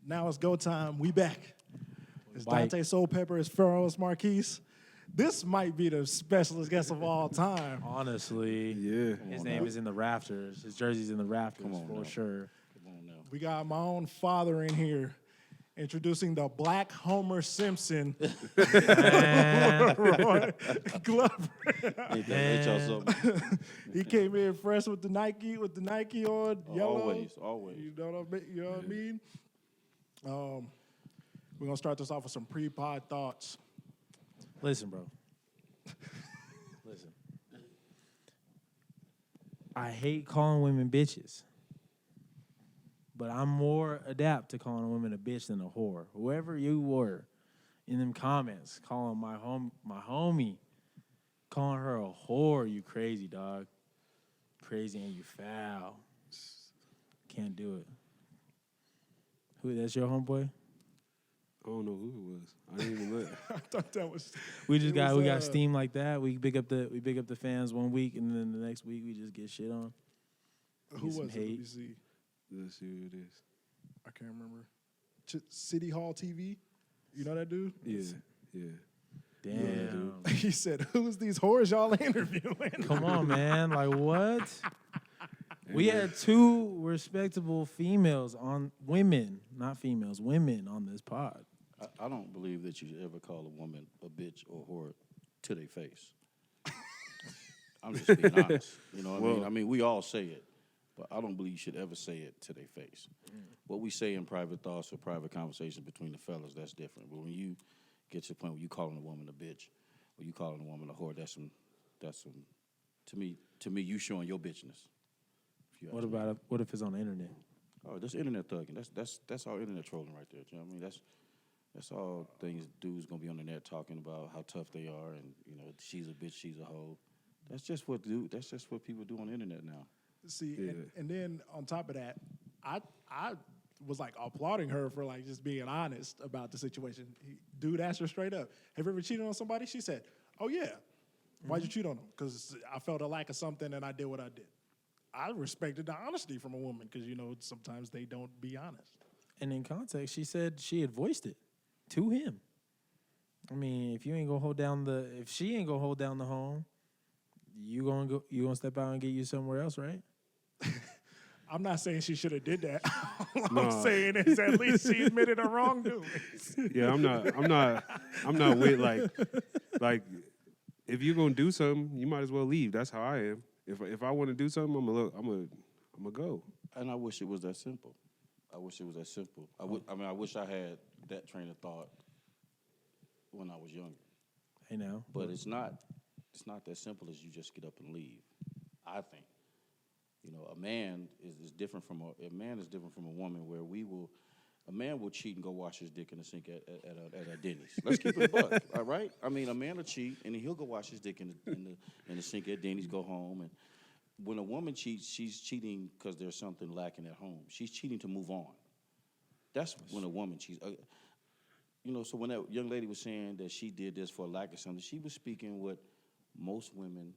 Now it's go time. We back. It's Dante Soul Pepper. It's Pharaoh's Marquise. This might be the specialist guest of all time. Honestly, Yeah. His name is in the rafters. His jersey's in the rafters for sure. Come on now. We got my own father in here introducing the Black Homer Simpson. Laroy Glover. Ain't y'all something? He came in fresh with the Nike on, yellow. Always. You know what I mean? We're gonna start this off with some pre-pod thoughts. Listen, bro. Listen. I hate calling women bitches. But I'm more adept to calling women a bitch than a whore. Whoever you were in them comments, calling my homie, calling her a whore, you crazy, dog. Crazy and you foul. Can't do it. That's your homeboy? I don't know who it was. I didn't even look. I thought that was. We got steam like that. We big up the fans one week, and then the next week we just get shit on. Who was it? Let me see. Let's see who it is. I can't remember. City Hall TV. You know that dude? Yeah. Damn. Yeah, He said, "Who's these whores y'all interviewing?" Come on, man. Like what? We had two respectable females on women, not females, women on this pod. I don't believe that you should ever call a woman a bitch or whore to their face. I'm just being honest. You know what I mean? I mean, we all say it, but I don't believe you should ever say it to their face. What we say in private thoughts or private conversations between the fellas, that's different. But when you get to the point where you calling a woman a bitch or you calling a woman a whore, that's some. To me, you showing your bitchness. What if it's on the internet? Oh, that's internet thugging. That's all internet trolling right there. You know what I mean? That's all things dudes gonna be on the net talking about how tough they are and she's a bitch, she's a hoe. That's just what people do on the internet now. See, and then on top of that, I was like applauding her for like just being honest about the situation. Dude asked her straight up, "Have you ever cheated on somebody?" She said, "Oh yeah." Why'd you cheat on them? Because I felt a lack of something and I did what I did. I respected the honesty from a woman because, sometimes they don't be honest. And in context, she said she had voiced it to him. I mean, if she ain't gonna hold down the home, you gonna step out and get you somewhere else, right? I'm not saying she should have did that. All I'm saying is at least she admitted her wrongdoing. Yeah, I'm not with like if you're gonna do something, you might as well leave. That's how I am. If I want to do something, I'm gonna go. And I wish it was that simple. I wish I had that train of thought when I was younger. I know. But it's not that simple as you just get up and leave. I think. A man is different from a woman where a man will cheat and go wash his dick in the sink at a Denny's. Let's keep it a buck, all right? I mean, a man will cheat and he'll go wash his dick in the sink at Denny's, go home. And when a woman cheats, she's cheating because there's something lacking at home. She's cheating to move on. That's when a woman cheats. So when that young lady was saying that she did this for a lack of something, she was speaking what most women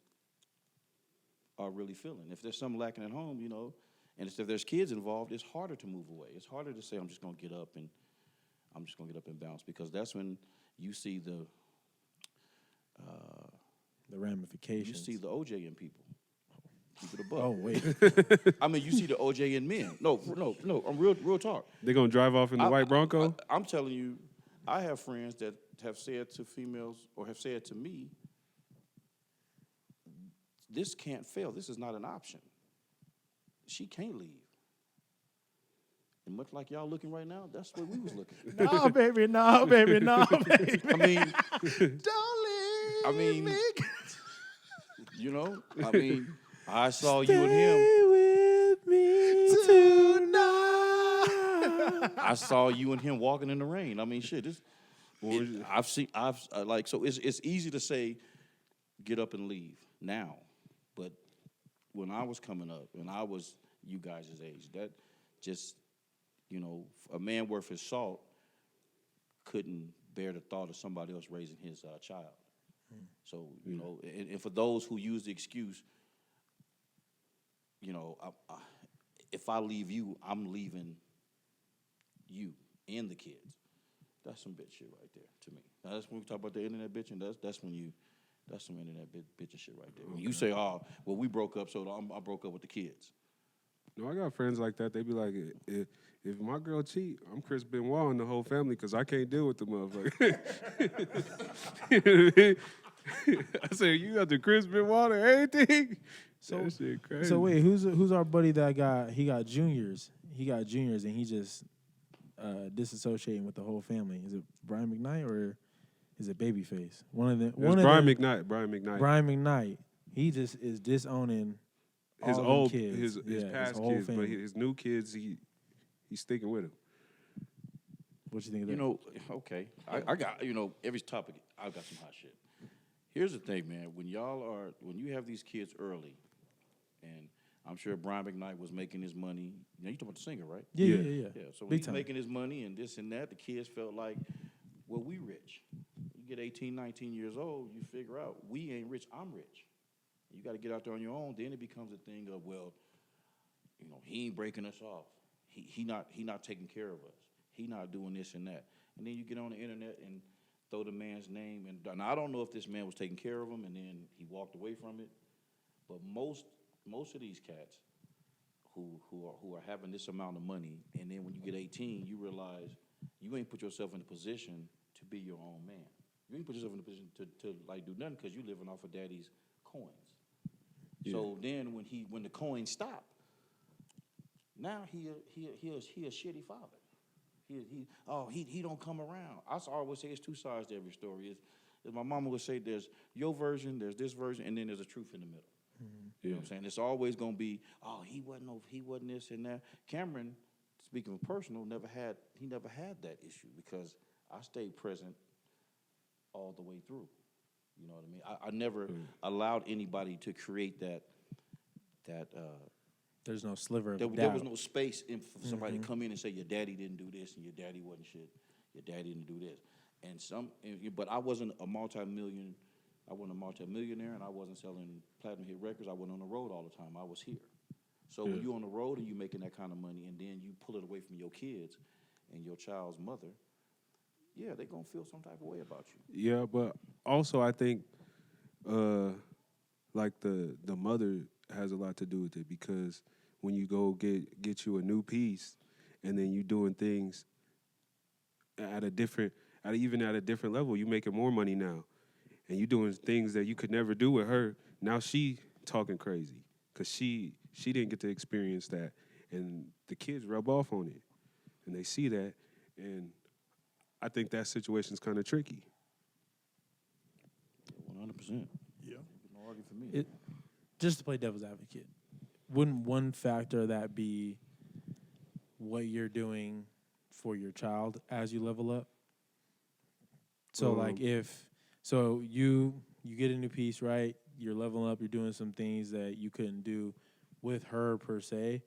are really feeling. If there's something lacking at home, and if there's kids involved, it's harder to move away. It's harder to say, I'm just going to get up and bounce, because that's when you see the ramifications. You see the OJ in people. Keep it a buck. Oh, wait. I mean, you see the OJ in men. No, I'm real talk. They're going to drive off in the white Bronco? I'm telling you, I have friends that have said to females or have said to me, this can't fail. This is not an option. She can't leave. And much like y'all looking right now, that's what we was looking. No, baby, no, baby. I mean, don't leave me. I saw you and him. With me tonight. I saw you and him walking in the rain. I mean, shit. So it's easy to say, get up and leave now. But when I was coming up, and I was you guys' age, that just, a man worth his salt couldn't bear the thought of somebody else raising his child. So, and for those who use the excuse, if I leave you, I'm leaving you. and the kids. That's some bitch shit right there to me. Now that's when we talk about the internet bitching. That's when you, that's some internet bitching shit right there. When you say, oh, well, we broke up, so I broke up with the kids. No, I got friends like that. They be like, if my girl cheat, I'm Chris Benoit and the whole family because I can't deal with the motherfucker. You know what I mean? I say, you got the Chris Benoit and everything? So- that shit crazy. So wait, who's our buddy that got juniors? He got juniors and he just disassociating with the whole family. Is it Brian McKnight or is it Babyface? One of them. It's One of Brian them, McKnight. Brian McKnight. Brian McKnight. He just is disowning his all old them kids. his past whole kids, family. but his new kids, he's sticking with him. What you think of that? You know, okay. I got, every topic, I've got some hot shit. Here's the thing, man. When you have these kids early, and I'm sure Brian McKnight was making his money. You talking about the singer, right? yeah. Yeah, so when Big he's time. making his money and this and that, the kids felt like, well, we rich. You get 18, 19 years old, you figure out, we ain't rich, I'm rich. You got to get out there on your own. Then it becomes a thing of, well, he ain't breaking us off. He not taking care of us. He not doing this and that. And then you get on the internet and throw the man's name. And I don't know if this man was taking care of him and then he walked away from it. But most of these cats who are having this amount of money, and then when you get 18, you realize you ain't put yourself in a position to be your own man. You ain't put yourself in a position to like do nothing because you living off of daddy's coins. Yeah. So then when the coins stop, now he a shitty father. He don't come around. I always say it's two sides to every story. Is my mama would say there's your version, there's this version, and then there's a truth in the middle. You know what I'm saying? It's always gonna be, oh, he wasn't this and that. Cameron, speaking of personal, never had that issue because I stayed present all the way through. You know what I mean? I never allowed anybody to create that There's no sliver of there doubt. was no space for somebody to come in and say your daddy didn't do this and your daddy wasn't shit. Your daddy didn't do this. But I wasn't a multi-millionaire and I wasn't selling platinum hit records. I wasn't on the road all the time. I was here. So when you're on the road and you're making that kind of money and then you pull it away from your kids and your child's mother, yeah, they're going to feel some type of way about you. Yeah, but also I think like the mother has a lot to do with it because when you go get you a new piece and then you doing things at a different level, you making more money now. And you doing things that you could never do with her. Now she talking crazy because she didn't get to experience that. And the kids rub off on it. And they see that. And I think that situation's kind of tricky. 100%. Yeah. No argument for me. Just to play devil's advocate, wouldn't one factor that be what you're doing for your child as you level up? So like you get a new piece, right? You're leveling up, you're doing some things that you couldn't do with her per se.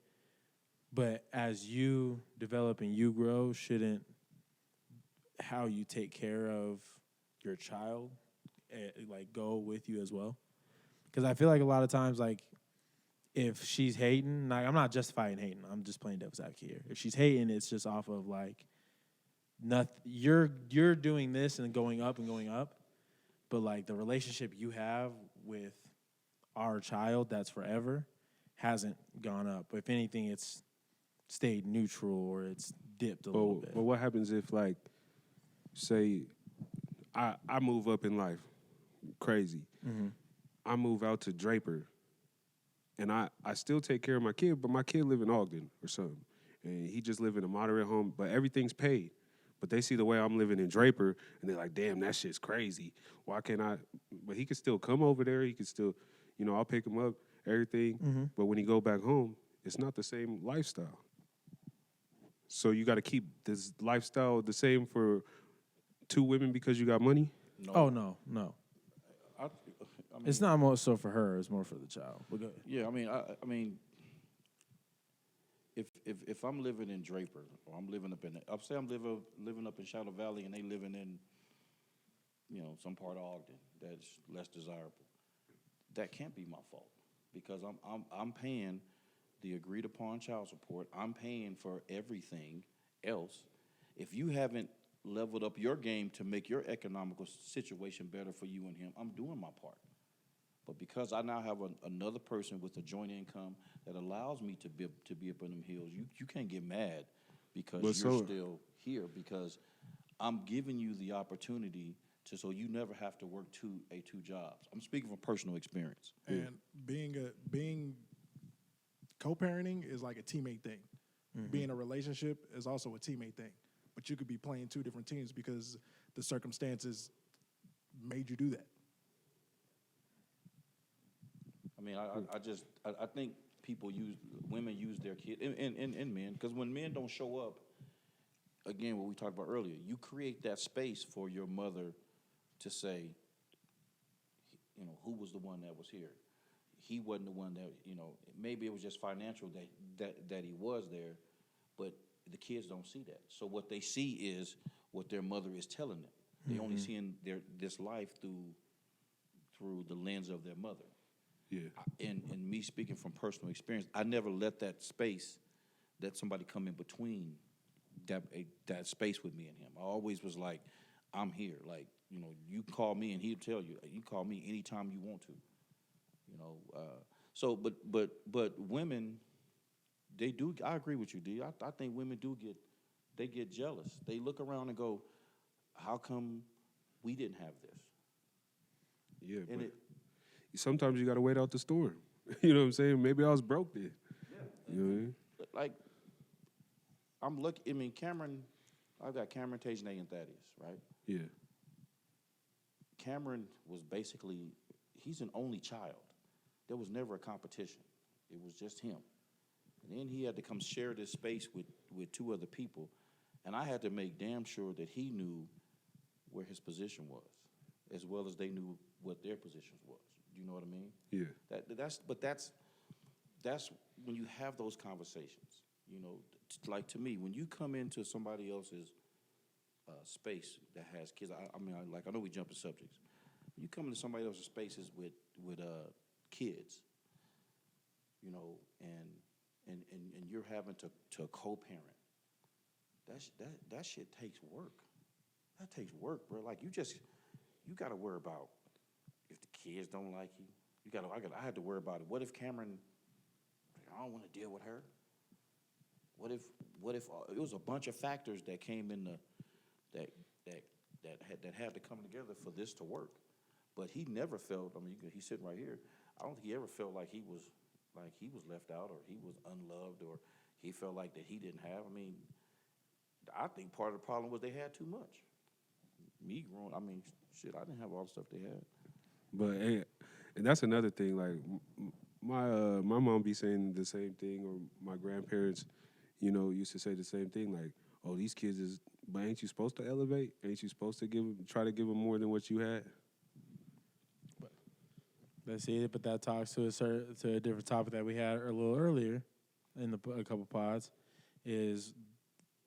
But as you develop and you grow, shouldn't how you take care of your child like go with you as well? Because I feel like a lot of times, like, if she's hating, like, I'm not justifying hating. I'm just playing devil's advocate here. If she's hating, it's just off of, like, nothing. You're doing this and going up, but, like, the relationship you have with our child that's forever hasn't gone up. If anything, it's stayed neutral or it's dipped a little bit. But what happens if, like, say, I move up in life, crazy. Mm-hmm. I move out to Draper, and I still take care of my kid, but my kid live in Ogden or something, and he just live in a moderate home, but everything's paid. But they see the way I'm living in Draper, and they're like, damn, that shit's crazy. Why can't I? But he could still come over there. He could still, I'll pick him up, everything. Mm-hmm. But when he go back home, it's not the same lifestyle. So you got to keep this lifestyle the same for two women because you got money? No. Oh, no. I mean, It's not more so for her. It's more for the child. But go ahead. Yeah, I mean, if I'm living in Draper or I'm living up in, say I'm living up in Shadow Valley and they living in, some part of Ogden that's less desirable, that can't be my fault because I'm paying the agreed upon child support. I'm paying for everything else, If you haven't leveled up your game to make your economical situation better for you and him, I'm doing my part. But because I now have another person with a joint income that allows me to be up in them hills, you can't get mad because you're still here, because I'm giving you the opportunity so you never have to work two jobs. I'm speaking from personal experience. And being co-parenting is like a teammate thing. Being in a relationship is also a teammate thing. But you could be playing two different teams because the circumstances made you do that. I mean, I think women use their kid, and men, because when men don't show up, again, what we talked about earlier, you create that space for your mother to say, who was the one that was here? He wasn't the one that, maybe it was just financial that he was there, but the kids don't see that. So what they see is what their mother is telling them. They only seeing this life through the lens of their mother. Yeah. And me speaking from personal experience, I never let that space, let somebody come in between that space with me and him. I always was like, I'm here. Like, you call me and he'll tell you. You call me anytime you want to. So, but women, they do. I agree with you, D. I think women they get jealous. They look around and go, how come we didn't have this? Yeah, and but sometimes you got to wait out the storm. You know what I'm saying? Maybe I was broke then. Yeah. You know what I mean? Like, I'm looking. I mean, Cameron. I've got Cameron, Tajane, and Thaddeus, right? Yeah. Cameron was basically, he's an only child. There was never a competition. It was just him. And then he had to come share this space with two other people, and I had to make damn sure that he knew where his position was, as well as they knew what their positions was. You know what I mean? Yeah. That's when you have those conversations. Like, to me, when you come into somebody else's space that has kids, I know we jump to subjects. When you come into somebody else's spaces with kids, and you're having to co-parent, that shit takes work. That takes work, bro. Like, you got to worry about if the kids don't like you. I had to worry about it. What if Cameron? I don't want to deal with her. What if it was a bunch of factors that came in that had to come together for this to work? But he never felt. I mean, he's sitting right here. I don't think he ever felt like he was left out, or he was unloved, or he felt like that he didn't have. I mean, I think part of the problem was they had too much. Me growing, I didn't have all the stuff they had. But and that's another thing. Like my mom be saying the same thing, or my grandparents, used to say the same thing. Like, oh, these kids is. But ain't you supposed to elevate? Ain't you supposed to try to give them more than what you had? That's it. But that talks to a different topic that we had a little earlier in a couple pods, is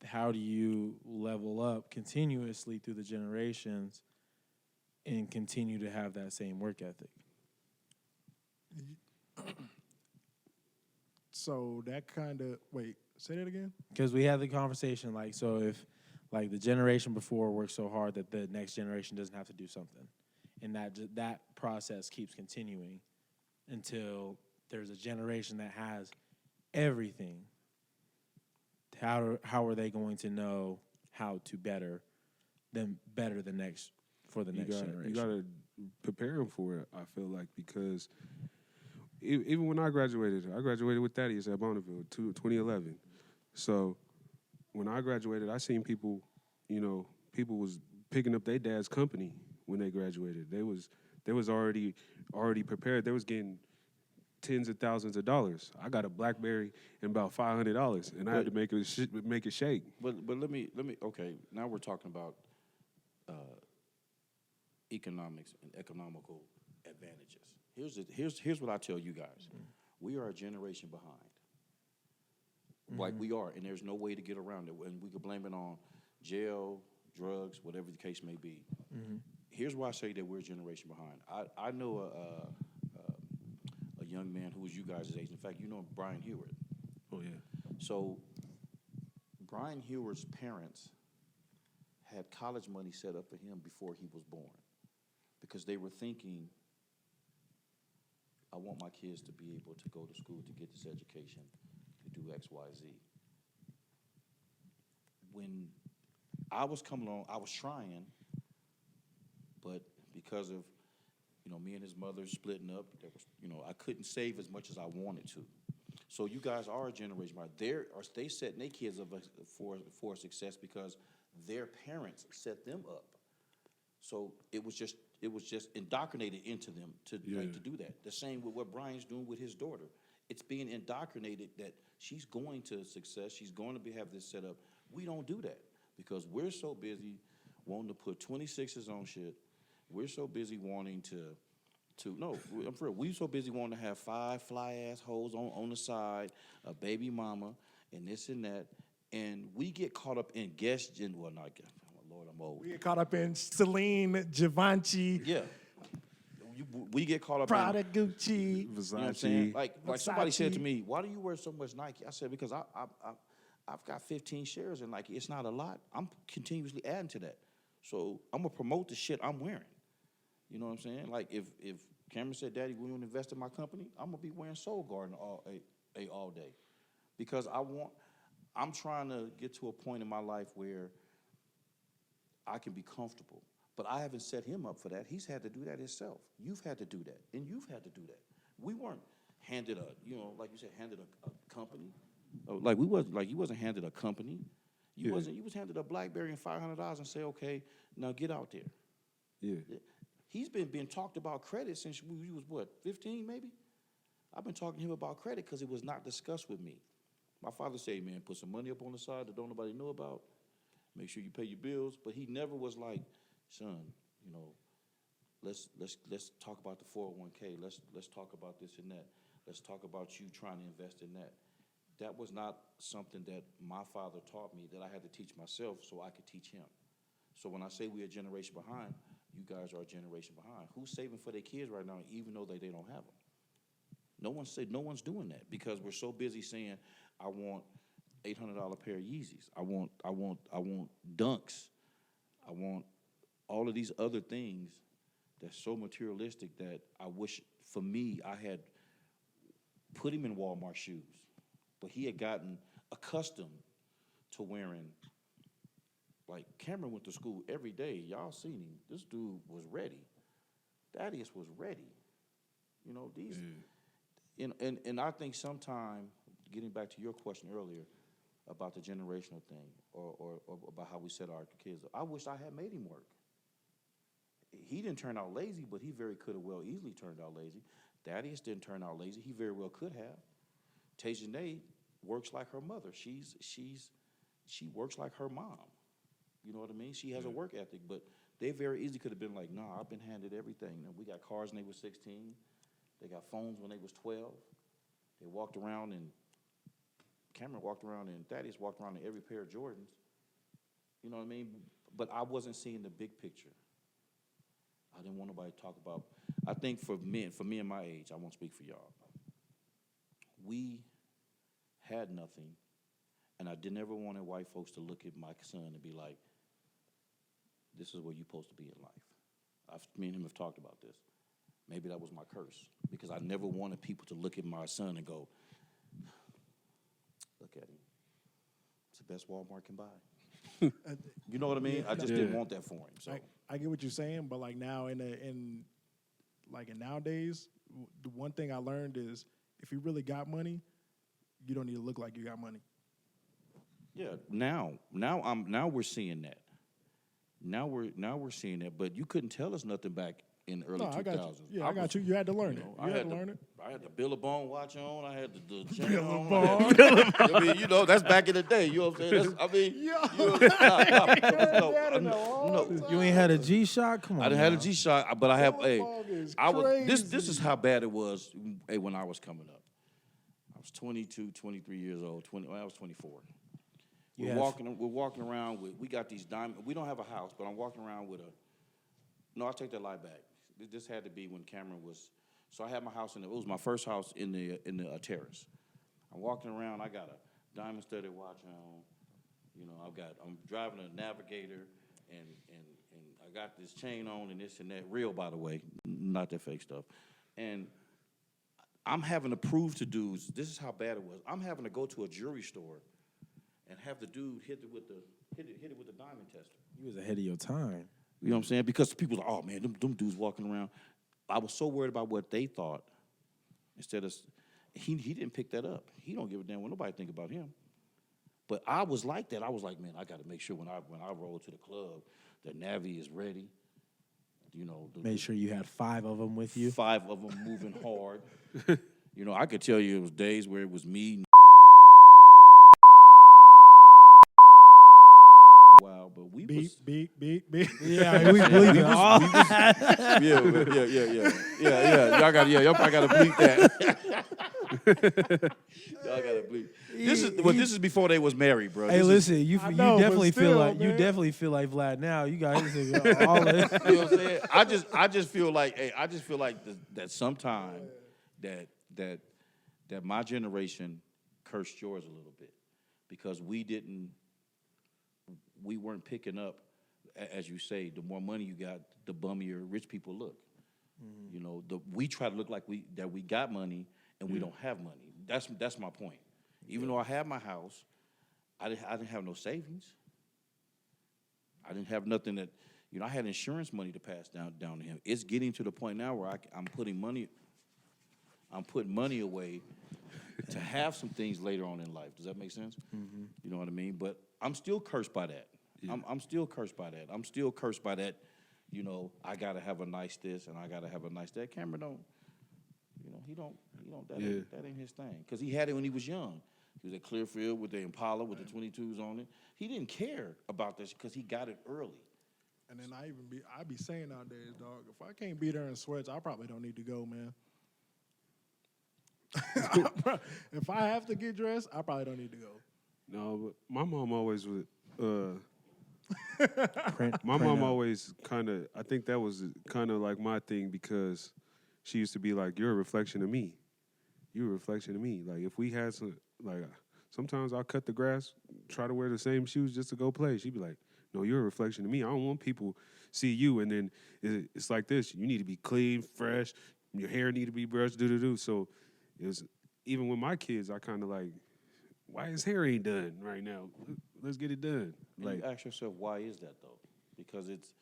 how do you level up continuously through the generations and continue to have that same work ethic? So that kind of say that again. Because we had the conversation, like, so if like the generation before worked so hard that the next generation doesn't have to do something, and that process keeps continuing until there's a generation that has everything. How are they going to know how to better the next generation? You gotta prepare them for it. I feel like, because even when I graduated with Thaddeus at Bonneville, 2011. So when I graduated, I seen people was picking up their dad's company when they graduated. They was already prepared. They was getting tens of thousands of dollars. I got a BlackBerry and about $500, and I had to make it shake. But let me okay. Now we're talking about economics and economical advantages. Here's what I tell you guys. We are a generation behind. Like, we are, and there's no way to get around it. And we could blame it on jail, drugs, whatever the case may be. Here's why I say that we're a generation behind. I know a young man who was you guys' age. In fact, you know Brian Heward. Oh yeah. So Brian Heward's parents had college money set up for him before he was born, because they were thinking, I want my kids to be able to go to school to get this education, to do X, Y, Z. When I was coming along, I was trying, but because of, me and his mother splitting up, there was, I couldn't save as much as I wanted to. So you guys are a generation, right? They setting their kids up for success because their parents set them up. So it was just indoctrinated into them to do that. The same with what Brian's doing with his daughter. It's being indoctrinated that she's going to success. She's going to have this set up. We don't do that because we're so busy wanting to put 26s on shit. We're so busy wanting I'm for real. We're so busy wanting to have 5 fly-ass hoes on the side, a baby mama, and this and that. And we get caught up in Lord, I'm old. We get caught up in Celine, Givenchy, Yeah. We get caught up Prada, in Gucci. Versace. You know what I'm saying? Like somebody said to Versace. me, why do you wear so much Nike? I said, because I've got 15 shares in Nike. It's not a lot. I'm continuously adding to that. So I'm going to promote the shit I'm wearing. You know what I'm saying? Like if Cameron said, Daddy, we want to invest in my company, I'm going to be wearing Soul Garden all day. Because I'm trying to get to a point in my life where I can be comfortable. But I haven't set him up for that. He's had to do that himself. You've had to do that. And you've had to do that. We weren't handed like you said, handed a company. You wasn't handed a company. You was handed a BlackBerry and $500 and say, okay, now get out there. Yeah. He's been being talked about credit since we was 15 maybe? I've been talking to him about credit because it was not discussed with me. My father said, man, put some money up on the side that don't nobody know about. Make sure you pay your bills. But he never was like, son, let's talk about the 401k. Let's talk about this and that. Let's talk about you trying to invest in that. That was not something that my father taught me that I had to teach myself so I could teach him. So when I say we're a generation behind, you guys are a generation behind. Who's saving for their kids right now, even though they don't have them? No one's doing that because we're so busy saying, I want $800 pair of Yeezys. I want Dunks. I want all of these other things that's so materialistic that I wish, for me, I had put him in Walmart shoes. But he had gotten accustomed to wearing, like Cameron went to school every day. Y'all seen him. This dude was ready. Thaddeus was ready. And I think sometime, getting back to your question earlier about the generational thing or about how we set our kids up, I wish I had made him work. He didn't turn out lazy, but he very could have easily turned out lazy. Thaddeus didn't turn out lazy. He very well could have. Tajane works like her mother. She works like her mom. You know what I mean? She has a work ethic, but they very easily could have been like, nah, I've been handed everything. We got cars when they were 16. They got phones when they was 12. They walked around, and Cameron walked around, and Thaddeus walked around in every pair of Jordans. You know what I mean? But I wasn't seeing the big picture. I didn't want nobody to talk about. I think for me and my age, I won't speak for y'all. We had nothing, and I never wanted white folks to look at my son and be like, this is where you're supposed to be in life. Me and him have talked about this. Maybe that was my curse, because I never wanted people to look at my son and go, look at him. It's the best Walmart can buy. You know what I mean? I just didn't want that for him. So I get what you're saying, but like now in nowadays, the one thing I learned is if you really got money, you don't need to look like you got money. yeah, now we're seeing that. Now we're seeing that, but you couldn't tell us nothing back in the early 2000s. I got you. I got you. You had to learn it. You had to learn it. I had the Billabong watch on. I had the chain Billabong. on. I mean, that's back in the day. You know what I'm saying? You ain't had a G-Shock? Come on. I didn't have a G-Shock, but I have. Billabong is This is how bad it was when I was coming up. I was 22, 23 years old. I was 24. We're walking around with. We got these diamonds. We don't have a house, but I'm walking around with a. No, I take that lie back. This had to be when Cameron was. So I had my house it was my first house in the terrace. I'm walking around. I got a diamond-studded watch on. I'm driving a Navigator, and I got this chain on and this and that, real by the way, not that fake stuff. And I'm having to prove to dudes, this is how bad it was. I'm having to go to a jewelry store and have the dude hit it with the diamond tester. You was ahead of your time. You know what I'm saying? Because people are like, oh man, them dudes walking around. I was so worried about what they thought. Instead of, he didn't pick that up. He don't give a damn what nobody think about him. But I was like that. I was like, man, I got to make sure when I roll to the club, the Navi is ready. You know, Make sure you had 5 of them with you. 5 of them moving hard. You know, I could tell you it was days where it was me. Wow, but we was beep. Yeah, we believe it all. yeah. Y'all probably gotta bleep that. Y'all gotta bleep. This is before they was married, bro. Hey, listen, you I know, but definitely feel still, like you man. definitely feel like Vlad now. You guys all You know what I'm saying? I just feel like, that sometime that my generation cursed yours a little bit because we weren't picking up, as you say, the more money you got, the bummier rich people look. Mm-hmm. You know, we try to look like we got money and we don't have money. That's my point. Even though I have my house, I didn't have no savings. I didn't have nothing that, I had insurance money to pass down to him. It's getting to the point now where I'm putting money away to have some things later on in life. Does that make sense? Mm-hmm. You know what I mean? But I'm still cursed by that. Yeah. I'm still cursed by that. I'm still cursed by that. I gotta have a nice this and I gotta have a nice that. Cameron don't. He don't. That ain't his thing. Cause he had it when he was young. He was at Clearfield with the Impala with the 22s on it. He didn't care about this because he got it early. And then I be saying nowadays, dog, if I can't be there in sweats, I probably don't need to go, man. If I have to get dressed, I probably don't need to go. No, but my mom always would. My mom always kind of. I think that was kind of like my thing because she used to be like, "You're a reflection of me. You're a reflection of me." Like if we had some, like sometimes I'll cut the grass, try to wear the same shoes just to go play. She'd be like, "No, you're a reflection of me. I don't want people see you." And then it's like this: you need to be clean, fresh. Your hair need to be brushed. So it was even with my kids. I kind of like, why his hair ain't done right now? Let's get it done. And Like, you ask yourself, why is that though? Because it's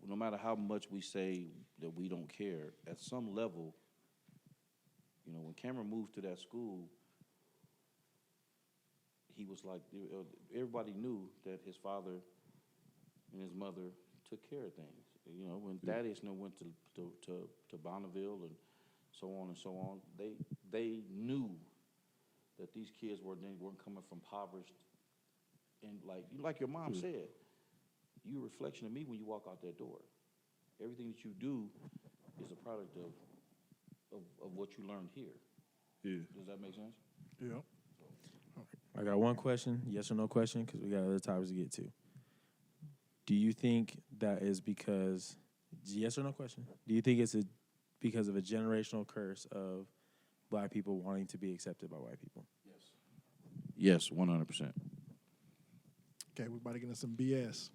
no matter how much we say that we don't care, at some level, when Cameron moved to that school, he was like, everybody knew that his father and his mother took care of things. When Thaddeus went to Bonneville and so on and so on, they knew that these kids weren't coming from impoverished. And like your mom said, you're a reflection of me when you walk out that door. Everything that you do is a product of what you learned here. yeah. Does that make sense? Yeah. I got one question, yes or no question, because we got other topics to get to. Do you think that is because, yes or no question, do you think it's because of a generational curse of black people wanting to be accepted by white people? Yes, 100%. Okay, we're about to get into some BS.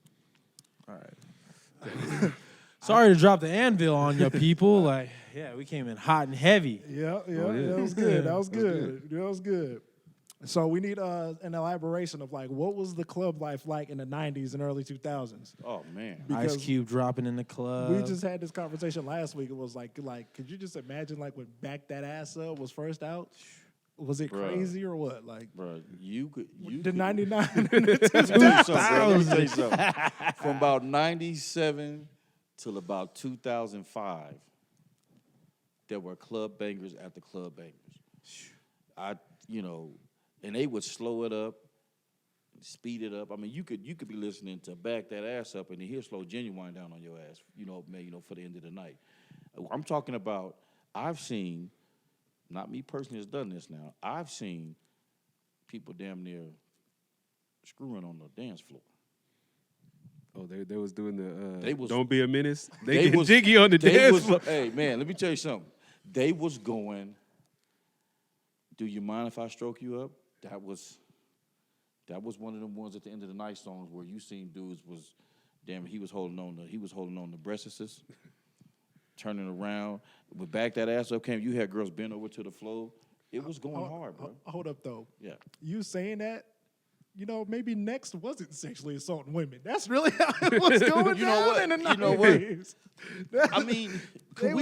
All right. Sorry to drop the anvil on you people. Like, yeah, we came in hot and heavy. Yeah, yeah. that was good. That was good. good. That was good. So we need an elaboration of what was the club life like in the 90s and early 2000s? Oh, man. Because Ice Cube dropping in the club. we just had this conversation last week. It was like, could you just imagine when Back That Ass Up was first out? Was it Bruh. crazy or what? Bro, you could. The 99 and the Let me tell you something. From about 97 till about 2005, there were club bangers after club bangers. And they would slow it up, speed it up. I mean, you could be listening to Back That Ass Up and then he'll slow Genuine down on your ass, for the end of the night. I'm talking about, I've seen, not me personally has done this now, I've seen people damn near screwing on the dance floor. Oh, they was doing the They was- don't be a menace. They They get was- jiggy on the dance floor. Hey, man, let me tell you something. They was going, do you mind if I stroke you up? That was one of them ones at the end of the night songs where you seen dudes was Damn, he was holding on the breastises, turning around. But back that ass up came. You had girls bent over to the floor. It was going hard, bro. Hold up, though. Yeah. You saying that, maybe Next wasn't sexually assaulting women. That's really how it was going You know down what? in the You know what? 90s. I mean, could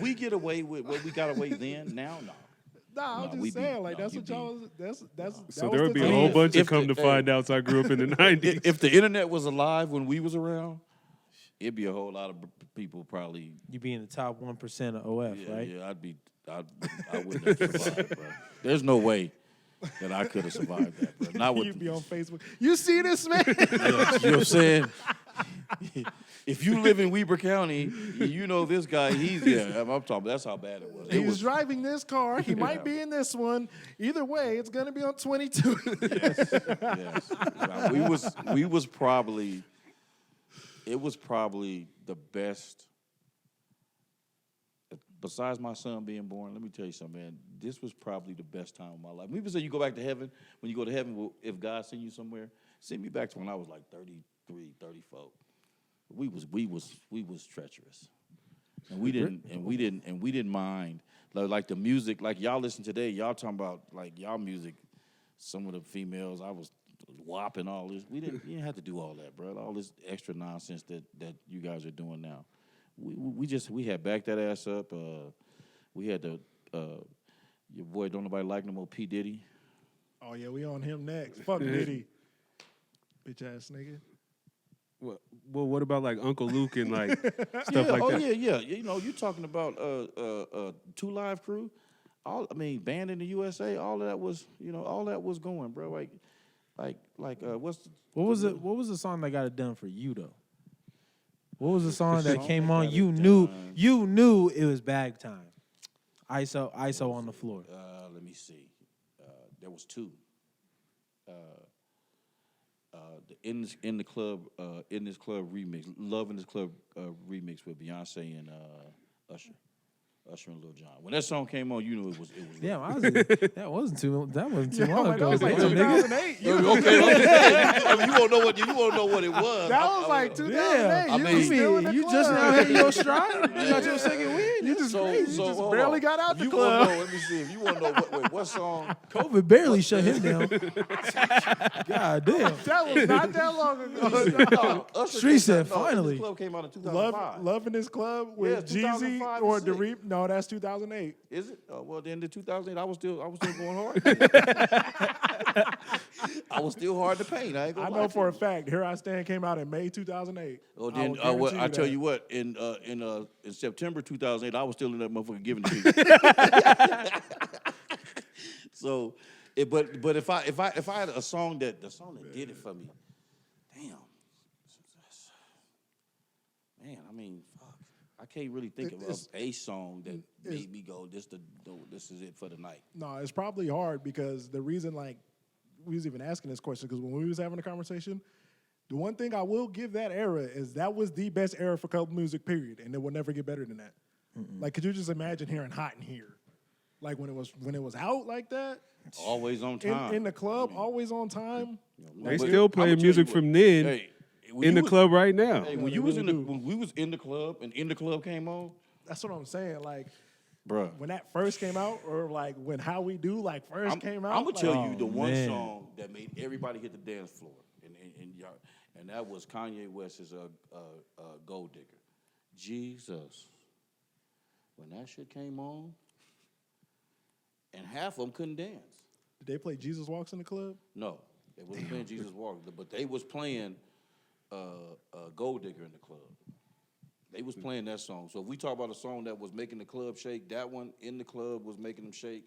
we get away with what we got away then? Now, no. Nah, I'm just saying, like, that's what y'all was, that's So that there was would be the a time. whole bunch of If come the- to find outs I grew up in the 90s. If the internet was alive when we was around, it'd be a whole lot of people probably. You be in the top 1% of OF, Yeah, right? yeah, I wouldn't have survived, bro. There's no way that I could have survived that, bro. Not with You be on Facebook. You see this man? you know what I'm saying? If you live in Weber County, you know this guy. I'm talking. That's how bad it was. It He's was driving this car. He might be in this one. Either way, it's gonna be on 22. yes. We was probably. It was probably the best. Besides my son being born, let me tell you something, man. This was probably the best time of my life. People say you go back to heaven. When you go to heaven, well, if God send you somewhere, send me back to when I was like 33, 34. We was treacherous, and we didn't mind like the music. Like y'all listen today, y'all talking about like y'all music. Some of the females, I was whopping all this. You didn't have to do all that, bro. All this extra nonsense that you guys are doing now. We had backed that ass up. We had the your boy don't nobody like no more P Diddy. Oh yeah, we on him next. Fuck Diddy, bitch ass nigga. Well, what about like Uncle Luke and like stuff like that? Yeah. You know, you talking about 2 Live Crew. Band in the USA. All of that was going, bro. What was the song that got it done for you though? What was the song that song came that on? got You it knew done? you knew it was bag time. ISO on the floor. Let me see. There was 2. The in the club remix, Love in this club remix with Beyonce and Usher and Lil Jon. When that song came on, you knew it was. Damn, that wasn't too long That ago. was like Damn, nigga. 2008. You won't know what it was. That was like 2008. Yeah, You I was still in the you club. just now hitting your stride. You got your second win. You just hold barely on. got out If the you club. wanna know, let me see. If you want to know what song, COVID barely shut him down. God damn. That was not that long ago. Street said, finally. This club came out in 2005. Love in this club Yeah, with it's Jeezy 2005 or and the 6. No, that's 2008. Is it? Oh, well, then the 2008, I was still going hard. I was still hard to paint. I ain't gonna I lie know to for you. a fact. Here I Stand came out in May 2008. Oh, I then will guarantee I tell that. you what, in September 2008, I was still in that motherfucker giving to people. So, but if I had a song that did it for me, damn, man, fuck, I can't really think of a song that made me go, this is it for the night. No, it's probably hard because the reason, like, we was even asking this question because when we was having a conversation, the one thing I will give that era is that was the best era for club music, period, and it will never get better than that. Like, could you just imagine hearing Hot in Here? Like, when it was out like that? Always on time. In the club, always on time? They But still I'ma playing tell music you from what, then hey, when in you the was- club right now. Hey, Yeah, when they you was really do. when we was in the club and In the Club came on, That's what I'm saying. Like, bruh. when that first came out, or like when How We Do like first came out. I'm gonna tell like, you the one man. song that made everybody hit the dance floor, and that was Kanye West's "Gold Digger." Jesus, when that shit came on, and half of them couldn't dance. Did they play Jesus Walks in the club? No, they wasn't playing Jesus Walk, but they was playing "Gold Digger" in the club. They was playing that song. So if we talk about a song that was making the club shake, that one in the club was making them shake.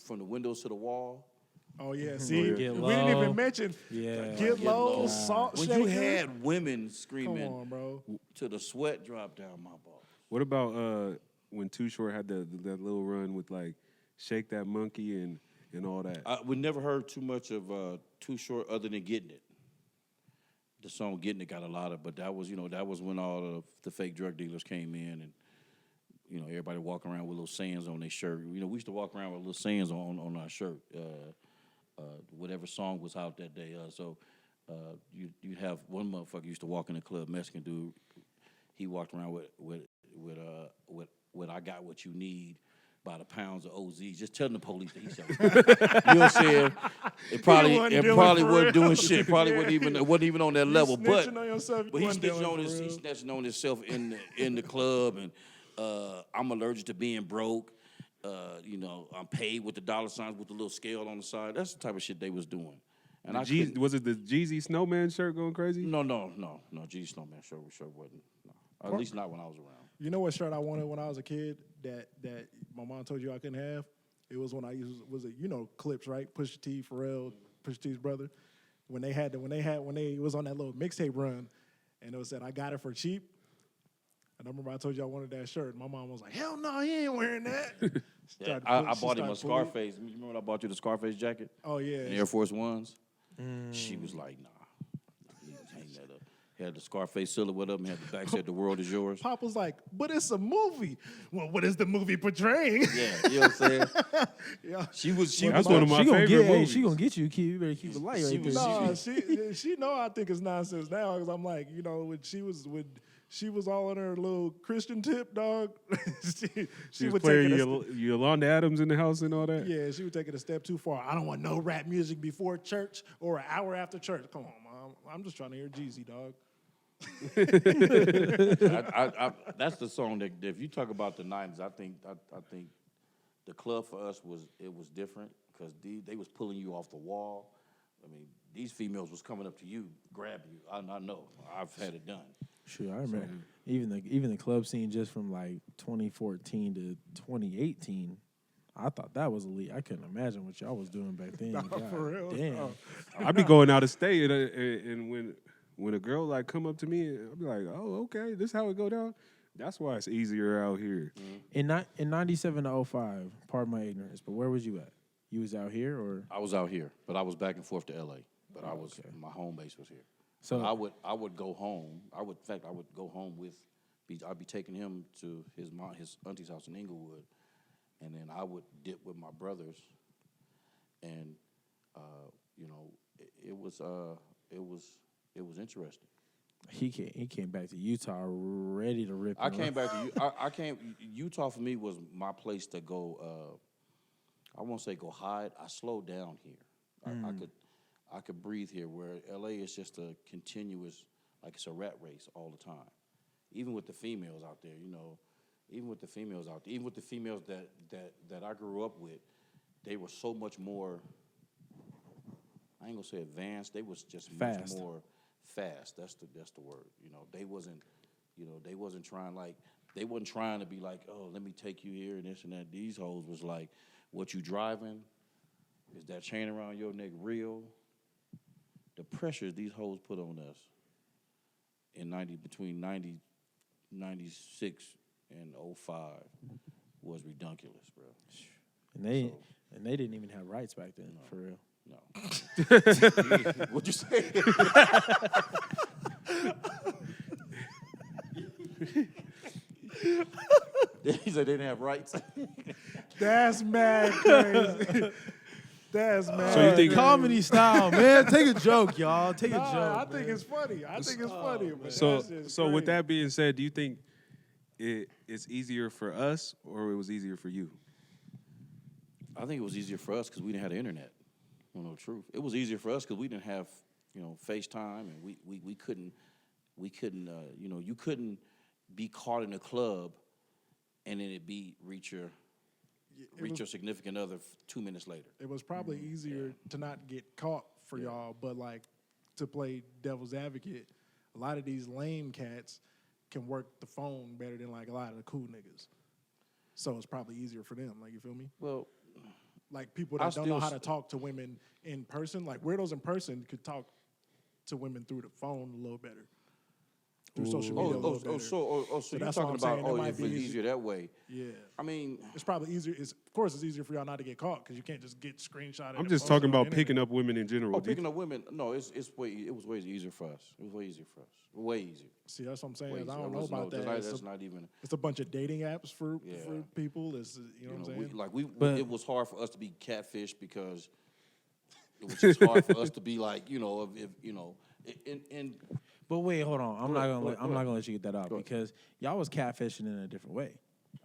From the windows to the wall. Oh yeah, see, Get we didn't Low. even mention Yeah. Get Low, Low. Salt When Shaker. you had women Come screaming on, bro. to the sweat drop down my balls. What about when Too Short had that little run with like Shake That Monkey and all that? We never heard too much of Too Short other than Getting It. The song Getting It got a lot of, but that was when all of the fake drug dealers came in and, everybody walking around with little sayings on their shirt. We used to walk around with little sayings on our shirt, whatever song was out that day. You have one motherfucker used to walk in the club, Mexican dude. He walked around with I got what you need by the pounds of OZ. Just telling the police that he selling. You know what I'm saying? It probably wasn't doing shit. Probably wasn't even on that level. But Snitching on yourself, you but he wasn't doing it for real. snatching on himself in the club, and I'm allergic to being broke. I'm paid with the dollar signs with the little scale on the side. That's the type of shit they was doing. And Was it the Jeezy Snowman shirt going crazy? No. G Snowman shirt wasn't. No. At least not when I was around. You know what shirt I wanted when I was a kid that my mom told you I couldn't have? It was when I Clips, right? Pusha T, Pharrell, Pusha T's brother. When they was on that little mixtape run, and it said I got it for cheap. And I remember I told you I wanted that shirt. And my mom was like, "Hell no, he ain't wearing that." I bought him a Scarface. You remember when I bought you the Scarface jacket? Oh yeah, and Air Force Ones. She was like, "Nah, hang that up." He had the Scarface silhouette up and had the back said, "The world is yours." Pop was like, "But it's a movie." Well, what is the movie portraying? Yeah, you know what I'm saying? Yeah. That's one of my favorite movies. She gonna get you, kid. You better keep it light right there. No, she know I think it's nonsense now because I'm like, when she was all on her little Christian tip, dog. She was playing Yolanda Adams in the house and all that. Yeah, she would take it a step too far. I don't want no rap music before church or an hour after church. Come on, Mom. I'm just trying to hear Jeezy, dog. That's the song that if you talk about the 90s, I think the club for us was different because they was pulling you off the wall. I mean, these females was coming up to you, grabbing you. I know. I've had it done. Sure, I remember even the club scene just from like 2014 to 2018. I thought that was elite. I couldn't imagine what y'all was doing back then. No, God, for real. damn. Oh. I be going out of state, and when a girl like come up to me, I'll be like, "Oh, okay, this how it go down." That's why it's easier out here. In 97 to 05, pardon my ignorance, but where was you at? You was out here or? I was out here, but I was back and forth to LA. But okay. My home base was here. So I would go home. I would go home I'd be taking him to his auntie's house in Inglewood, and then I would dip with my brothers, and it was interesting. he came back to Utah ready to rip. I came back to Utah for me was my place to go. I won't say go hide. I slowed down here. I could breathe here. Where LA is just a continuous, like it's a rat race all the time. Even with the females out there, even with the females that I grew up with, they were so much more. I ain't gonna say advanced. They was just fast. much more fast. That's the word. They wasn't trying to be like, oh, let me take you here and this and that. These hoes was like, what you driving? Is that chain around your neck real? The pressure these hoes put on us between 96 and 05 was ridiculous, bro. And they didn't even have rights back then, for real. No. What'd you say? He said they didn't have rights. That's mad crazy. That's mad. So you think comedy style, man? Take a joke, y'all. Take a joke. I think it's funny. But So with that being said, do you think it's easier for us or it was easier for you? I think it was easier for us because we didn't have the internet. I know the truth. It was easier for us because we didn't have, FaceTime, and we couldn't, you couldn't be caught in a club, and then reach your significant other 2 minutes later. It was probably easier to not get caught for y'all, but like to play devil's advocate, a lot of these lame cats can work the phone better than like a lot of the cool niggas. So it's probably easier for them. Like, you feel me? Well, like people that don't know how to talk to women in person, like weirdos in person could talk to women through the phone a little better. Through social media a little better. So you're that's talking what I'm about, saying. if it's easier that way. Yeah. I mean, It's probably easier. Of course, it's easier for y'all not to get caught because you can't just get screenshotted. I'm just talking about picking up women in general. picking up women. No, it was way easier for us. It was way easier for us. Way easier. See, that's what I'm saying. Way I easier. don't know about that. That's not even. It's a bunch of dating apps for people. It's, you know what I'm saying? It was hard for us to be catfished because It was just hard for us to be like, if and But wait, hold on. I'm Go not ahead, gonna go let, ahead, I'm go not ahead. gonna let you get that out Go ahead. because y'all was catfishing in a different way.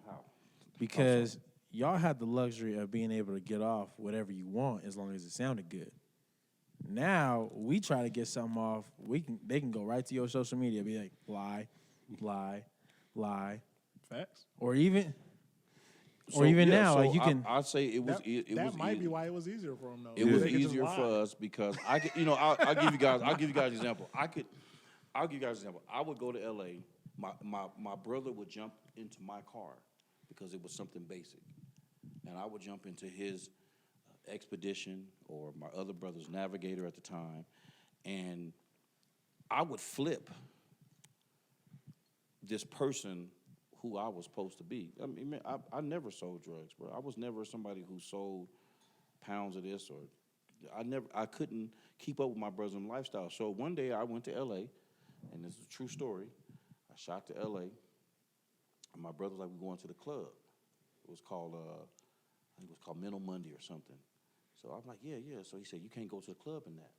how? Because y'all had the luxury of being able to get off whatever you want as long as it sounded good. Now we try to get something off. They can go right to your social media, be like lie, lie, lie, Facts. or even now, like you can. I'd say it was. That, It that was might easy. be why it was easier for them though. It was They could just easier for lie. us because I could, I'll give you guys an example. I'll give you guys an example. I would go to LA. My brother would jump into my car because it was something basic, and I would jump into his Expedition or my other brother's Navigator at the time, and I would flip this person who I was supposed to be. I mean, I never sold drugs, bro. I was never somebody who sold pounds of this, or I couldn't keep up with my brother's lifestyle. So one day I went to L.A., and this is a true story. I shot to L.A., and my brother was like, "We're going to the club." It was called, I think it was called Mental Monday or something. So I'm like, yeah. So he said, "You can't go to the club in that,"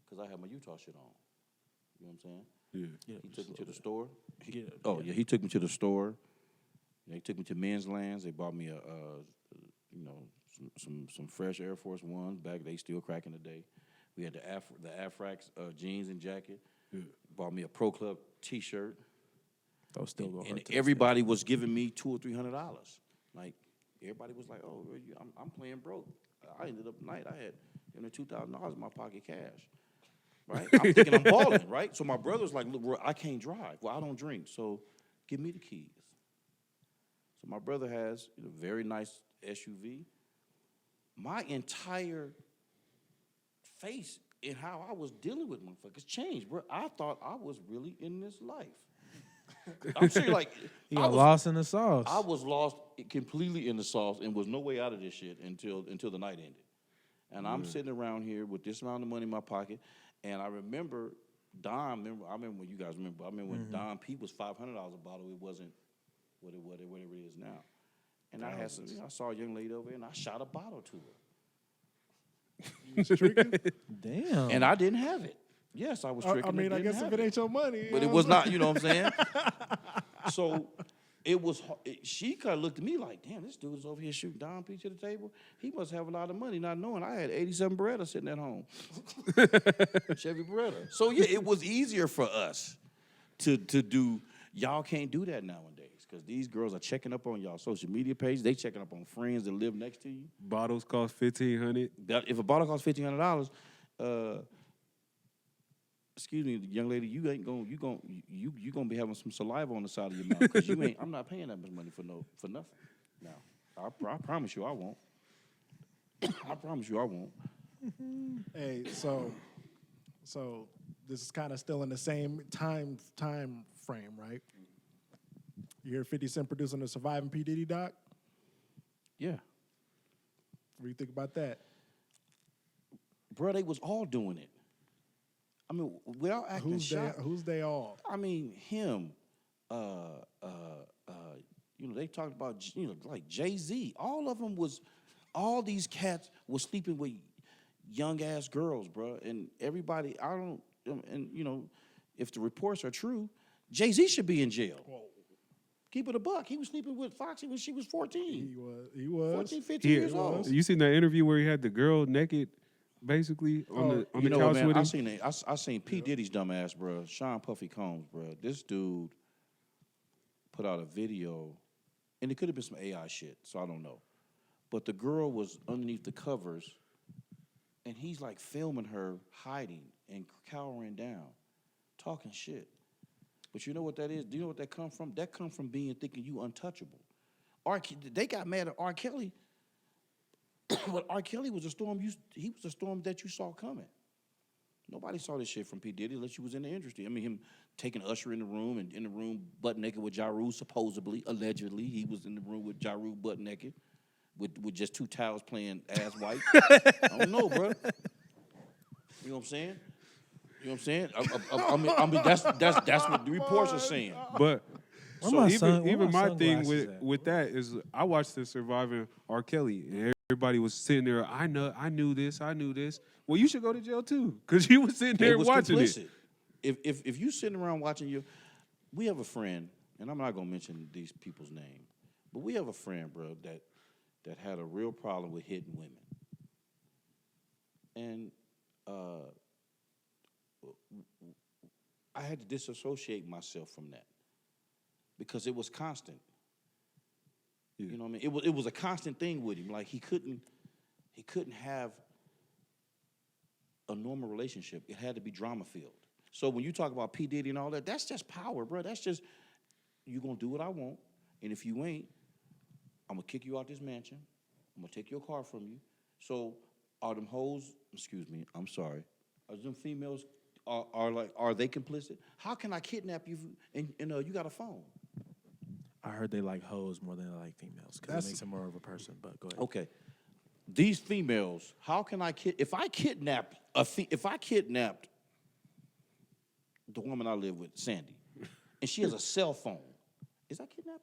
because I had my Utah shit on. You know what I'm saying? Yeah. He took me to the store. Yeah. He took me to the store. He took me to Men's Lands. They bought me some fresh Air Force Ones back. They still cracking today. We had the Afrax jeans and jacket. Yeah. Bought me a Pro Club T-shirt. Those still go hard And to this everybody was giving me $200 or $300. Like everybody was like, "Oh, I'm playing broke." I ended up tonight. I had $2,000 in my pocket cash. Right? I'm thinking I'm balling, right? So my brother's like, "Look, I can't drive. Well, I don't drink, so give me the keys." So my brother has a very nice SUV. My entire face and how I was dealing with motherfuckers changed, bro. I thought I was really in this life. I'm serious, like You got lost in the sauce. I was lost completely in the sauce and was no way out of this shit until the night ended. And I'm sitting around here with this amount of money in my pocket. And I remember Don. I remember when you guys remember. I remember when Don P was $500 a bottle. It wasn't whatever it is now. And I saw a young lady over there, and I shot a bottle to her. You was tricking? Damn. And I didn't have it. Yes, I was tricking. I mean, and I didn't guess if have it ain't your money, but it was not. You know what I'm saying? So it was. She kind of looked at me like, "Damn, this dude is over here shooting Don P to the table. He must have a lot of money." Not knowing I had 87 Beretta sitting at home, Chevy Beretta. So yeah, it was easier for us to do. Y'all can't do that nowadays because these girls are checking up on y'all social media page. They checking up on friends that live next to you. Bottles cost $1,500. If a bottle costs $1,500, excuse me, young lady, you gonna be having some saliva on the side of your mouth because you ain't. I'm not paying that much money for nothing. Now, I promise you, I won't. I promise you, I won't. Hey, so this is kind of still in the same time frame, right? You hear 50 Cent producing a Surviving P. Diddy doc? Yeah, What do you think about that? bro, they was all doing it. I mean, without acting shocked. Who's they all? I mean, him. They talked about like Jay-Z. All of them was. All these cats was sleeping with young ass girls, bro, and everybody. If the reports are true, Jay-Z should be in jail. Whoa. Keep it a buck. He was sleeping with Foxy when she was 14. He was. 14, 15 years old. You seen that interview where he had the girl naked, basically on the couch with him? I seen P. Diddy's dumb ass, bro. Sean Puffy Combs, bro. This dude put out a video, and it could have been some AI shit, so I don't know. But the girl was underneath the covers, and he's like filming her hiding and cowering down, talking shit. But you know what that is? Do you know what that come from? That come from thinking you untouchable. They got mad at R. Kelly, but R. Kelly was a storm. He was a storm that you saw coming. Nobody saw this shit from P. Diddy unless you was in the industry. I mean, him taking Usher in the room and in the room butt naked with Ja Rule, supposedly, allegedly, he was in the room with Ja Rule butt naked. With just two towels playing ass white. I don't know, bro. You know what I'm saying? You know what I'm saying? I mean that's what the reports are saying. But Where so my even sun- where even my my thing sunglasses at? with that is I watched the Surviving R. Kelly, and Everybody was sitting there. I knew this. Well, you should go to jail too, because you was sitting They there was watching complicit. it. If you sitting around watching we have a friend, and I'm not gonna mention these people's name, but we have a friend, bro, that had a real problem with hitting women, and I had to disassociate myself from that because it was constant. Yeah. You know what I mean? It was a constant thing with him. Like he couldn't have a normal relationship. It had to be drama filled. So when you talk about P. Diddy and all that, that's just power, bro. That's just you gonna do what I want, and if you ain't, I'm gonna kick you out this mansion. I'm gonna take your car from you. So are them hoes? Excuse me. I'm sorry. Are them females? Are they complicit? How can I kidnap you and you got a phone? I heard they like hoes more than they like females because it makes them more of a person. But go ahead. Okay, these females. How can I if I kidnapped the woman I live with, Sandy, and she has a cell phone, is that kidnapping?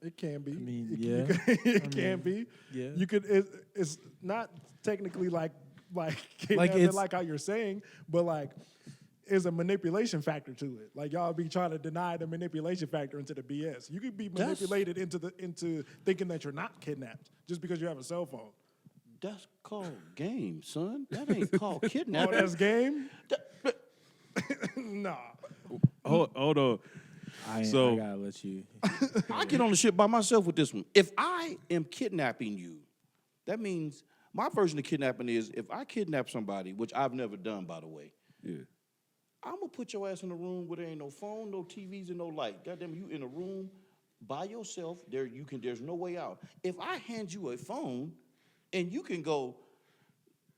It can be. I mean, it, yeah. it can be. Yeah. You could. It's not technically like kidnapping, like how you're saying, but like is a manipulation factor to it. Like y'all be trying to deny the manipulation factor into the BS. You could be manipulated into thinking that you're not kidnapped just because you have a cell phone. That's called game, son. That ain't called Oh, kidnapping. that's game? Nah. Hold on. I So- gotta let you. I get on the ship by myself with this one. If I am kidnapping you, that means my version of kidnapping is if I kidnap somebody, which I've never done, by the way, Yeah. I'm gonna put your ass in a room where there ain't no phone, no TVs, and no light. Goddamn, you in a room by yourself. There's no way out. If I hand you a phone and you can go,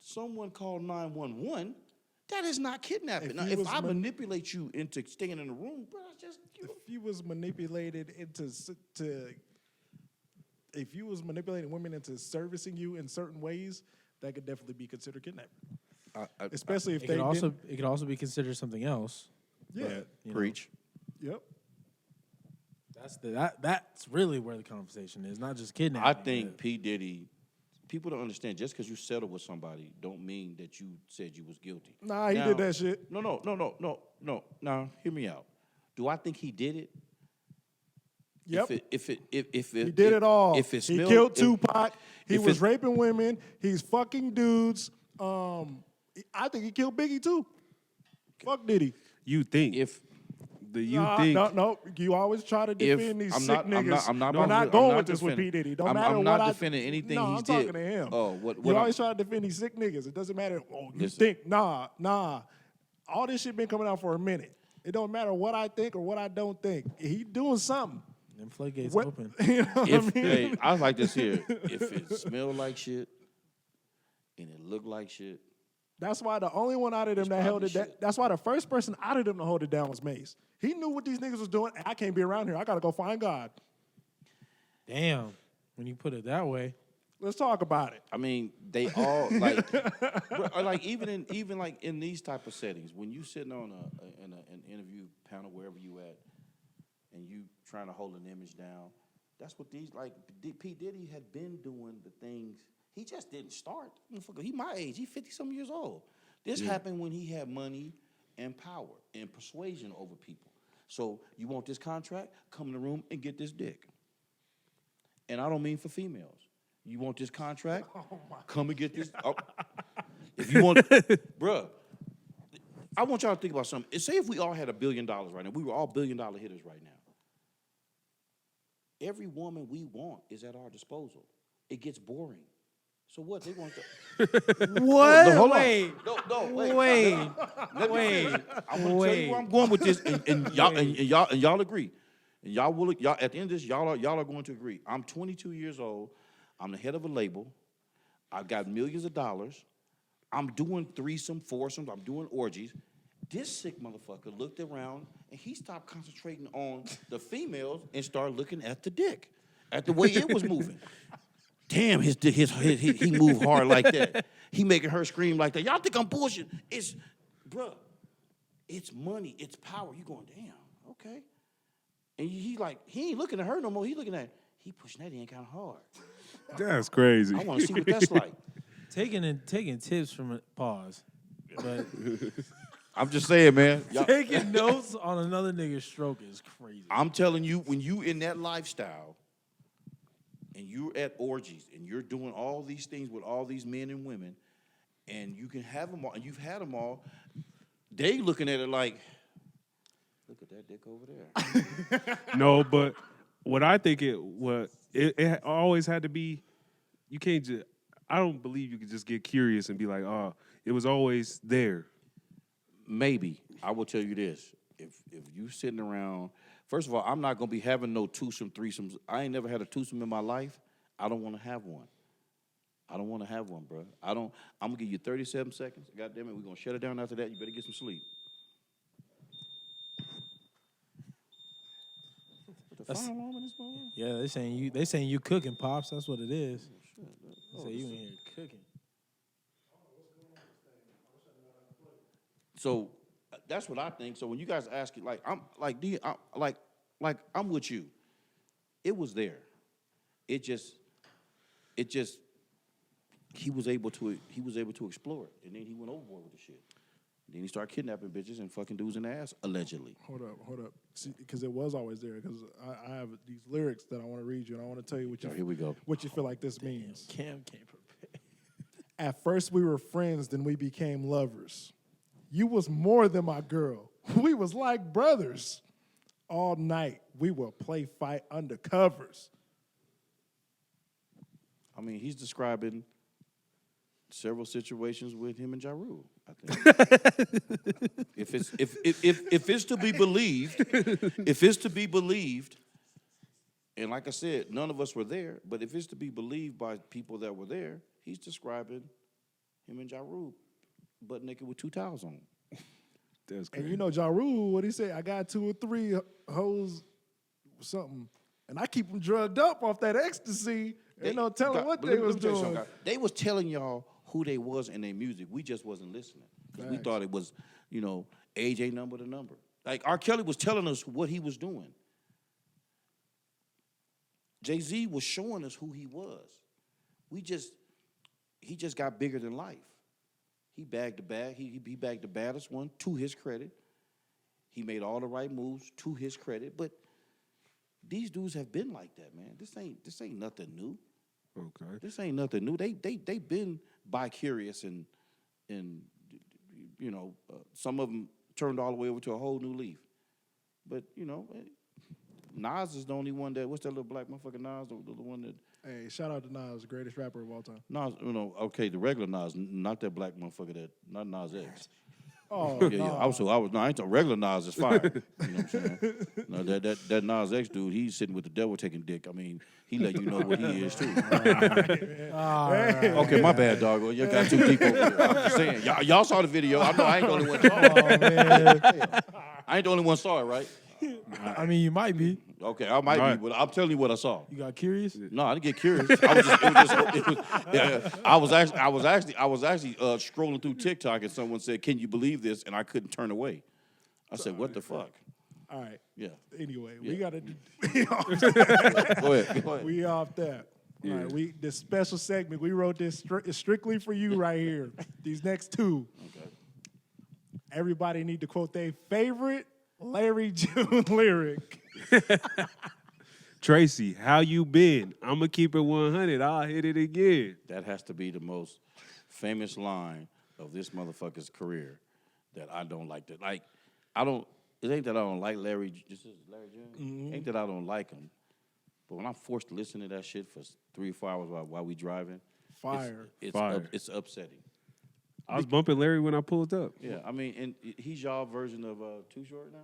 someone call 911. That is not kidnapping. Now, if I manipulate you into staying in the room, bro, that's just If you was manipulated if you was manipulating women into servicing you in certain ways, that could definitely be considered kidnapping. Especially if It they could also be considered something else. yeah. you know. preach. Yep. That's really where the conversation is, not just kidnapping. I think P. Diddy, people don't understand, just because you settled with somebody don't mean that you said you was guilty. Nah, he did that shit. No. Now, hear me out. Do I think he did it? Yep. If it He did it all. If it He smelled, killed Tupac. He if was it- raping women. He's fucking dudes. I think he killed Biggie too. Fuck Diddy. You think? if No. You always try to If- defend these I'm sick not- I'm niggas. not- I'm not We're about not to- going I'm with not this with P. defending- Diddy. Don't I'm matter not what defending anything no, he's I'm talking did. to him. Oh, what You I'm- always try to defend these sick niggas. It doesn't matter. Oh, you Listen. think? Nah. All this shit been coming out for a minute. It don't matter what I think or what I don't think. He doing something. them floodgates What- open. You know what if I mean? hey, I like this here. If it smelled like shit and it looked like shit, That's why the only one out of them that held it down. probably shit. That's why the first person out of them to hold it down was Mace. He knew what these niggas was doing. I can't be around here. I gotta go find God. Damn, when you put it that way. Let's talk about it. I mean, they all like, bro, like even like in these type of settings, when you sitting on an interview panel wherever you at, and you trying to hold an image down, that's what these like. P. Diddy had been doing the things. He just didn't start. He my age. He 50-some years old. This happened when he had money and power and persuasion over people. So you want this contract? Come in the room and get this dick. And I don't mean for females. You want this contract? Come and get this. Oh. If you want, bruh, I want y'all to think about something. Say if we all had $1 billion right now, we were all $1 billion hitters right now. Every woman we want is at our disposal. It gets boring. So what? They want to. What? No, hold on. Wait. No, wait. Wait. Let me Wait. finish. I'm gonna tell you where I'm going with this, and y'all agree. And y'all at the end of this, y'all are going to agree. I'm 22 years old. I'm the head of a label. I've got millions of dollars. I'm doing threesome, foursomes. I'm doing orgies. This sick motherfucker looked around and he stopped concentrating on the females and started looking at the dick, at the way it was moving. Damn, his dick, he moved hard like that. He making her scream like that. Y'all think I'm bullshit? Bruh, it's money, it's power. You going, damn, okay. And he ain't looking at her no more. He looking at he pushing that in kind of hard. That's crazy. I want to see what that's like. Taking tips from a pause, but I'm just saying, man. taking notes on another nigga's stroke is crazy. I'm telling you, when you in that lifestyle and you're at orgies and you're doing all these things with all these men and women, and you can have them all, and you've had them all, they looking at it like, look at that dick over there. No, but what I think it always had to be, you can't just, I don't believe you could just get curious and be like, oh, it was always there. Maybe. I will tell you this. If you sitting around, first of all, I'm not going to be having no twosome, threesomes. I ain't never had a twosome in my life. I don't want to have one. I don't want to have one, bro. I'm going to give you 37 seconds. God damn it, we're going to shut it down after that. You better get some sleep. The fire alarm in this motherfucker? Yeah, they saying you cooking, pops. That's what it is. They say you in here cooking. So that's what I think. So when you guys ask it, like I'm I'm with you. It was there. It just he was able to explore it, and then he went overboard with the shit. Then he started kidnapping bitches and fucking dudes in the ass, allegedly. Hold up. See, because it was always there. Because I have these lyrics that I want to read you, and I want to tell you what you Here we go. what you feel like this means. Cam can't prepare. At first we were friends, then we became lovers. You was more than my girl. We was like brothers. All night we will play fight under covers. I mean, he's describing several situations with him and Ja Rule, I think. if it's to be believed, and like I said, none of us were there, but if it's to be believed by people that were there, he's describing him and Ja Rule butt naked with 2 towels on. That's crazy. And you know Ja Rule, what he say? I got 2 or 3 hoes, something, and I keep them drugged up off that ecstasy. Ain't no telling what they was doing. They was telling y'all who they was in their music. We just wasn't listening because we thought it was, age ain't number the number. Like R. Kelly was telling us what he was doing. Jay-Z was showing us who he was. He just got bigger than life. He bagged the bag. He bagged the baddest one, to his credit. He made all the right moves, to his credit. But these dudes have been like that, man. This ain't nothing new. Okay. This ain't nothing new. They been bi-curious and some of them turned all the way over to a whole new leaf. But Nas is the only one that. What's that little black motherfucker Nas? The one that. Hey, shout out to Nas, greatest rapper of all time. Nas, okay, the regular Nas, not that black motherfucker not Nas X. Oh, Yeah, no. I ain't the regular Nas is fire. You know what I'm saying? No, that Nas X dude, he's sitting with the devil taking dick. I mean, he let you know what he is too. Okay, my bad, dog. Well, you got too deep over there. I'm just saying, y'all saw the video. I know I ain't the only one saw it. Oh man. I ain't the only one saw it, right? I mean, you might be. Okay, I might be, but I'm telling you what I saw. You got curious? No, I didn't get curious. I was actually scrolling through TikTok and someone said, "Can you believe this?" And I couldn't turn away. I said, "What the fuck?" All right. Yeah. Anyway, we Yeah. got to. Go ahead. We off that. Yeah. All right. This special segment we wrote this strictly for you right here. These next 2. Okay. Everybody need to quote their favorite Larry June lyric. Tracy, how you been? I'm going to keep it 100. I'll hit it again. That has to be the most famous line of this motherfucker's career that I don't like. It ain't that I don't like Larry. This is Larry June. Mm-hmm. Ain't that I don't like him. But when I'm forced to listen to that shit for 3 or 4 hours while we driving, Fire. it's upsetting. I was bumping Larry when I pulled up. Yeah, I mean, and he's y'all version of Too Short now.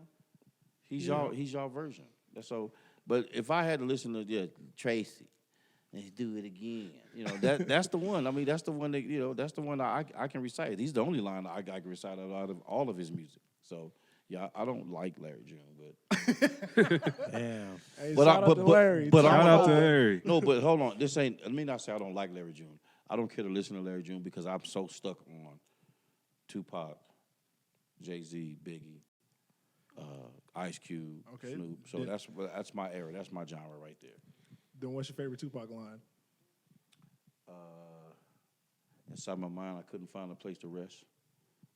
He's y'all version. That's so. But if I had to listen to Tracy, let's do it again. That's the one. I mean, that's the one that that's the one I can recite. He's the only line I can recite out of all of his music. So yeah, I don't like Larry June, but Damn. Hey, But shout out to Larry. but Shout I'm out to Larry. No, but hold on. Let me not say I don't like Larry June. I don't care to listen to Larry June because I'm so stuck on Tupac, Jay-Z, Biggie, Ice Cube, Okay. Snoop. So that's my era. That's my genre right there. Then what's your favorite Tupac line? Inside my mind, I couldn't find a place to rest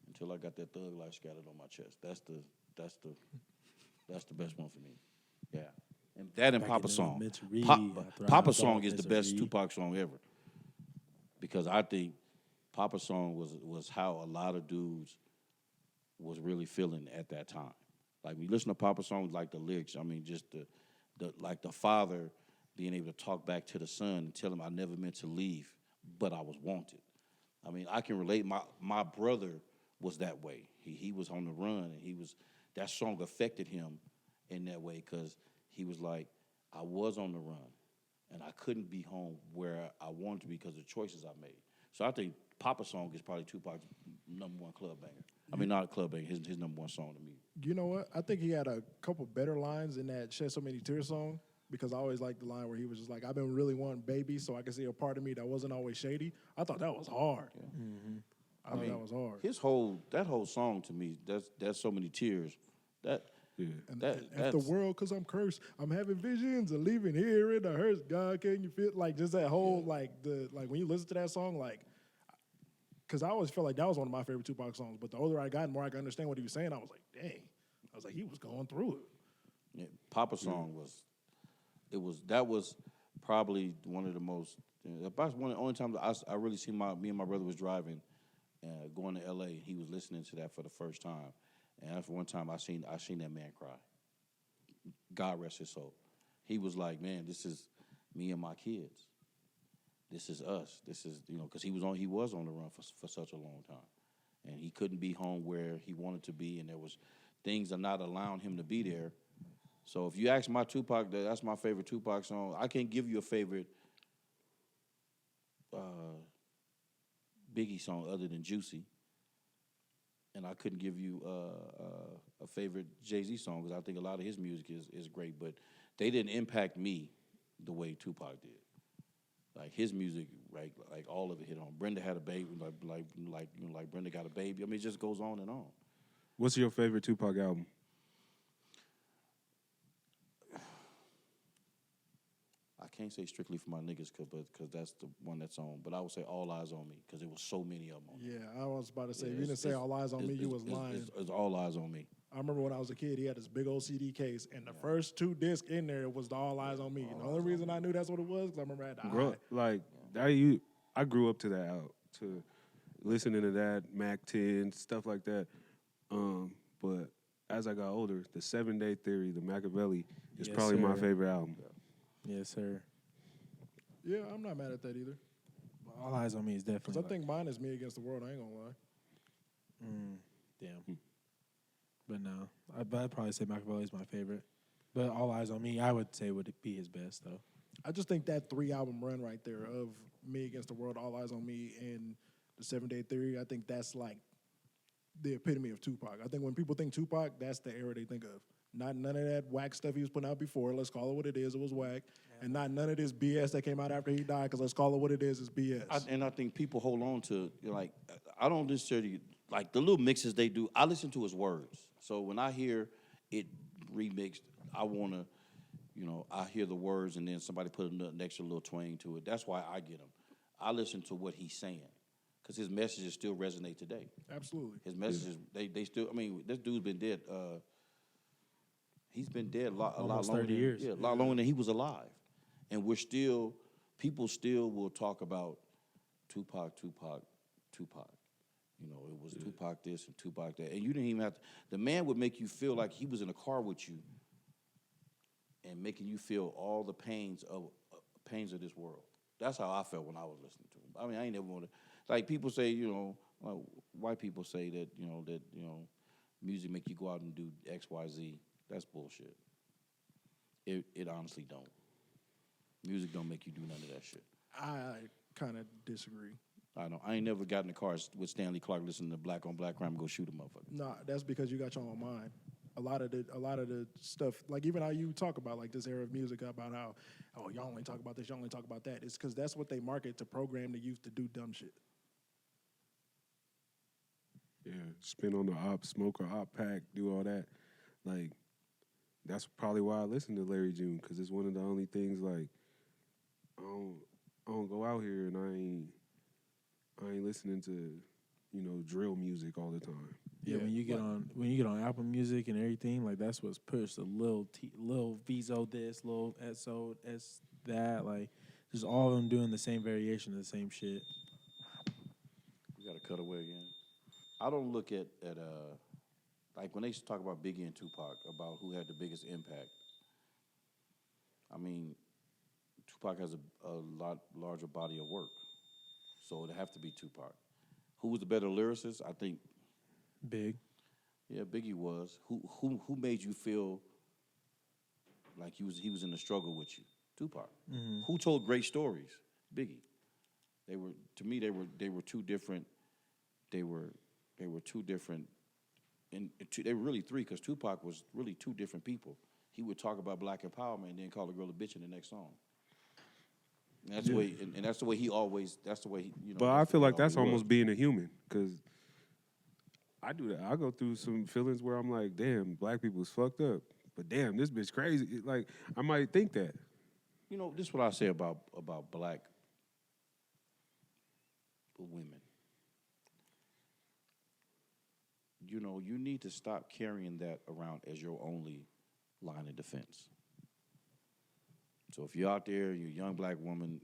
until I got that thug life scattered on my chest. That's the best one for me. Yeah, and that and Back Papa in song. elementary, Pop, I thrived Papa off song is the best misery. Tupac song ever, because I think Papa song was how a lot of dudes was really feeling at that time. Like when you listen to Papa songs, like the lyrics, I mean, just the like the father being able to talk back to the son and tell him I never meant to leave, but I was wanted. I mean, I can relate. My brother was that way. He was on the run, and that song affected him in that way because he was like, I was on the run, and I couldn't be home where I wanted to be because of the choices I made. So I think Papa song is probably Tupac's #1 club banger. I mean, not a club banger, his #1 song to me. You know what? I think he had a couple better lines in that Shed So Many Tears song because I always liked the line where he was just like, I've been really wanting baby so I can see a part of me that wasn't always shady. I thought that was hard. I thought that was hard. That whole song to me, that's so many tears. That And that if the that's world, because I'm cursed, I'm having visions of leaving here in the hearse. God, can you feel like just that whole like when you listen to that song, like because I always felt like that was one of my favorite Tupac songs. But the older I got, the more I could understand what he was saying. I was like, dang. I was like, he was going through it. yeah, Papa song that was probably one of the most. That's one of the only times I really see me and my brother was driving, going to L.A. He was listening to that for the first time, and after one time I seen that man cry. God rest his soul. He was like, man, this is me and my kids. This is us. This is because he was on the run for such a long time, and he couldn't be home where he wanted to be, and there was things that not allowing him to be there. So if you ask my Tupac, that's my favorite Tupac song. I can't give you a favorite Biggie song other than Juicy, and I couldn't give you a favorite Jay-Z song because I think a lot of his music is great, but they didn't impact me the way Tupac did. Like his music, right? Like all of it hit on. Brenda had a baby, like Brenda got a baby. I mean, it just goes on and on. What's your favorite Tupac album? I can't say strictly for my niggas because that's the one that's on. But I would say All Eyes on Me because there was so many of them on there. Yeah, I was about to say, Yeah, if you didn't say All Eyes on Me, you was lying. It's All Eyes on Me. I remember when I was a kid, he had this big old CD case, and the first 2 discs in there was the All Eyes on Me. The only reason I knew that's what it was because I remember I had to I grew up to that out to listening to that Mac 10 stuff like that. But as I got older, the 7 Day Theory, the Machiavelli, is Yes, probably my sir. favorite album. Yes, sir. Yeah, I'm not mad at that either. All Eyes on Me is Because definitely. I think mine is Me Against the World. I ain't gonna lie. Damn. But no, I'd probably say Machiavelli is my favorite. But All Eyes on Me, I would say would be his best though. I just think that 3-album run right there of Me Against the World, All Eyes on Me, and the 7 Day Theory, I think that's like the epitome of Tupac. I think when people think Tupac, that's the era they think of. Not none of that whack stuff he was putting out before. Let's call it what it is. It was whack. And not none of this BS that came out after he died, because let's call it what it is. It's BS. I think people hold on to, like, I don't necessarily, like, the little mixes they do, I listen to his words. So when I hear it remixed, I want to, I hear the words and then somebody put an extra little twang to it. That's why I get them. I listen to what he's saying because his messages still resonate today. Absolutely. His messages, they still, I mean, this dude's been dead. He's been dead a lot Almost longer 30 than, years. Yeah, a lot longer than he was alive. And people still will talk about Tupac. It was Tupac this and Tupac that. And you didn't even have to, the man would make you feel like he was in a car with you and making you feel all the pains of this world. That's how I felt when I was listening to him. I mean, I ain't never want to, like people say, white people say that, music make you go out and do X, Y, Z. That's bullshit. It honestly don't. Music don't make you do none of that shit. I kind of disagree. I know. I ain't never got in the car with Stanley Clark listening to Black on Black Crime and go shoot a motherfucker. Nah, that's because you got your own mind. A lot of the stuff, like even how you talk about like this era of music about how, y'all only talk about this, y'all only talk about that. It's because that's what they market to program the youth to do dumb shit. Yeah, spin on the op, smoke or op pack, do all that. Like, that's probably why I listen to Larry June, because it's one of the only things, like, I don't go out here and I ain't listening to, drill music all the time. Yeah, when you get on Apple Music and everything, like that's what's pushed. A little Vizo this, little SO S that, like just all of them doing the same variation of the same shit. We got to cut away again. I don't look at like when they talk about Biggie and Tupac about who had the biggest impact. I mean, Tupac has a lot larger body of work, so it'd have to be Tupac. Who was the better lyricist? I think. Big. Yeah, Biggie was. Who made you feel like he was in the struggle with you? Tupac. Mm-hmm. Who told great stories? Biggie. They were, to me, they were two different. They were two different, and they were really three because Tupac was really two different people. He would talk about black empowerment and then call a girl a bitch in the next song. And that's the way, and that's the way he always. That's the way he. But I feel like that's almost being a human because I do that. I go through some feelings where I'm like, damn, black people is fucked up. But damn, this bitch crazy. Like, I might think that. This is what I say about black women. You need to stop carrying that around as your only line of defense. So if you're out there, you're a young black woman,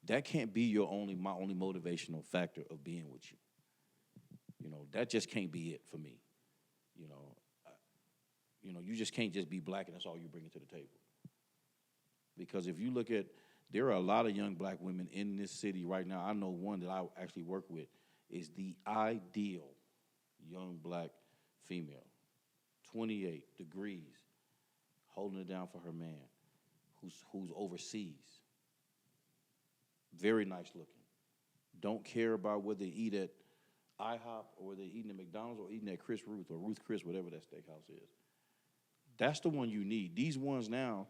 that can't be my only motivational factor of being with you. That just can't be it for me. You just can't just be black and that's all you're bringing to the table. Because if you look at, there are a lot of young black women in this city right now. I know one that I actually work with is the ideal young black female, 28 degrees, holding it down for her man, who's overseas. Very nice looking. Don't care about whether they eat at IHOP or whether they're eating at McDonald's or eating at Chris Ruth or Ruth Chris, whatever that steakhouse is. That's the one you need. These ones now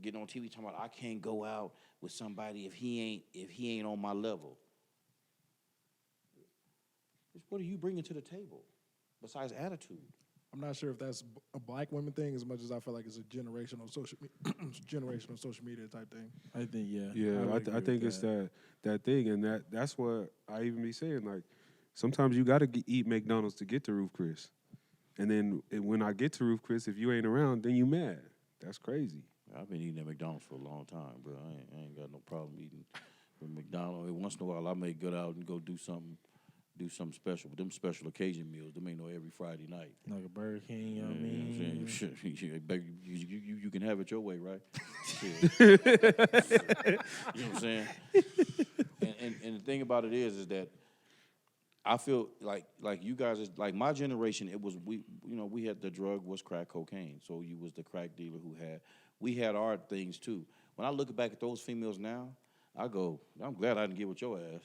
getting on TV talking about I can't go out with somebody if he ain't on my level. What are you bringing to the table besides attitude? I'm not sure if that's a black women thing as much as I feel like it's a generational social media type thing. I think Yeah, I think it's that thing, and that's what I even be saying. Like, sometimes you got to eat McDonald's to get to Ruth Chris, and then when I get to Ruth Chris, if you ain't around, then you mad. That's crazy. I've been eating at McDonald's for a long time, bro. I ain't got no problem eating at McDonald's. Once in a while, I may get out and go do something special. But them special occasion meals, them ain't no every Friday night. like a Burger King. You know what I'm saying? Baby, you can have it your way, right? You know what I'm saying? And the thing about it is that I feel like you guys is like my generation. It was we had the drug was crack cocaine. So you was the crack dealer we had our things too. When I look back at those females now, I go, I'm glad I didn't get with your ass.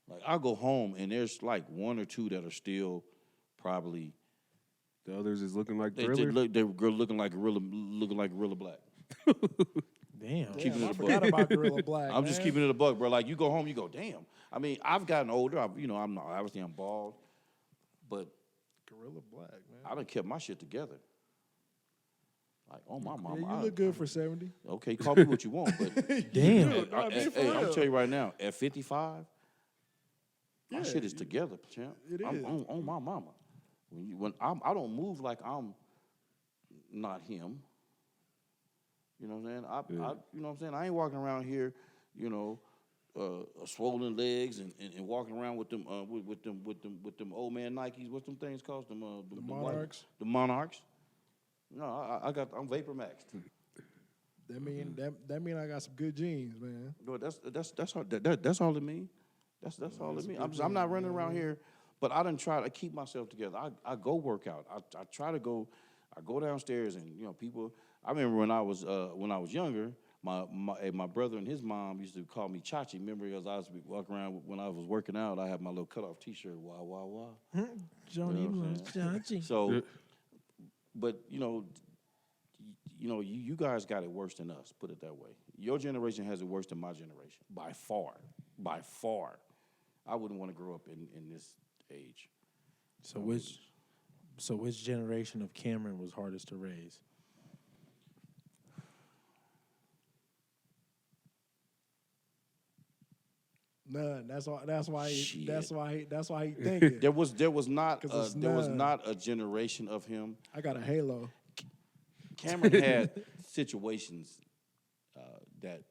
Like I go home and there's like one or two that are still probably. The others is looking like They're looking like Gorilla Black. Damn. Keeping it I a forgot buck. about Gorilla Black. I'm just keeping it a buck, bro. Like you go home, you go, damn. I mean, I've gotten older. I'm not, obviously I'm bald, but Gorilla Black, man. I done kept my shit together. Like, oh my mama. Yeah, you look good for 70. Okay, call me what you want, but Damn. No, I mean, for hey, I'm real. tell you right now, at 55, my Yeah, shit is together, champ. It I'm is. on my mama. I don't move like I'm not him. You know what I'm saying? You know what I'm saying? I ain't walking around here, swollen legs and walking around with them with them old man Nikes. What's them things called? The Monarchs? The Monarchs. No, I'm Vapor Max. That mean I got some good genes, man. No, that's all it means. That's all it means. I'm not running around here, but I done try to keep myself together. I go work out. I try to go. I go downstairs and people. I remember when I was younger, my brother and his mom used to call me Chachi. Remember, because I was walking around when I was working out, I had my little cutoff T-shirt. Wah wah wah. Johnny You know what I'm was judging. So, but you guys got it worse than us. Put it that way. Your generation has it worse than my generation by far. By far. I wouldn't want to grow up in this age. So which generation of Cameron was hardest to raise? None. That's why. That's why. Shit. That's why he thinking. There was not 'Cause it's there was none. not a generation of him. I got a halo. Cameron had situations that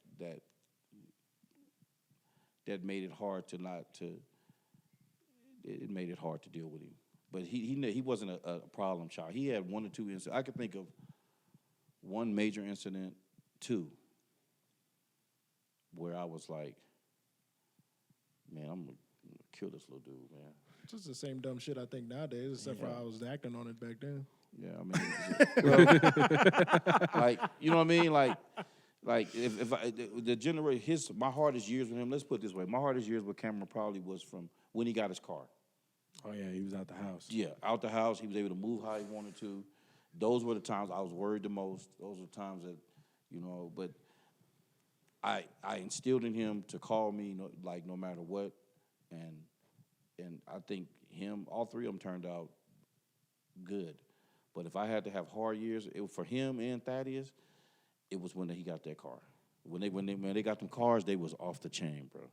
made it hard to not to. It made it hard to deal with him. But he wasn't a problem child. He had one or two incidents. I could think of one major incident, two, where I was like, man, I'm gonna kill this little dude, man. It's just the same dumb shit I think nowadays, except for I was acting on it back then. Yeah, I mean, like, you know what I mean? Like if the generation, my hardest years with him. Let's put it this way: my hardest years with Cameron probably was from when he got his car. Oh yeah, he was out the house. Yeah, out the house. He was able to move how he wanted to. Those were the times I was worried the most. Those were the times that, but I instilled in him to call me, no matter what. And I think all three of them turned out good. But if I had to have hard years, for him and Thaddeus, it was when he got that car. When they got them cars, they was off the chain, bro.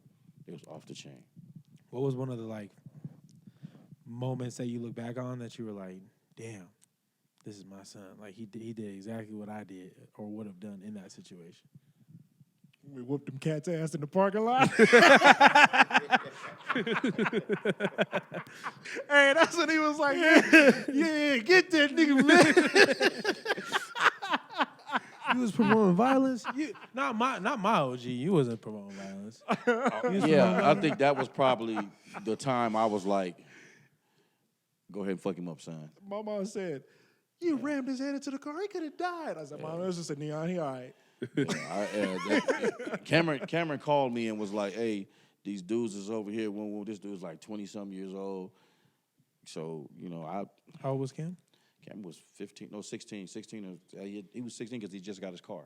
They was off the chain. What was one of the moments that you look back on that you were like, damn, this is my son? Like he did exactly what I did or would have done in that situation. We whooped them cat's ass in the parking lot. Hey, that's when he was like, yeah, get that nigga, man. You was promoting violence? Not my OG. You wasn't promoting violence. Yeah, I think that was probably the time I was like, go ahead and fuck him up, son. My mom said, you rammed his head into the car. He could have died. I said, Mom, it was just a neon. He all right. Cameron called me and was like, hey, these dudes is over here. This dude's like 20-something years old. So, How old was Cam? Cameron was 16. 16. He was 16 because he just got his car.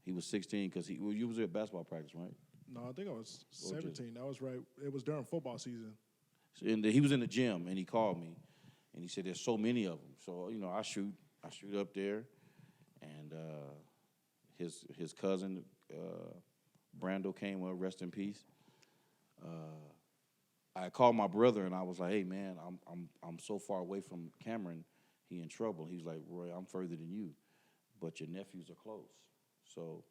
He was 16 because you was at basketball practice, right? No, I think I was 17. That was right. It was during football season. And he was in the gym, and he called me, and he said, there's so many of them. So, I shoot up there, and his cousin, Brando, came up, rest in peace. I called my brother, and I was like, hey, man, I'm so far away from Cameron, he in trouble. He was like, Roy, I'm further than you, but your nephews are close. So,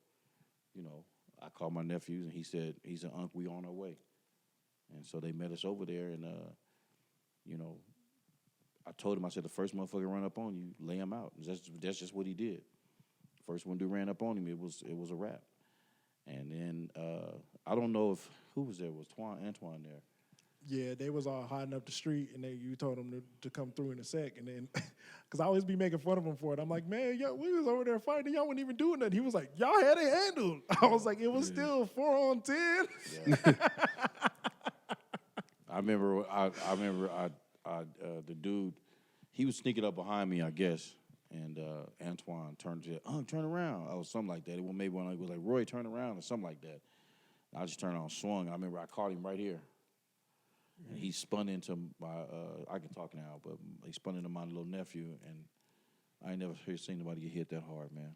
I called my nephews, and he said, Unc, we on our way. And so they met us over there, and, I told him, I said, the first motherfucker run up on you, lay him out. That's just what he did. First one dude ran up on him, it was a wrap. And then I don't know who was there. Was Antoine there? Yeah, they was all hiding up the street, and you told them to come through in a sec. And then, because I always be making fun of him for it. I'm like, man, we was over there fighting, y'all wasn't even doing nothing. He was like, y'all had it handled. I was like, it was still 4-on-10. Yeah. I remember the dude, he was sneaking up behind me, I guess. And Antoine turned to, turn around. I was something like that. Maybe when I was like, Roy, turn around or something like that. And I just turned on, swung. I remember I caught him right here. And he spun into my, I can talk now, but he spun into my little nephew. And I ain't never seen nobody get hit that hard, man.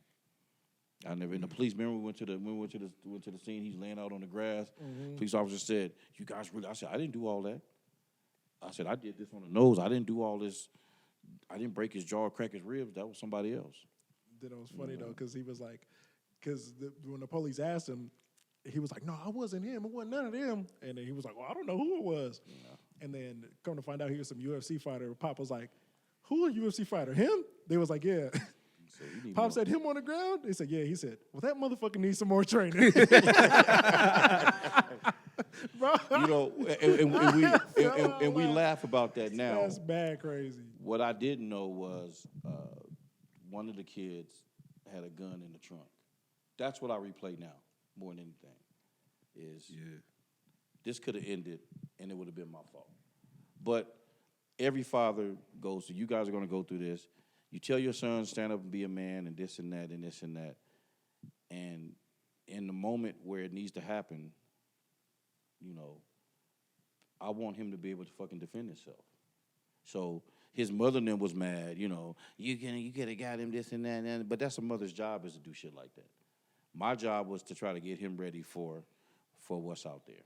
I never. And the police, remember we went to the scene. He's laying out on the grass. Mm-hmm. Police officer said, "You guys really?" I said, "I didn't do all that." I said, "I did this on the nose. I didn't do all this. I didn't break his jaw, or crack his ribs. That was somebody else." Then it was funny though, because he was like, when the police asked him, he was like, "No, I wasn't him. It wasn't none of them." And then he was like, "Well, I don't know who it was." Yeah. And then come to find out, he was some UFC fighter. Pop was like, "Who a UFC fighter? Him?" They was like, "Yeah." So Pop said, "Him on the ground?" They said, "Yeah." He said, "Well, that motherfucker needs some more training." Bro. And we laugh about that now. That's bad crazy. What I didn't know was one of the kids had a gun in the trunk. That's what I replay now more than anything. This could have ended, and it would have been my fault. But every father goes through, you guys are going to go through this. You tell your son, stand up and be a man, and this and that, and this and that. And in the moment where it needs to happen, I want him to be able to fucking defend himself. So his mother then was mad, you could have got him this and that, but that's a mother's job, is to do shit like that. My job was to try to get him ready for what's out there.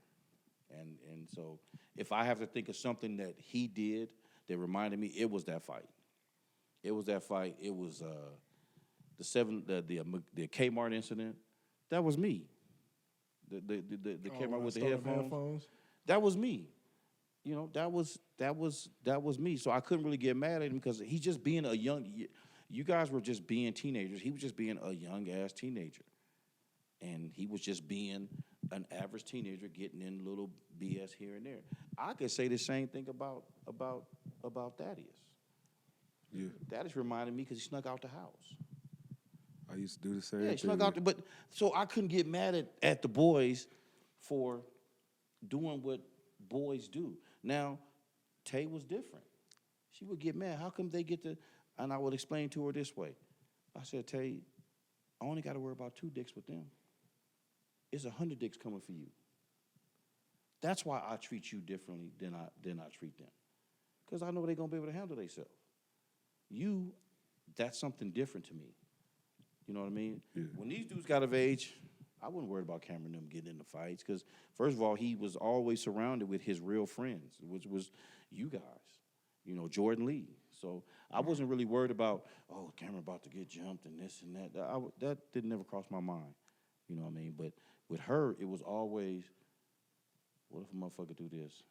And so if I have to think of something that he did that reminded me, it was that fight. It was that fight. It was the Kmart incident. That was me. The Kmart with the headphones. That was me. You know, that was me. So I couldn't really get mad at him because he's just being a young. You guys were just being teenagers. He was just being a young ass teenager, and he was just being an average teenager getting in little BS here and there. I could say the same thing about Thaddeus. Yeah. Thaddeus reminded me because he snuck out the house. I used to do the same Yeah, he thing. snuck out. But so I couldn't get mad at the boys for doing what boys do. Now, Tay was different. She would get mad. How come they get to? And I would explain to her this way. I said, Tay, I only got to worry about 2 dicks with them. It's 100 dicks coming for you. That's why I treat you differently than I treat them, because I know they're gonna be able to handle themselves. You, that's something different to me. You know what I mean? Yeah. When these dudes got of age, I wasn't worried about Cameron and them getting into fights because, first of all, he was always surrounded with his real friends, which was you guys, you know, Jordan Lee. So I wasn't really worried about, oh, Cameron about to get jumped and this and that. That didn't never cross my mind. You know what I mean? But with her, it was always, what if a motherfucker do this?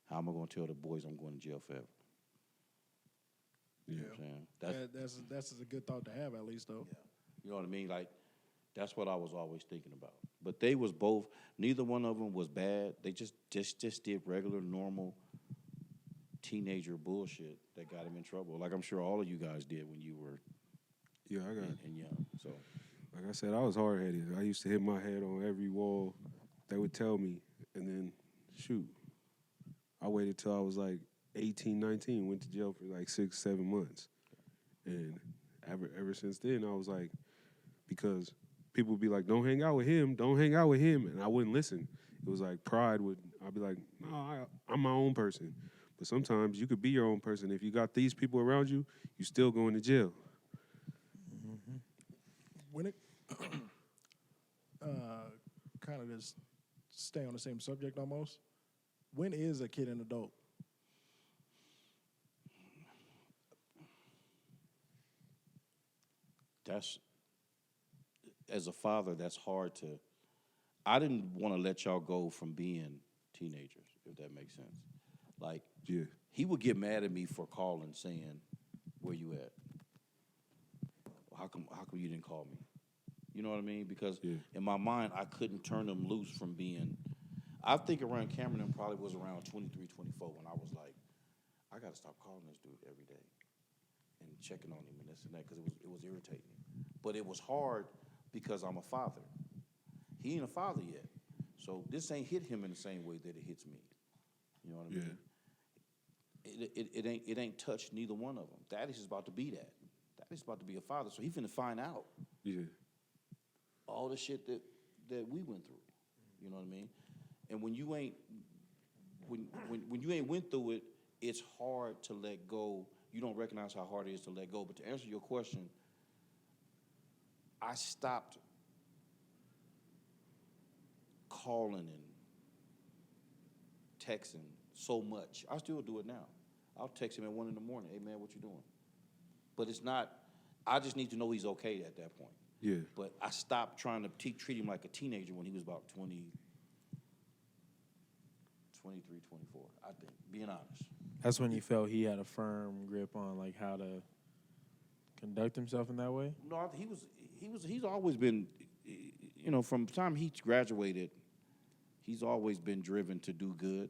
How am I going to tell the boys I'm going to jail forever? You know what I'm saying? That's a good thought to have, at least, though. Yeah. You know what I mean? Like, that's what I was always thinking about. But they was both, neither one of them was bad. They just did regular, normal teenager bullshit that got them in trouble. Like I'm sure all of you guys did when you were and young. So, like I said, I was hard-headed. I used to hit my head on every wall. They would tell me, and then, shoot. I waited till I was like 18, 19, went to jail for like 6, 7 months. And ever since then, I was like, because people would be like, don't hang out with him, and I wouldn't listen. It was like pride I'd be like, no, I'm my own person. But sometimes you could be your own person. If you got these people around you, you still going to jail. Mm-hmm. When it kind of just stay on the same subject almost, when is a kid an adult? that's, as a father, that's hard to, I didn't want to let y'all go from being teenagers, if that makes sense. Like, Yeah. he would get mad at me for calling saying, where you at? How come you didn't call me? You know what I mean? Because in my mind, I couldn't turn him loose from being, I think around Cameron probably was around 23, 24 when I was like, I got to stop calling this dude every day and checking on him and this and that because it was irritating. But it was hard because I'm a father. He ain't a father yet. So this ain't hit him in the same way that it hits me. You know what I mean? It ain't touched neither one of them. Thaddeus is about to be that. Thaddeus is about to be a father, so he finna find out all the shit that we went through. You know what I mean? And when you ain't went through it, it's hard to let go. You don't recognize how hard it is to let go. But to answer your question, I stopped calling and texting so much. I still do it now. I'll text him at 1 in the morning. Hey, man, what you doing? But it's not, I just need to know he's okay at that point. Yeah. But I stopped trying to treat him like a teenager when he was about 23, 24, I think, being honest. That's when you felt he had a firm grip on like how to conduct himself in that way? No, he's always been, you know, from the time he graduated, he's always been driven to do good.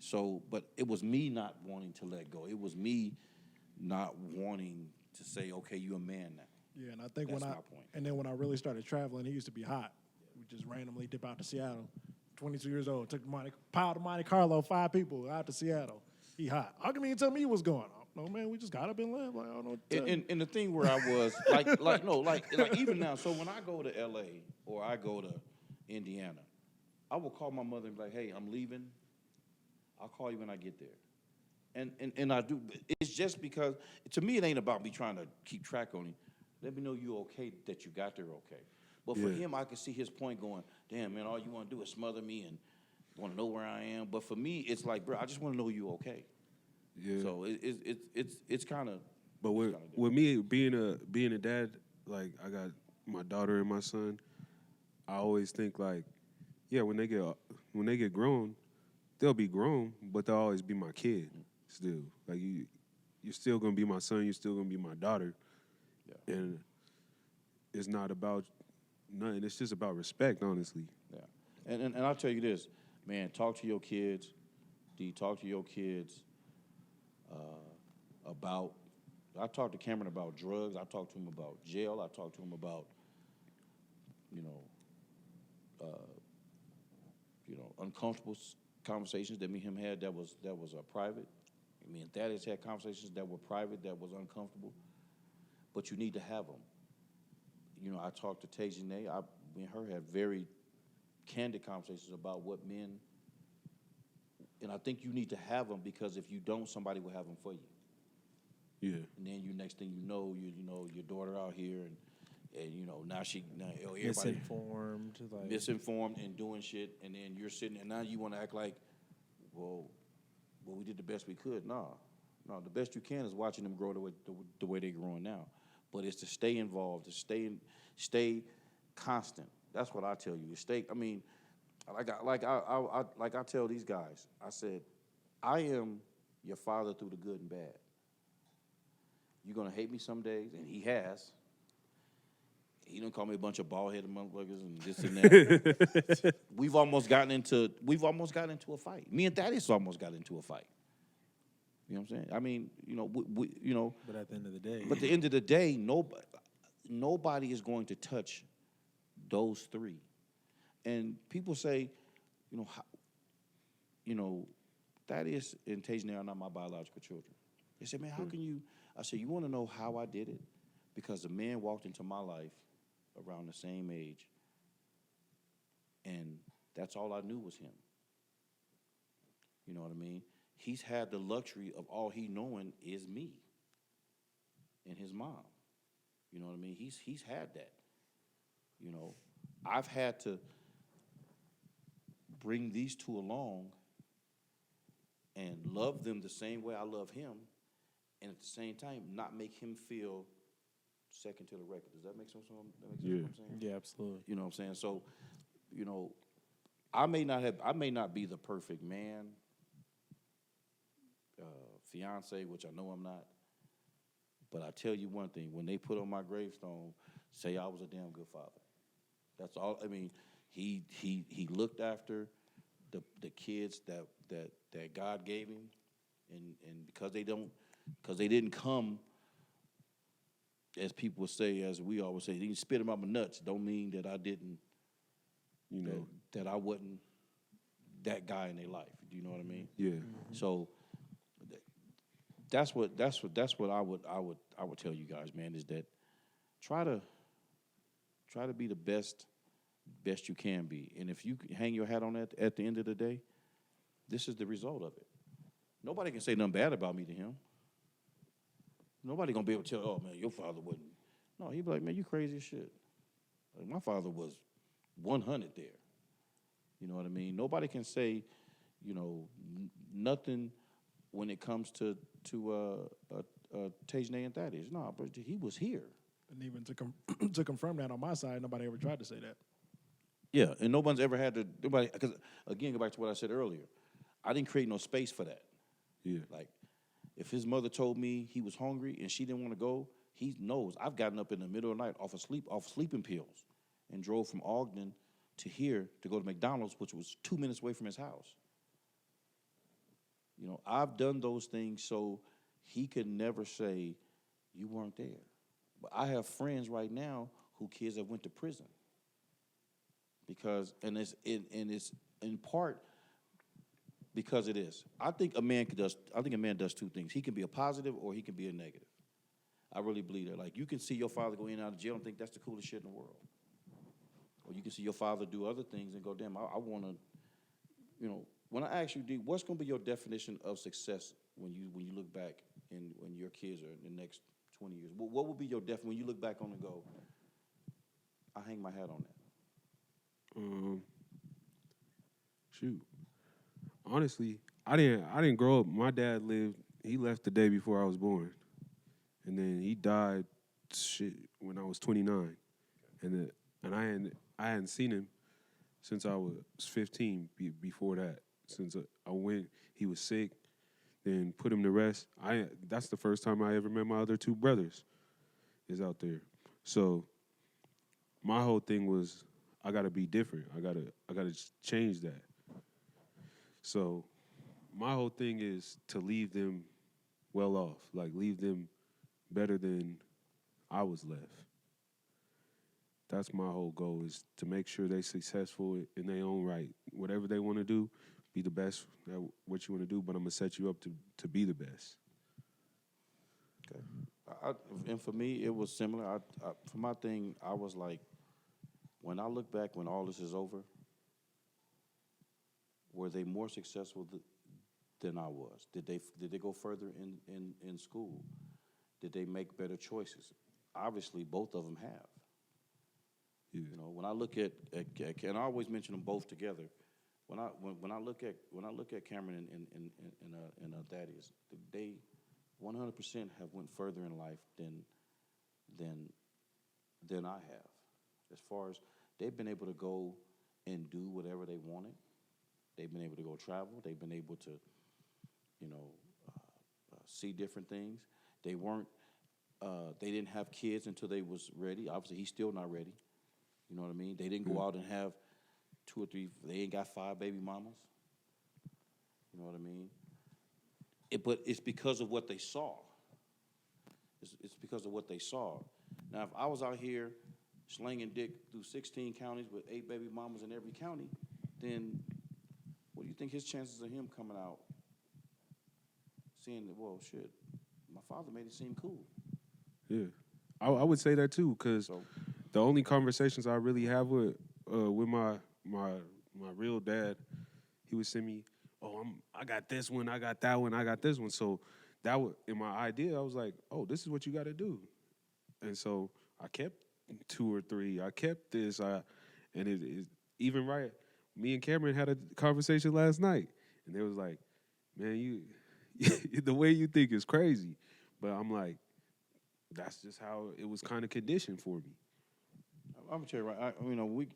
So, but it was me not wanting to let go. It was me not wanting to say, okay, you're a man now. Yeah, and I think That's my point. And then when I really started traveling, he used to be hot. We just randomly dip out to Seattle. 22 years old, took piled to Monte Carlo, 5 people out to Seattle. He hot. How come you didn't tell me what's going on? No, man, we just got up and left. Like, I don't know what to tell you. And the thing where I was, like even now, so when I go to L.A. or I go to Indiana, I will call my mother and be like, hey, I'm leaving. I'll call you when I get there. And I do. It's just because, to me, it ain't about me trying to keep track on you. Let me know you're okay, that you got there okay. But for Yeah. him, I could see his point going, damn, man, all you want to do is smother me and want to know where I am. But for me, it's like, bro, I just want to know you okay. Yeah. So it's kind of. But with me being a dad, like I got my daughter and my son, I always think like, yeah, when they get grown, they'll be grown, but they'll always be my kid still. Like you're still gonna be my son, you're still gonna be my daughter, Yeah. and it's not about nothing. It's just about respect, honestly. Yeah. And I'll tell you this, man, talk to your kids. Talk to your kids about. I talked to Cameron about drugs. I talked to him about jail. I talked to him about, uncomfortable conversations that me and him had that was private. Me and Thaddeus had conversations that were private, that was uncomfortable. But you need to have them. I talked to Tasia Nay. Me and her had very candid conversations about what men, and I think you need to have them because if you don't, somebody will have them for you. Yeah. And then next thing you know, your daughter out here, and now everybody misinformed and doing shit, and then you're sitting and now you want to act like, well, we did the best we could. No, the best you can is watching them grow the way they're growing now. But it's to stay involved, to stay constant. That's what I tell you. Stay. I mean, I tell these guys. I said, I am your father through the good and bad. You're gonna hate me some days, and he has. He done called me a bunch of bald-headed motherfuckers and this and that. We've almost gotten into a fight. Me and Thaddeus almost got into a fight. You know what I'm saying? I mean, But at the end of the day, But at the end of the day, nobody is going to touch those three. And people say, Thaddeus and Tasia are not my biological children. They say, man, how can you? I said, you want to know how I did it? Because a man walked into my life around the same age, and that's all I knew was him. You know what I mean? He's had the luxury of all he knowing is me and his mom. You know what I mean? He's had that. I've had to bring these two along and love them the same way I love him, and at the same time not make him feel second to the record. Does that make sense? What I'm saying? yeah, absolutely. You know what I'm saying? So, I may not be the perfect man, fiance, which I know I'm not. But I tell you one thing: when they put on my gravestone, say I was a damn good father. That's all. I mean, he looked after the kids that God gave him, and because they didn't come, as people would say, as we always say, they didn't spit them out my nuts. Don't mean that I didn't, that I wasn't that guy in their life. Do you know what I mean? Yeah. Mm-hmm. So that's what I would tell you guys, man, is that try to be the best you can be. And if you hang your hat on that at the end of the day, this is the result of it. Nobody can say nothing bad about me to him. Nobody gonna be able to tell, oh man, your father wouldn't. No, he'd be like, man, you crazy as shit. Like, my father was 100 there. You know what I mean? Nobody can say, nothing when it comes to Tasia and Thaddeus. No, but he was here. And even to confirm that on my side, nobody ever tried to say that. Yeah, and nobody's ever had to. Because again, go back to what I said earlier. I didn't create no space for that. Yeah. Like, if his mother told me he was hungry and she didn't want to go, he knows. I've gotten up in the middle of the night off sleeping pills, and drove from Ogden to here to go to McDonald's, which was 2 minutes away from his house. I've done those things so he could never say you weren't there. But I have friends right now who kids have went to prison because, and it's in part because it is. I think a man does two things. He can be a positive or he can be a negative. I really believe that. Like, you can see your father go in and out of jail and think that's the coolest shit in the world. Or you can see your father do other things and go, damn, I want to, when I ask you, D, what's going to be your definition of success when you look back and when your kids are in the next 20 years? What would be your definition when you look back on and go, I hang my hat on that. Shoot. Honestly, I didn't grow up. My dad he left the day before I was born. And then he died when I was 29. And I hadn't seen him since I was 15 before that. Since I went, he was sick, then put him to rest. That's the first time I ever met my other two brothers is out there. So my whole thing was I gotta be different. I gotta change that. So my whole thing is to leave them well off, like leave them better than I was left. That's my whole goal is to make sure they're successful in their own right. Whatever they want to do, be the best at what you want to do, but I'm going to set you up to be the best. Okay. And for me, it was similar. For my thing, I was like, when I look back, when all this is over, were they more successful than I was? Did they go further in school? Did they make better choices? Obviously, both of them have. Yeah. You know, when I look at and I always mention them both together. When I look at Cameron and Thaddeus, they 100% have went further in life than I have. As far as they've been able to go and do whatever they wanted. They've been able to go travel. They've been able to, see different things. They weren't. They didn't have kids until they was ready. Obviously, he's still not ready. You know what I mean? They didn't go out and have 2 or 3. They ain't got 5 baby mamas. You know what I mean? But it's because of what they saw. It's because of what they saw. Now, if I was out here slinging dick through 16 counties with 8 baby mamas in every county, then what do you think his chances of him coming out seeing that, well, shit, my father made it seem cool. Yeah. I would say that too, because the only conversations I really have with my real dad, he would send me, I got this one, I got that one, I got this one. So that was in my idea. I was like, this is what you got to do. And so I kept 2 or 3. I kept this. And it even right. Me and Cameron had a conversation last night, and they was like, "Man, you the way you think is crazy," but I'm like, that's just how it was kind of conditioned for me. I'm gonna tell you right.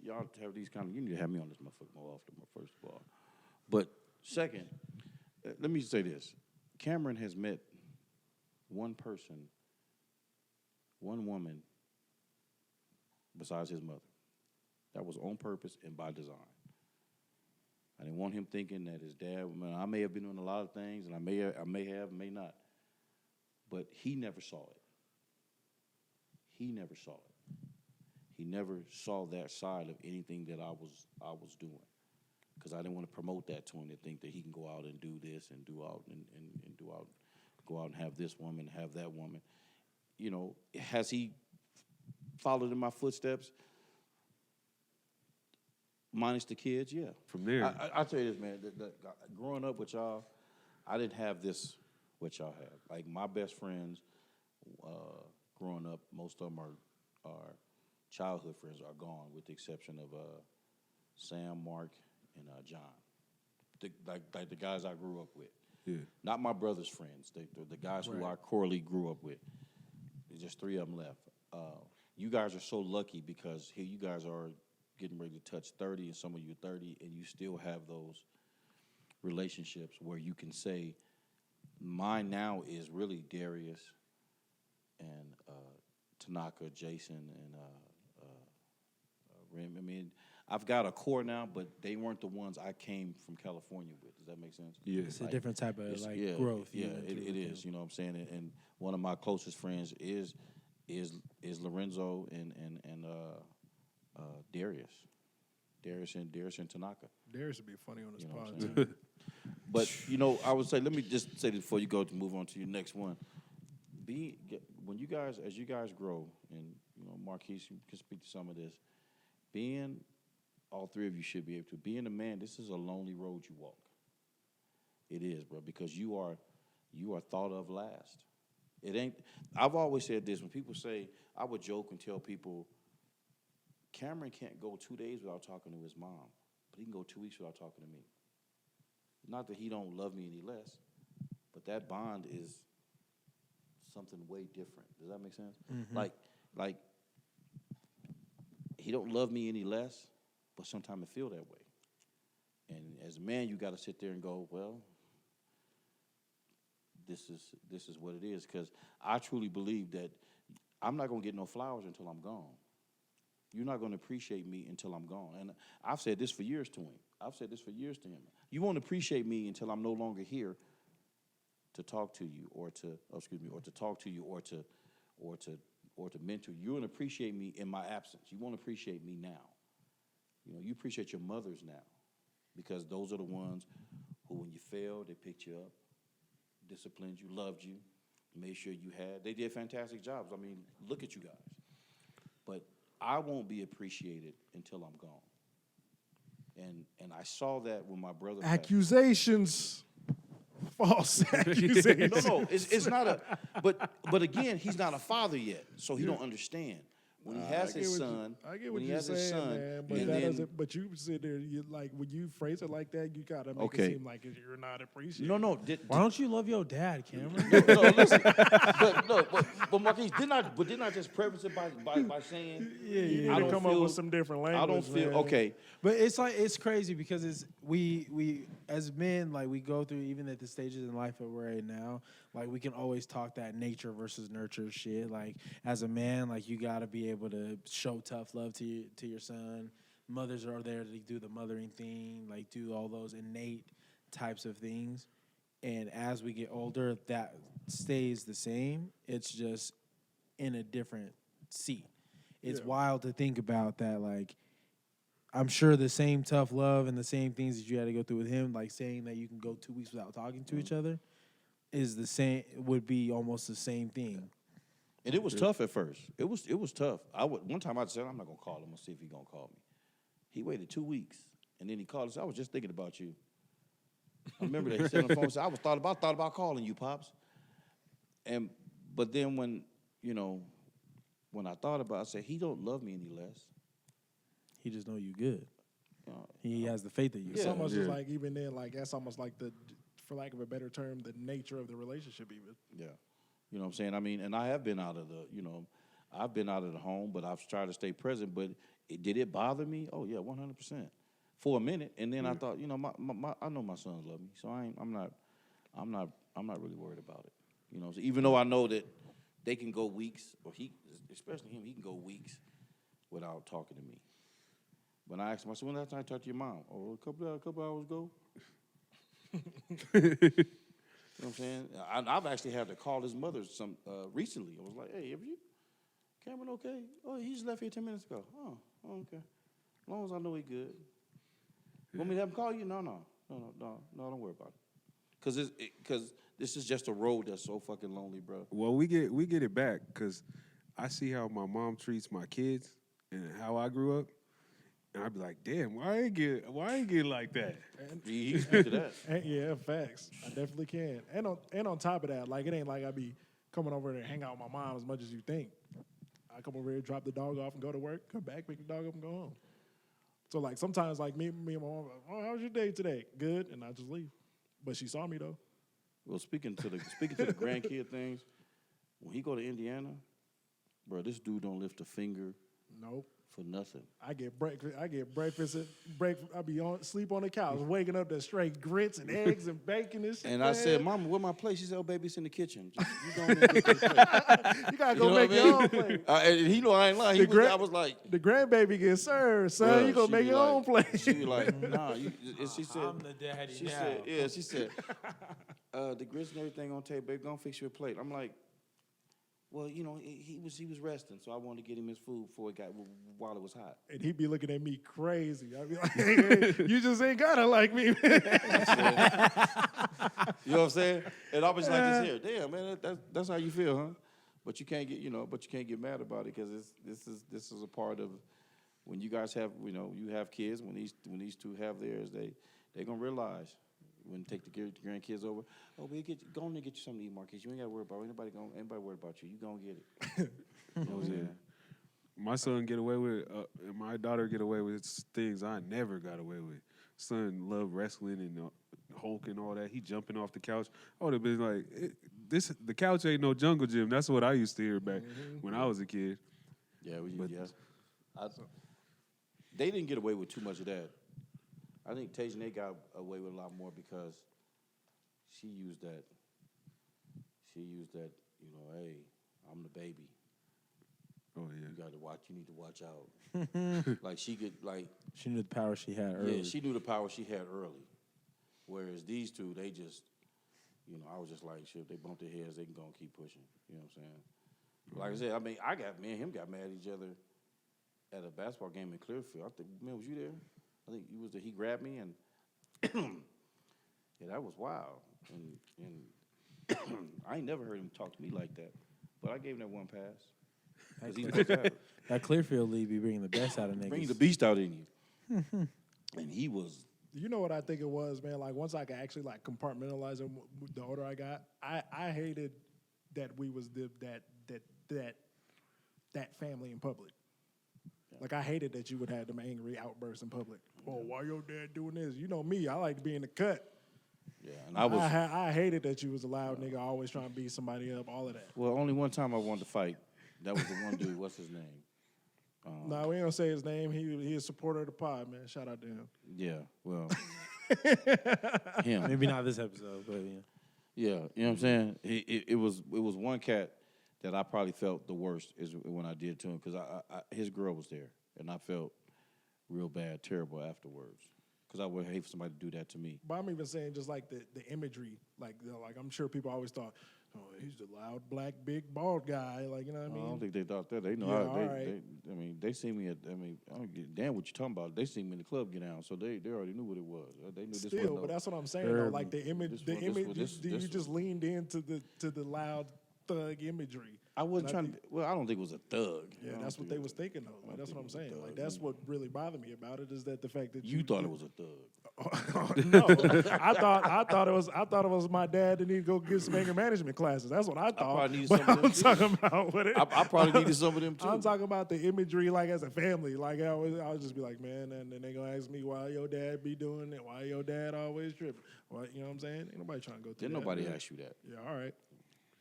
Y'all have these kind of. You need to have me on this motherfucker more often. First of all, but second, let me say this: Cameron has met one person, one woman, besides his mother. That was on purpose and by design. I didn't want him thinking that his dad. I may have been doing a lot of things, and I may not, but he never saw it. He never saw it. He never saw that side of anything that I was doing, because I didn't want to promote that to him to think that he can go out and do this and go out and have this woman, have that woman. Has he followed in my footsteps? Minus the kids, yeah. From there, I'll tell you this, man. Growing up with y'all, I didn't have this what y'all have. Like my best friends, growing up, most of them are childhood friends are gone, with the exception of Sam, Mark, and John. Like the guys I grew up with. yeah. Not my brother's friends. The guys who I corely grew up with. There's just 3 of them left. You guys are so lucky, because here you guys are getting ready to touch 30, and some of you 30, and you still have those relationships where you can say, mine now is really Darius and Tanaka, Jason, and Rim. I mean, I've got a core now, but they weren't the ones I came from California with. Does that make sense? Yeah. It's a different type of growth. Yeah, it is. You know what I'm saying? And one of my closest friends is Lorenzo and Darius and Tanaka. Darius would be funny on this You know what pod. I'm too. saying? But I would say, let me just say this before you go to move on to your next one. As you guys grow, and Marquise, you can speak to some of this. All 3 of you should be able to. Being a man, this is a lonely road you walk. It is, bro, because you are thought of last. It ain't. I've always said this when people say, I would joke and tell people, Cameron can't go 2 days without talking to his mom, but he can go 2 weeks without talking to me. Not that he don't love me any less, but that bond is something way different. Does that make sense? Like he don't love me any less, but sometimes it feel that way. And as a man, you got to sit there and go, well, this is what it is. Because I truly believe that I'm not going to get no flowers until I'm gone. You're not going to appreciate me until I'm gone. And I've said this for years to him. I've said this for years to him. You won't appreciate me until I'm no longer here to talk to you or to talk to you or to mentor you. You won't appreciate me in my absence. You won't appreciate me now. You know, you appreciate your mothers now because those are the ones who, when you failed, they picked you up, disciplined you, loved you, made sure you had. They did fantastic jobs. I mean, look at you guys. But I won't be appreciated until I'm gone. And I saw that when my brother passed. Accusations. False accusations. No, it's not a. But again, he's not a father yet, so he don't understand. When he has his son, I get what when he you're has his saying, son, man. But and that then, doesn't. But you sit there, you like when you phrase it like that, you gotta make Okay. it seem like you're not appreciated. no. Why don't you love your dad, Cameron? No, listen. But Marquise, didn't I just preface it by saying, You I need to don't come up feel- with some different language. I don't feel man. okay. But it's like it's crazy because it's we as men, like we go through even at the stages in life that we're at now, like we can always talk that nature versus nurture shit. Like as a man, like you gotta be able to show tough love to your son. Mothers are there to do the mothering thing, like do all those innate types of things. And as we get older, that stays the same. It's just in a different seat. It's wild to think about that, like I'm sure the same tough love and the same things that you had to go through with him, like saying that you can go 2 weeks without talking to each other, is the same. Would be almost the same thing. And it was tough at first. It was tough. One time I said, I'm not gonna call him. I'm gonna see if he's gonna call me. He waited 2 weeks, and then he called us. I was just thinking about you. I remember that he said on the phone, said, I was thought about calling you, Pops. But then when I thought about it, I said, he don't love me any less. He just know you good. He has the faith that you. It's Yeah. almost just like even then, like that's almost like for lack of a better term, the nature of the relationship even. Yeah. You know what I'm saying? I mean, and I have been out of I've been out of the home, but I've tried to stay present. But did it bother me? Oh yeah, 100%. For a minute, and then I thought, I know my sons love me, so I'm not really worried about it. You know, so even though I know that they can go weeks, or especially him, he can go weeks without talking to me. When I asked him, I said, when last time I talked to your mom? Oh, a couple hours ago. You know what I'm saying? I've actually had to call his mother recently. I was like, hey, Cameron okay? Oh, he just left here 10 minutes ago. Oh, okay. As long as I know he good. Want me to have him call you? No, don't worry about it. Because this is just a road that's so fucking lonely, bro. Well, we get it back because I see how my mom treats my kids and how I grew up, and I'd be like, damn, why I ain't get like that? He can speak to that. And yeah, facts. I definitely can. And on top of that, like it ain't like I be coming over to hang out with my mom as much as you think. I come over here, drop the dog off, and go to work. Come back, pick the dog up, and go home. So like sometimes like me and my mom, oh, how was your day today? Good, and I just leave. But she saw me though. Well, speaking to the grandkid things, when he go to Indiana, bro, this dude don't lift a finger. Nope. For nothing. I get breakfast. I be sleep on the couch, waking up to straight grits and eggs and bacon and shit. And man. I said, Mama, where my plate? She said, oh, baby, it's in the kitchen. Just, you go in there and get this plate. You gotta go You know make what I your mean? own plate. And he know I ain't lying. I was like, The grandbaby gets served, son. bruh, You gonna she make be your like- own plate. She be like, nah. And she said, I'm the daddy she now. said, yeah, she said, the grits and everything on table, baby, go fix you a plate. I'm like, well, he was resting, so I wanted to get him his food while it was hot. And he be looking at me crazy. I be like, hey, you just ain't gotta like me. You know what I'm saying? And I was like, this here, damn man, that's how you feel, huh? But you can't get mad about it because this is a part of when you guys have you have kids. When these two have theirs, they gonna realize when take the grandkids over. Oh, go on and get you something to eat, Marcus. You ain't gotta worry about anybody worried about you. You gonna get it. You know what I'm saying? my son get away with, and my daughter get away with things I never got away with. Son loved wrestling and Hulk and all that. He jumping off the couch. I would have been like, the couch ain't no jungle gym. That's what I used to hear back when I was a kid. Yeah, But- they didn't get away with too much of that. I think Tajane got away with a lot more because she used that. You know, hey, I'm the baby. Oh yeah. You got to watch. You need to watch out. Like she could, like She knew the power she had early. yeah, she knew the power she had early. Whereas these two, they just, you know, I was just like, shit. If they bump their heads, they can go and keep pushing. You know what I'm saying? Like I said, I mean, me and him got mad at each other at a basketball game in Clearfield. I think, man, was you there? I think you was there. He grabbed me and yeah, that was wild. And I ain't never heard him talk to me like that. But I gave him that one pass. 'Cause he's supposed to have it. That Clearfield league be bringing the best out of niggas. Bring the beast out in you. And he was. You know what I think it was, man? Like once I could actually like compartmentalize it, the older I got, I hated that we was that family in public. Like I hated that you would have them angry outbursts in public. Oh, why your dad doing this? You know me, I like to be in the cut. Yeah, and I was. I hated that you was a loud nigga, always trying to beat somebody up, all of that. Well, only one time I wanted to fight. That was the one dude. What's his name? No, we ain't gonna say his name. He a supporter of the pod, man. Shout out to him. Yeah, well, him. Maybe not this episode, but yeah. Yeah, you know what I'm saying? It was one cat that I probably felt the worst is when I did to him because his girl was there and I felt real bad, terrible afterwards because I would hate for somebody to do that to me. But I'm even saying just like the imagery, like like I'm sure people always thought, oh, he's the loud black big bald guy, like you know what I mean? I don't think they thought that. They know Yeah, how. all right. I mean, they see me at. I mean, I don't get damn what you talking about. They see me in the club get down, so they already knew what it was. They knew this. Still, wasn't but no- that's what I'm saying though. Like the This image, you was- just leaned into the loud thug imagery. I wasn't And I trying to. Well, I don't think it was a thug. Yeah, I don't that's what think they it was thinking of. I Like, that's don't what I'm think it saying. was a Like thug. that's what really bothered me about it is that the fact that You thought it was a thug. no, I thought it was my dad that needed to go get some anger management classes. That's what I thought. probably needed But some of them I'm too. talking about what it. I probably needed some of them too. I'm talking about the imagery, like as a family. Like I would just be like, man, and then they gonna ask me why your dad be doing it, why your dad always tripping. Well, you know what I'm saying? Ain't nobody trying to go through Didn't that. nobody Yeah. ask you that. Yeah, all right.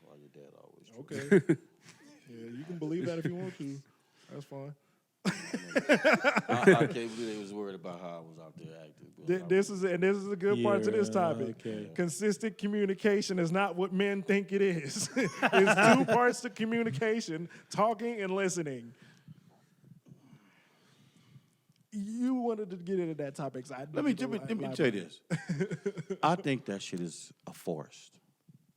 Why your dad always tripping. Okay. Yeah, you can believe that if you want to. That's fine. I can't believe they was worried about how I was out there acting. but I This is a good part to this Yeah, topic. okay. Consistent communication is not what men think it is. It's two parts to communication: talking and listening. You wanted to get into that topic, so Let me tell you this. I think that shit is a farce.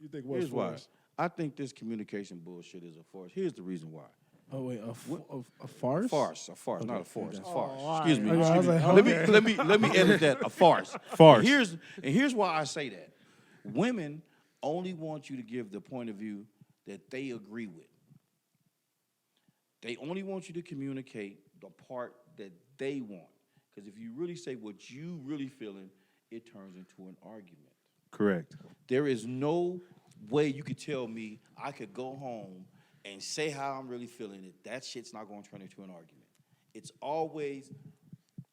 You think what's Here's why. worse? I think this communication bullshit is a farce. Here's the reason why. Oh wait, a farce? A farce, not a farce. A farce. all Excuse me. right. Okay, I was excuse me. like, Let me edit that. A farce. Farce. And here's why I say that. Women only want you to give the point of view that they agree with. They only want you to communicate the part that they want. Because if you really say what you really feeling, it turns into an argument. Correct. There is no way you could tell me I could go home and say how I'm really feeling it. That shit's not going to turn into an argument. It's always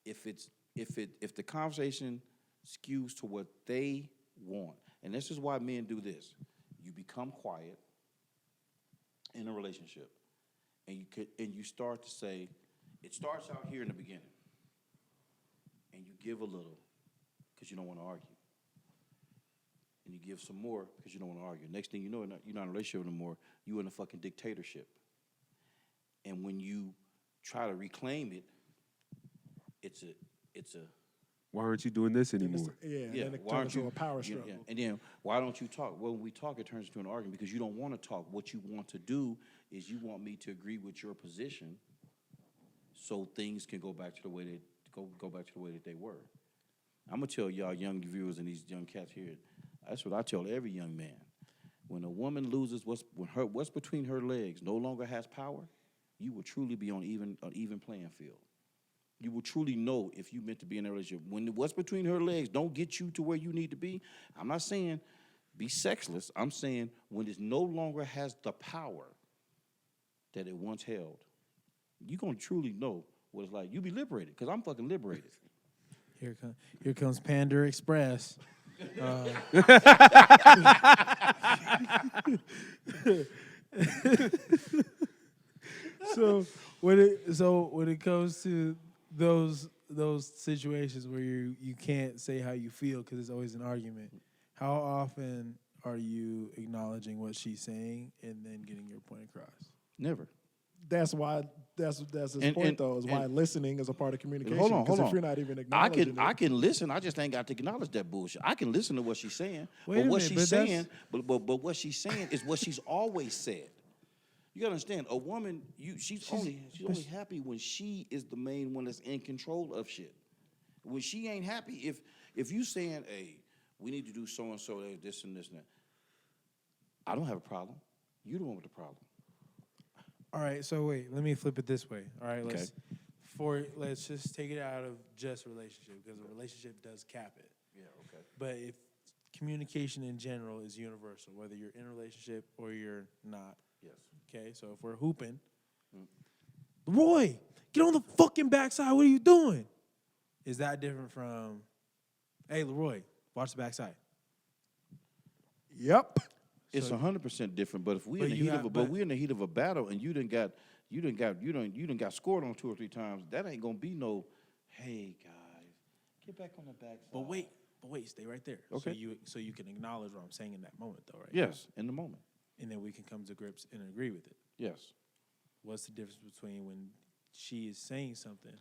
if the conversation skews to what they want. And this is why men do this. You become quiet in a relationship. And you start to say, it starts out here in the beginning. And you give a little because you don't want to argue. And you give some more because you don't want to argue. Next thing you know, you're not in a relationship anymore. You're in a fucking dictatorship. And when you try to reclaim it, it's a Why aren't you doing this anymore? Yeah, then it why aren't turns into you a power yeah, struggle. yeah. And then why don't you talk? Well, when we talk, it turns into an argument because you don't want to talk. What you want to do is you want me to agree with your position, so things can go back to the way they go back to the way that they were. I'm gonna tell y'all young viewers and these young cats here. That's what I tell every young man. When a woman loses what's between her legs no longer has power, you will truly be on an even playing field. You will truly know if you meant to be in a relationship. When what's between her legs don't get you to where you need to be, I'm not saying be sexless. I'm saying when it no longer has the power that it once held, you're going to truly know what it's like. You be liberated, because I'm fucking liberated. Here comes PanderExpress. So when it comes to those situations where you can't say how you feel because it's always an argument, how often are you acknowledging what she's saying and then getting your point across? Never. That's why that's his And- point and- though. Is why and- listening is a part of communication. Hold on. Because if you're not even acknowledging I it, can listen. I just ain't got to acknowledge that bullshit. I can listen to what she's saying. Wait but a what minute, she's but that's- saying, but what she's saying is what she's always said. You gotta understand, a woman, she's only happy when she is the main one that's in control of shit. When she ain't happy, if you saying, hey, we need to do so and so, this and this and that, I don't have a problem. You the one with the problem. All right, so wait, let me flip it this way. All right, Okay. let's just take it out of just relationship, because a relationship does cap it. Yeah, okay. But if communication in general is universal, whether you're in a relationship or you're not. Yes. Okay, so if we're hooping, Roy, get on the fucking backside. What are you doing? Is that different from, hey, Laroy, watch the backside? yep. It's 100% different. But if we But in the you heat have- of but- we're in the heat of a battle and you done got scored on 2 or 3 times, that ain't gonna be no, hey guys, get back on the backside. But wait, stay right there. Okay. So you can acknowledge what I'm saying in that moment, though, right? Yes, in the moment. And then we can come to grips and agree with it. Yes. What's the difference between when she is saying something,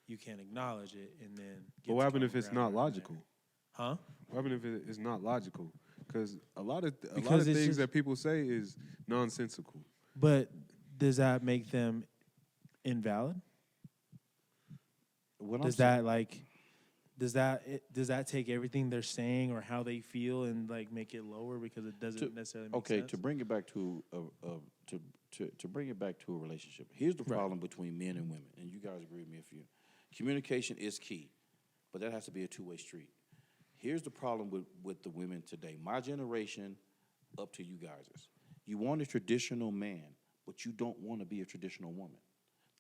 you can't acknowledge it, and then But what happens if it's not logical? Huh? What happens if it's not logical? Because a lot of Because it's things just- that people say is nonsensical. But does that make them invalid? What Does that take everything they're saying or how they feel and like make it lower because it doesn't necessarily make sense? to bring it back to to bring it back to a relationship. Here's the problem between men and women, and you guys agree with me if you. Communication is key, but that has to be a two-way street. Here's the problem with the women today. My generation, up to you guys, is you want a traditional man, but you don't want to be a traditional woman.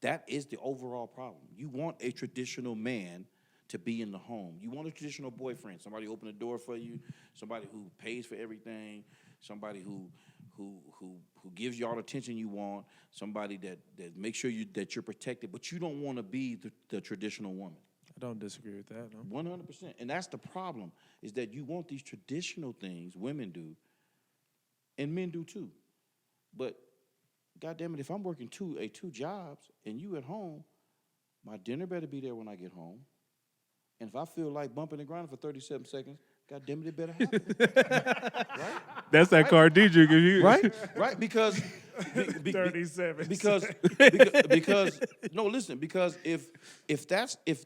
That is the overall problem. You want a traditional man to be in the home. You want a traditional boyfriend, somebody open the door for you, somebody who pays for everything, somebody who gives you all the attention you want, somebody that makes sure that you're protected, but you don't want to be the traditional woman. I don't disagree with that. No. 100%. And that's the problem, is that you want these traditional things, women do, and men do too. But goddamn it, if I'm working two jobs and you at home, my dinner better be there when I get home. And if I feel like bumping and grinding for 37 seconds, goddamn it, it better happen. Right? That's that car DJ. Right? Because 37. because no, listen, because if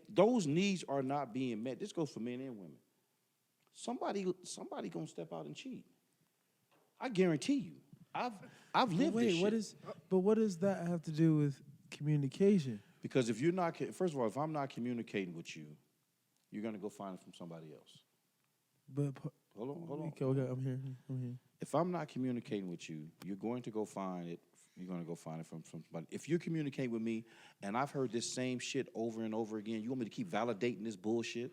those needs are not being met, this goes for men and women. Somebody gonna step out and cheat. I guarantee you. I've lived this shit. What does that have to do with communication? Because if you're not, first of all, if I'm not communicating with you, you're gonna go find it from somebody else. But Hold on. Okay, I'm here. If I'm not communicating with you, you're going to go find it. You're going to go find it from somebody. If you're communicating with me, and I've heard this same shit over and over again, you want me to keep validating this bullshit,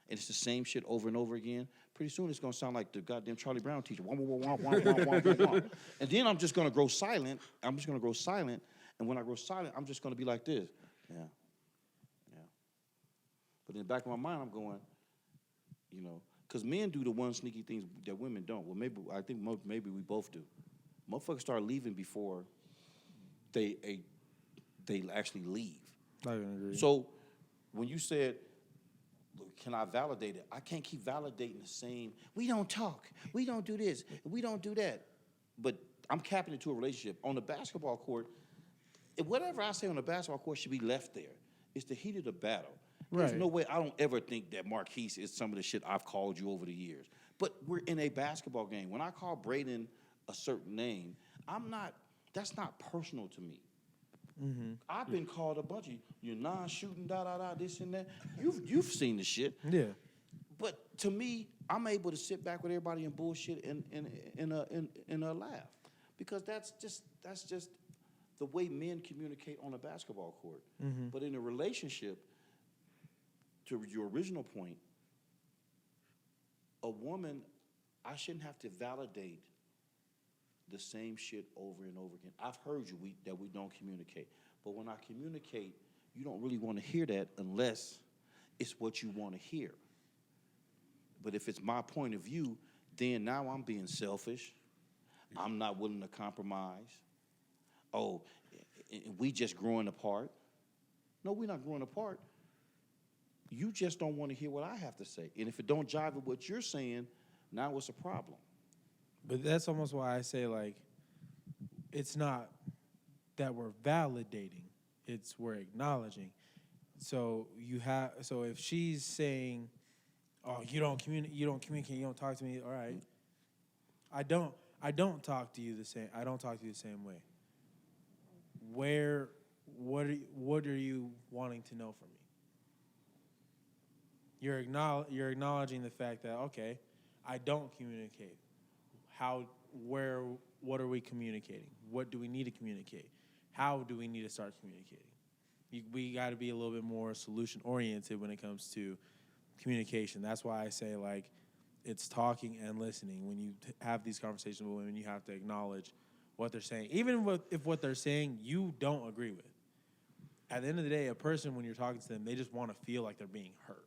and it's the same shit over and over again, pretty soon it's going to sound like the goddamn Charlie Brown teacher. Wah, wah, wah, wah, wah, wah, wah, wah. And then I'm just going to grow silent. And when I grow silent, I'm just going to be like this. Yeah. But in the back of my mind, I'm going, because men do the one sneaky things that women don't. Well, maybe we both do. Motherfuckers start leaving before they actually leave. I agree. So when you said, can I validate it? I can't keep validating the same, we don't talk, we don't do this, we don't do that. But I'm capping it to a relationship. On the basketball court, whatever I say on the basketball court should be left there. It's the heat of the battle. There's Right. no way I don't ever think that Marquise is some of the shit I've called you over the years. But we're in a basketball game. When I call Braden a certain name, that's not personal to me. Mm-hmm. I've been called a bunch of you're non-shooting, this and that. You've seen the shit. Yeah. But to me, I'm able to sit back with everybody and bullshit and laugh, because that's just the way men communicate on a basketball court. Mm-hmm. But in a relationship, to your original point, a woman, I shouldn't have to validate the same shit over and over again. I've heard you that we don't communicate. But when I communicate, you don't really want to hear that unless it's what you want to hear. But if it's my point of view, then now I'm being selfish. I'm not willing to compromise. Oh, we just growing apart. No, we're not growing apart. You just don't want to hear what I have to say. And if it don't jive with what you're saying, now it's a problem. But that's almost why I say, like, it's not that we're validating, it's we're acknowledging. So if she's saying, "Oh, you don't communicate, you don't talk to me," all right. I don't talk to you the same. I don't talk to you the same way. What are you wanting to know from me? You're acknowledging the fact that, okay, I don't communicate. What are we communicating? What do we need to communicate? How do we need to start communicating? We got to be a little bit more solution oriented when it comes to communication. That's why I say, like, it's talking and listening. When you have these conversations with women, you have to acknowledge what they're saying, even if what they're saying you don't agree with. At the end of the day, a person, when you're talking to them, they just want to feel like they're being heard,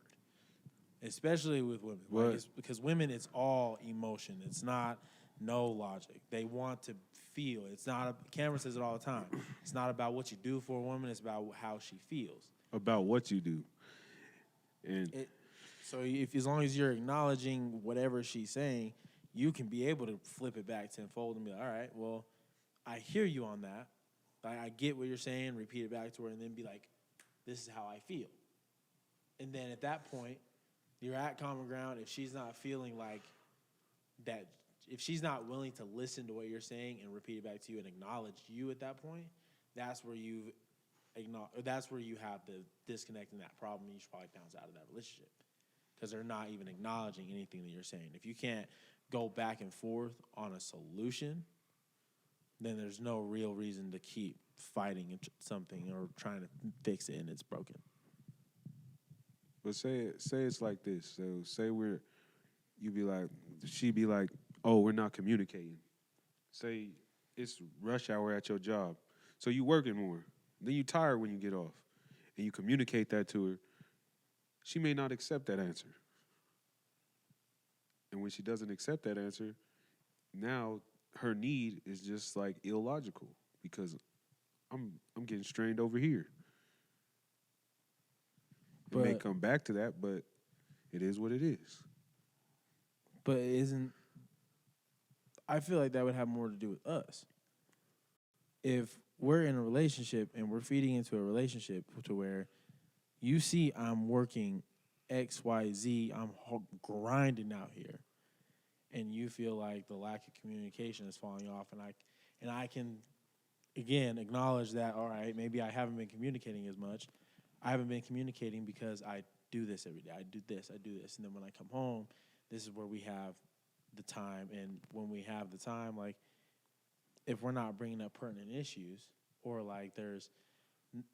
especially with women. Like, because women, it's all emotion. It's not no logic. They want to feel. It's not. Cameron says it all the time. It's not about what you do for a woman. It's about how she feels. About what you do. And So as long as you're acknowledging whatever she's saying, you can be able to flip it back tenfold and be like, all right, well, I hear you on that. I get what you're saying, repeat it back to her, and then be like, this is how I feel. And then at that point, you're at common ground. If she's not feeling like that, if she's not willing to listen to what you're saying and repeat it back to you and acknowledge you at that point, that's where you have the disconnect and that problem, and you should probably bounce out of that relationship. Because they're not even acknowledging anything that you're saying. If you can't go back and forth on a solution, then there's no real reason to keep fighting something or trying to fix it and it's broken. But say it's like this. So say she'd be like, oh, we're not communicating. Say it's rush hour at your job. So you working more. Then you tired when you get off. And you communicate that to her. She may not accept that answer. And when she doesn't accept that answer, now her need is just like illogical because I'm getting strained over here. It may come back to that, but it is what it is. But I feel like that would have more to do with us. If we're in a relationship and we're feeding into a relationship to where you see I'm working X, Y, Z, I'm grinding out here, and you feel like the lack of communication is falling off, and I can, again, acknowledge that, all right, maybe I haven't been communicating as much. I haven't been communicating because I do this every day. I do this, and then when I come home, this is where we have the time, and when we have the time, like, if we're not bringing up pertinent issues, or like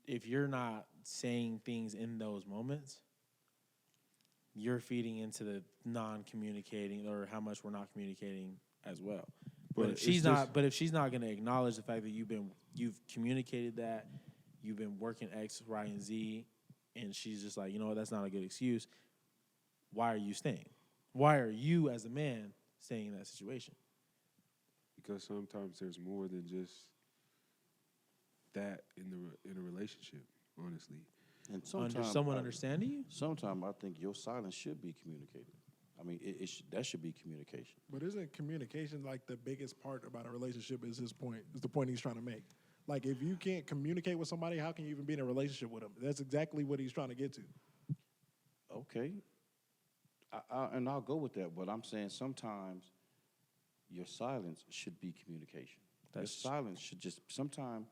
if you're not saying things in those moments, you're feeding into the non-communicating or how much we're not communicating as well. But if she's not going to acknowledge the fact that you've communicated that, you've been working X, Y, and Z, and she's just like, you know what, that's not a good excuse. Why are you staying? Why are you as a man staying in that situation? Because sometimes there's more than just that in a relationship, honestly. And sometimes someone understanding you? Sometimes I think your silence should be communicated. I mean, that should be communication. But isn't communication like the biggest part about a relationship? Is the point he's trying to make? Like, if you can't communicate with somebody, how can you even be in a relationship with them? That's exactly what he's trying to get to. Okay, and I'll go with that. But I'm saying sometimes your silence should be communication. Your silence should just sometimes.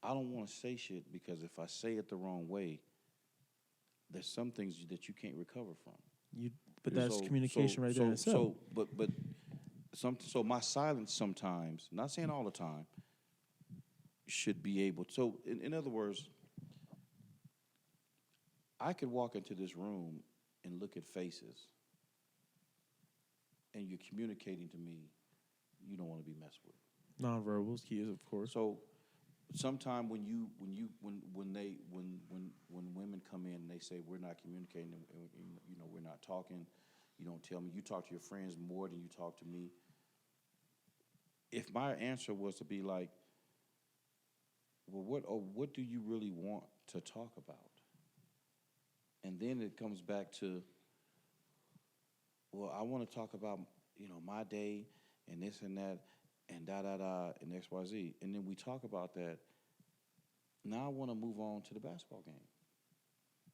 I don't want to say shit because if I say it the wrong way, there's some things that you can't recover from. But that's communication right there in itself. So my silence sometimes, not saying all the time, should be able. So, in other words, I could walk into this room and look at faces, and you're communicating to me you don't want to be messed with. Nonverbals, cues, of course. So, sometime when women come in and they say we're not communicating, and we're not talking, you don't tell me. You talk to your friends more than you talk to me. If my answer was to be like, well, what do you really want to talk about? And then it comes back to, well, I want to talk about, my day and this and that and da-da-da and XYZ. And then we talk about that. Now I want to move on to the basketball game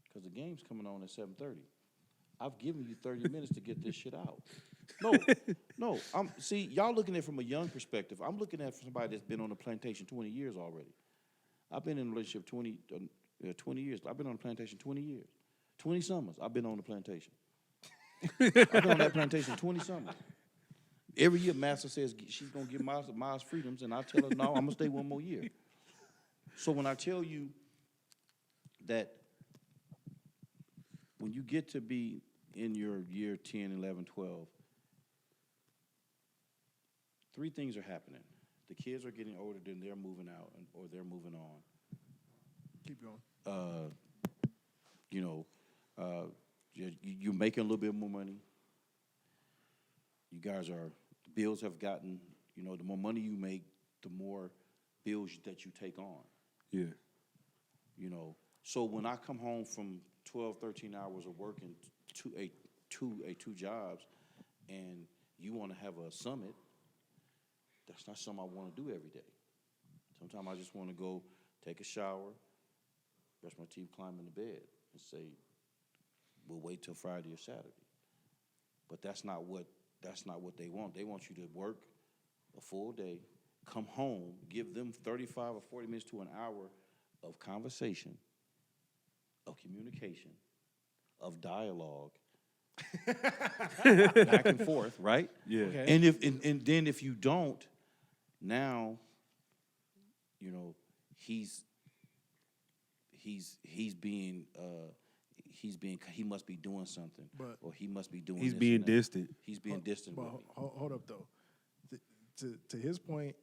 because the game's coming on at 7:30. I've given you 30 minutes to get this shit out. No. See, y'all looking at it from a young perspective. I'm looking at it from somebody that's been on the plantation 20 years already. I've been in a relationship 20 years. I've been on the plantation 20 years. 20 summers I've been on the plantation. I've been on that plantation 20 summers. Every year, Master says she's going to give Miles freedoms, and I tell her, no, I'm going to stay one more year. So when I tell you that when you get to be in your year 10, 11, 12, three things are happening. The kids are getting older, then they're moving out, or they're moving on. Keep going. You're making a little bit more money. You guys the bills have gotten, the more money you make, the more bills that you take on. Yeah. So when I come home from 12, 13 hours of working two jobs, and you want to have a summit, that's not something I want to do every day. Sometimes I just want to go take a shower, brush my teeth, climb into bed, and say, we'll wait till Friday or Saturday. But that's not what they want. They want you to work a full day, come home, give them 35 or 40 minutes to an hour of conversation, of communication, of dialogue, back and forth, right? Yeah. Okay. And then if you don't, now, he must be doing something, or he must be doing. He's this being and that. distant. He's being distant. But with me. hold up though. To his point,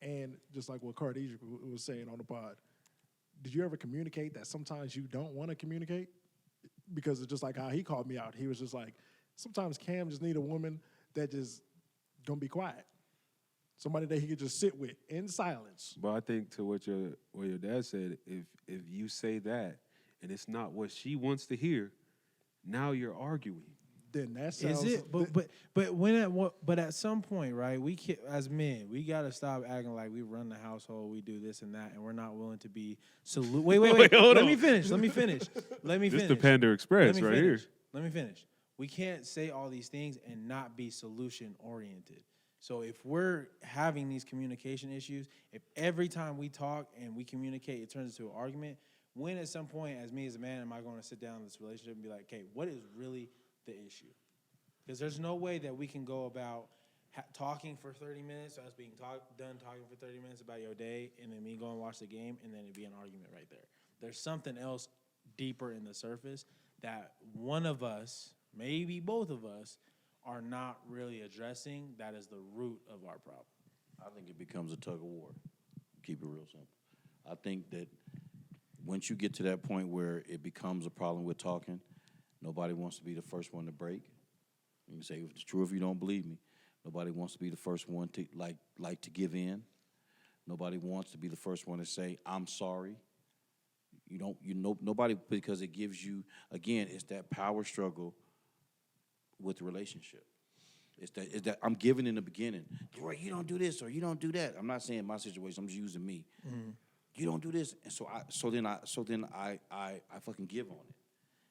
and just like what Cardeja was saying on the pod, did you ever communicate that sometimes you don't want to communicate? Because it's just like how he called me out. He was just like, sometimes Cam just need a woman that just gonna be quiet. Somebody that he could just sit with in silence. But I think to what your dad said, if you say that and it's not what she wants to hear, now you're arguing. Then that sounds. Is it? But at some point, right? As men, we gotta stop acting like we run the household, we do this and that, and we're not willing to be Wait. hold Let on. me finish. This the PanderExpress right here. Let me finish. We can't say all these things and not be solution oriented. So if we're having these communication issues, if every time we talk and we communicate, it turns into an argument, when at some point, as me as a man, am I going to sit down in this relationship and be like, okay, what is really the issue? Because there's no way that we can go about talking for 30 minutes, us being done talking for 30 minutes about your day, and then me going and watch the game, and then it'd be an argument right there. There's something else deeper in the surface that one of us, maybe both of us, are not really addressing. That is the root of our problem. I think it becomes a tug of war. Keep it real simple. I think that once you get to that point where it becomes a problem with talking, nobody wants to be the first one to break. You can say it's true if you don't believe me. Nobody wants to be the first one to like to give in. Nobody wants to be the first one to say, I'm sorry. Nobody, because it gives you, again, it's that power struggle with the relationship. It's that I'm giving in the beginning. You don't do this or you don't do that. I'm not saying my situation. I'm just using me. Mm-hmm. You don't do this, and so then I fucking give on it.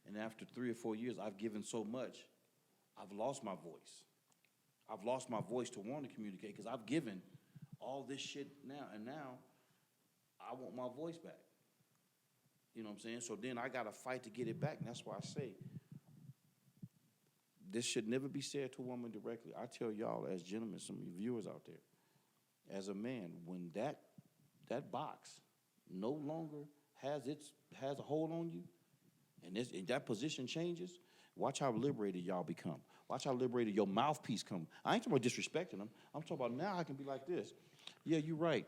And after 3 or 4 years, I've given so much, I've lost my voice. I've lost my voice to want to communicate because I've given all this shit now, and now I want my voice back. You know what I'm saying? So then I got to fight to get it back, and that's why I say this should never be said to a woman directly. I tell y'all as gentlemen, some of you viewers out there, as a man, when that that box no longer has a hold on you, and that position changes, watch how liberated y'all become. Watch how liberated your mouthpiece come. I ain't talking about disrespecting them. I'm talking about now I can be like this. Yeah, you're right.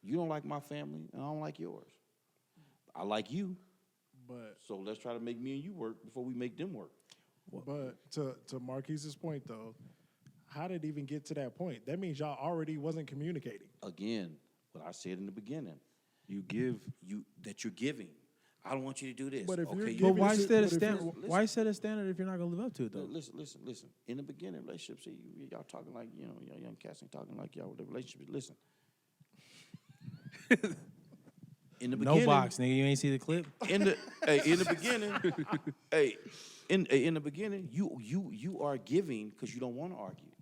You don't like my family, and I don't like yours. I like you, But so let's try to make me and you work before we make them work. to Marquise's point though, how did it even get to that point? That means y'all already wasn't communicating. Again, what I said in the beginning, You give. that you're giving. I don't want you to do this. But if you're okay, giving But why Listen, set a but if standard? you're- Why set a standard if you're not gonna live up to it though? listen. In the beginning relationship, see, y'all talking like, y'all young cats ain't talking like y'all with the relationship. Listen. In the beginning, No box, nigga. You ain't see the clip. in the beginning, in the beginning, you are giving because you don't want to argue.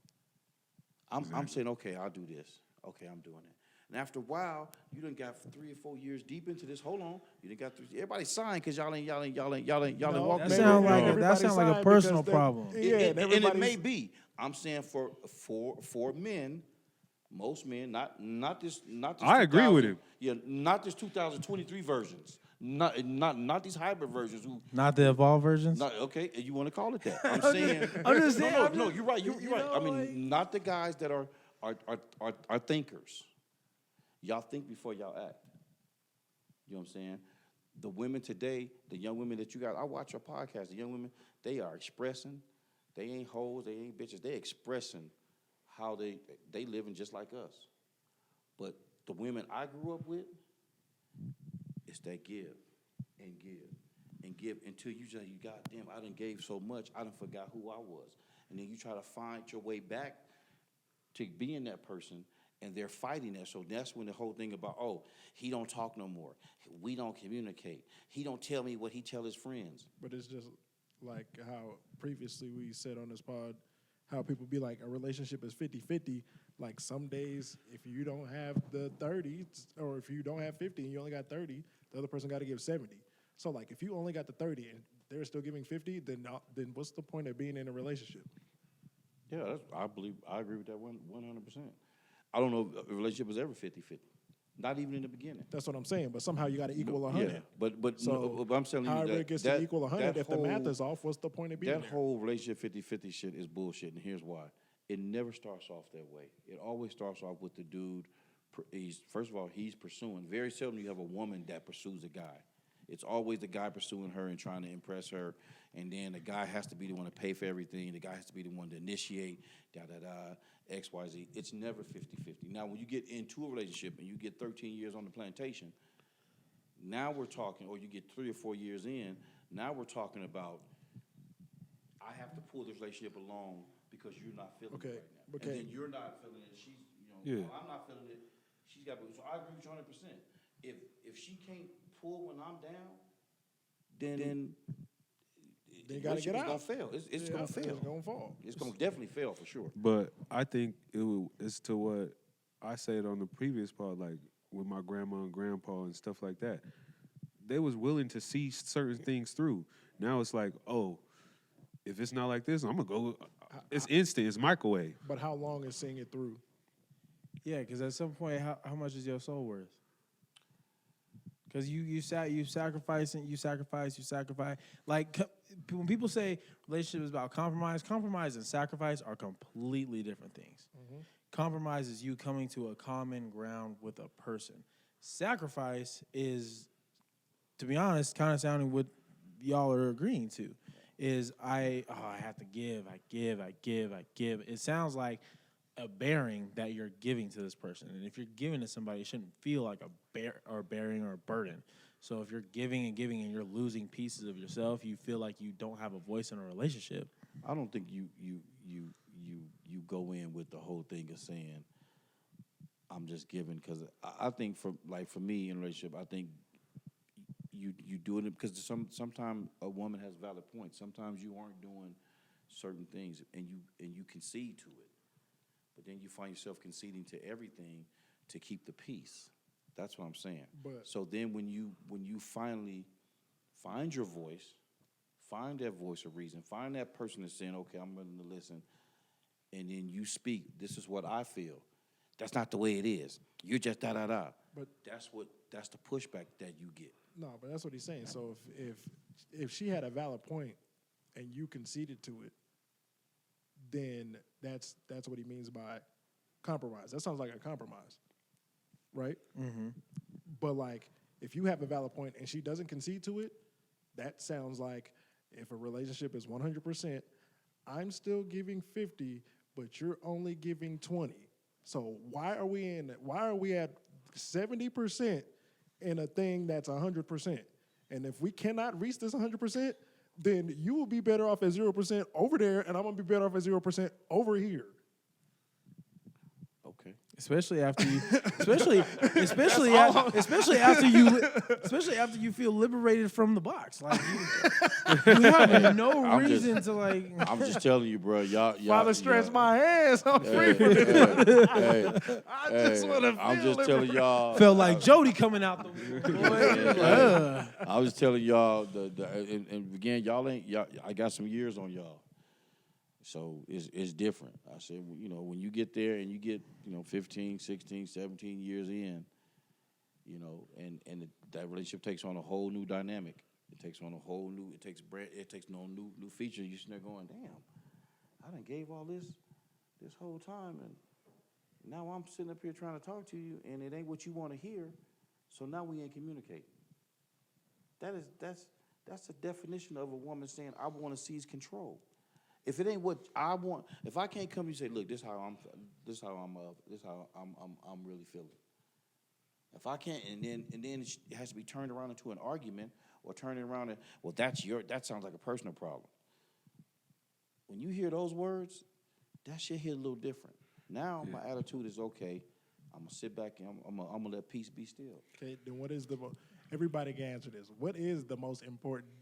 I'm saying, okay, I'll do this. Okay, I'm doing it. And after a while, you done got 3 or 4 years deep into this. Hold on, you done got 3. Everybody signed because y'all ain't walked. That maybe sound like everybody that sound like a signed personal because problem. Yeah, and it everybody's- may be. I'm saying for men, most men, not this. I agree with 2000 him. Yeah, not this 2023 versions. Not these hybrid versions. Who Not the evolved versions. not okay? You want to call it that? I'm saying. I'm just saying. No, you're right. You're right. I mean, not the guys that are thinkers. Y'all think before y'all act. You know what I'm saying? The women today, the young women that you got, I watch your podcast. The young women, they are expressing. They ain't hoes. They ain't bitches. They expressing how they living just like us. But the women I grew up with, it's that give and give and give until you say, goddamn, I done gave so much, I done forgot who I was. And then you try to find your way back to being that person, and they're fighting that. So that's when the whole thing about, oh, he don't talk no more. We don't communicate. He don't tell me what he tell his friends. But it's just like how previously we said on this pod, how people be like, a relationship is 50-50. Like some days, if you don't have the 30, or if you don't have 50 and you only got 30, the other person got to give 70. So like if you only got the 30 and they're still giving 50, then what's the point of being in a relationship? Yeah, I agree with that 100%. I don't know if a relationship is ever 50-50. Not even in the beginning. That's what I'm saying. But somehow you got to equal 100. Yeah, but So I'm telling you however that it gets that, to equal 100, if the math is off, what's the point of being that there? whole relationship 50-50 shit is bullshit, and here's why. It never starts off that way. It always starts off with the dude. First of all, he's pursuing. Very seldom you have a woman that pursues a guy. It's always the guy pursuing her and trying to impress her, and then the guy has to be the one to pay for everything. The guy has to be the one to initiate, X, Y, Z. It's never 50-50. Now, when you get into a relationship and you get 13 years on the plantation, now we're talking, or you get 3 or 4 years in, now we're talking about, I have to pull this relationship along because you're not feeling it right now. Okay. And then you're not feeling it. She's, Yeah. well, I'm not feeling it. She's got, so I agree with you 100%. If she can't pull when I'm down, then They got to get out. It's gonna fail. It's gonna fail. It's going to fall. It's gonna definitely fail for sure. But I think it's to what I said on the previous part, like with my grandma and grandpa and stuff like that. They was willing to see certain things through. Now it's like, oh, if it's not like this, I'm gonna go. It's instant. It's microwave. But how long is seeing it through? Yeah, because at some point, how much is your soul worth? Because you sacrifice. Like when people say relationship is about compromise and sacrifice are completely different things. Mm-hmm. Compromise is you coming to a common ground with a person. Sacrifice is, to be honest, kind of sounding what y'all are agreeing to. Is I have to give, I give. It sounds like a bearing that you're giving to this person. And if you're giving to somebody, it shouldn't feel like a bearing or a burden. So if you're giving and you're losing pieces of yourself, you feel like you don't have a voice in a relationship. I don't think you go in with the whole thing of saying I'm just giving, because I think for me in a relationship, I think you do it because sometimes a woman has valid points. Sometimes you aren't doing certain things and you concede to it. But then you find yourself conceding to everything to keep the peace. That's what I'm saying. But so then when you finally find your voice, find that voice of reason, find that person that's saying, okay, I'm willing to listen, and then you speak, this is what I feel. That's not the way it is. You're just da-da-da. But that's the pushback that you get. no, but that's what he's saying. So if she had a valid point and you conceded to it, then that's what he means by compromise. That sounds like a compromise, right? Mm-hmm. But like, if you have a valid point and she doesn't concede to it, that sounds like if a relationship is 100%, I'm still giving 50, but you're only giving 20. So why are we at 70% in a thing that's 100%? And if we cannot reach this 100%, then you will be better off at 0% over there, and I'm gonna be better off at 0% over here. Okay. Especially after you, especially after you feel liberated from the box. Like you have no reason to like. I'm just telling you, bro. Y'all Father, stretch my hands. I'm free from this. I just want to feel I'm just telling y'all. Felt like Jody coming out the boy. I was telling y'all and again, y'all. I got some years on y'all. So it's different. I said, you know, when you get there and you get, 15, 16, 17 years in, and that relationship takes on a whole new dynamic. It takes on a whole new, it takes no new features. You're sitting there going, damn, I done gave all this whole time, and now I'm sitting up here trying to talk to you, and it ain't what you want to hear, so now we ain't communicating. That's the definition of a woman saying, I want to seize control. If it ain't what I want, if I can't come to you and say, look, this is how I'm really feeling. If I can't, and then it has to be turned around into an argument, or turn it around and, well, that sounds like a personal problem. When you hear those words, that shit hit a little different. Now my attitude is, okay, I'm gonna sit back and I'm gonna let peace be still. Okay, then what is everybody can answer this. What is the most important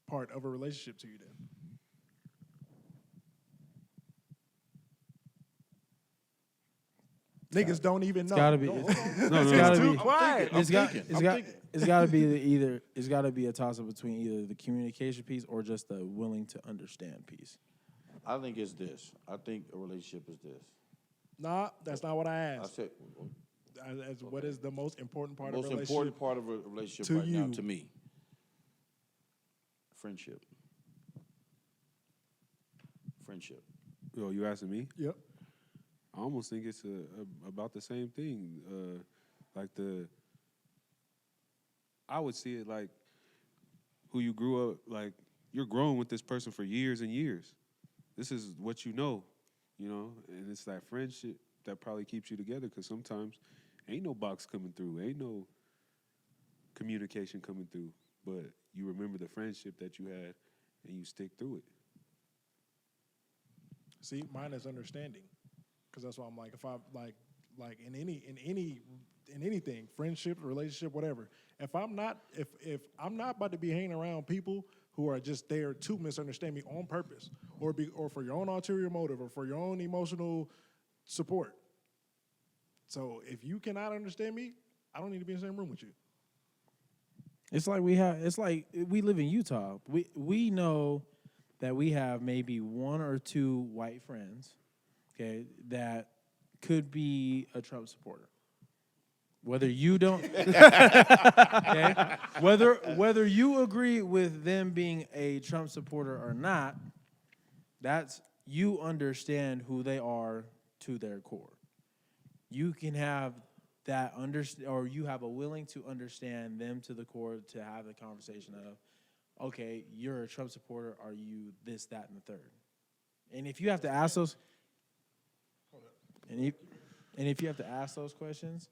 part of a relationship to you then? Niggas don't even know. It's gotta be. No. gotta too be. quiet. It's got to be it's got to be a toss up between either the communication piece or just the willing to understand piece. I think it's this. I think a relationship is this. Nah, that's not what I I asked. said, What is the most important part the of a most relationship? important part of a relationship to right now you. to me, friendship. Yo, you asking me? Yep. I almost think it's about the same thing. I would see it like who you grew up, like you're growing with this person for years and years. This is what you know, and it's that friendship that probably keeps you together, because sometimes ain't no box coming through, ain't no communication coming through, but you remember the friendship that you had and you stick through it. See, mine is understanding, because that's why I'm like, if I like in anything, friendship, relationship, whatever. If I'm not about to be hanging around people who are just there to misunderstand me on purpose, or for your own ulterior motive, or for your own emotional support. So if you cannot understand me, I don't need to be in the same room with you. It's like we live in Utah. We know that we have maybe one or two white friends, okay, that could be a Trump supporter. Whether you don't, okay, whether you agree with them being a Trump supporter or not, that's you understand who they are to their core. You can have that or you have a willing to understand them to the core, to have the conversation of, okay, you're a Trump supporter, are you this, that, and the third? And if you have to ask those, and if you have to ask those questions,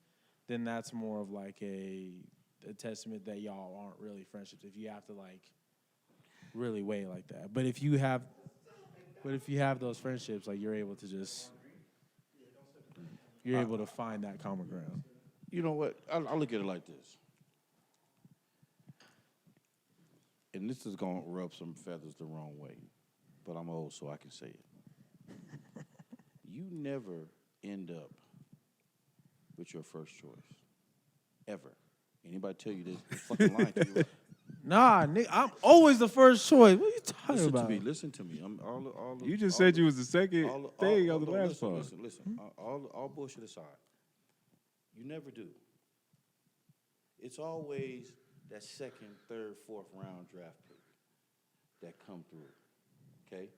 then that's more of like a testament that y'all aren't really friendships. If you have to like really weigh like that, but if you have those friendships, like you're able to find that common ground. You know what? I look at it like this. And this is going to rub some feathers the wrong way, but I'm old, so I can say it. You never end up with your first choice, ever. Anybody tell you this? They're fucking lying to you. Nah, nigga, I'm always the first choice. What are you talking Listen about? to me. Listen to me. I'm all You just said you was the second thing on the last part. Listen. All bullshit aside, you never do. it's always that second, third, fourth round draft pick that come through, okay?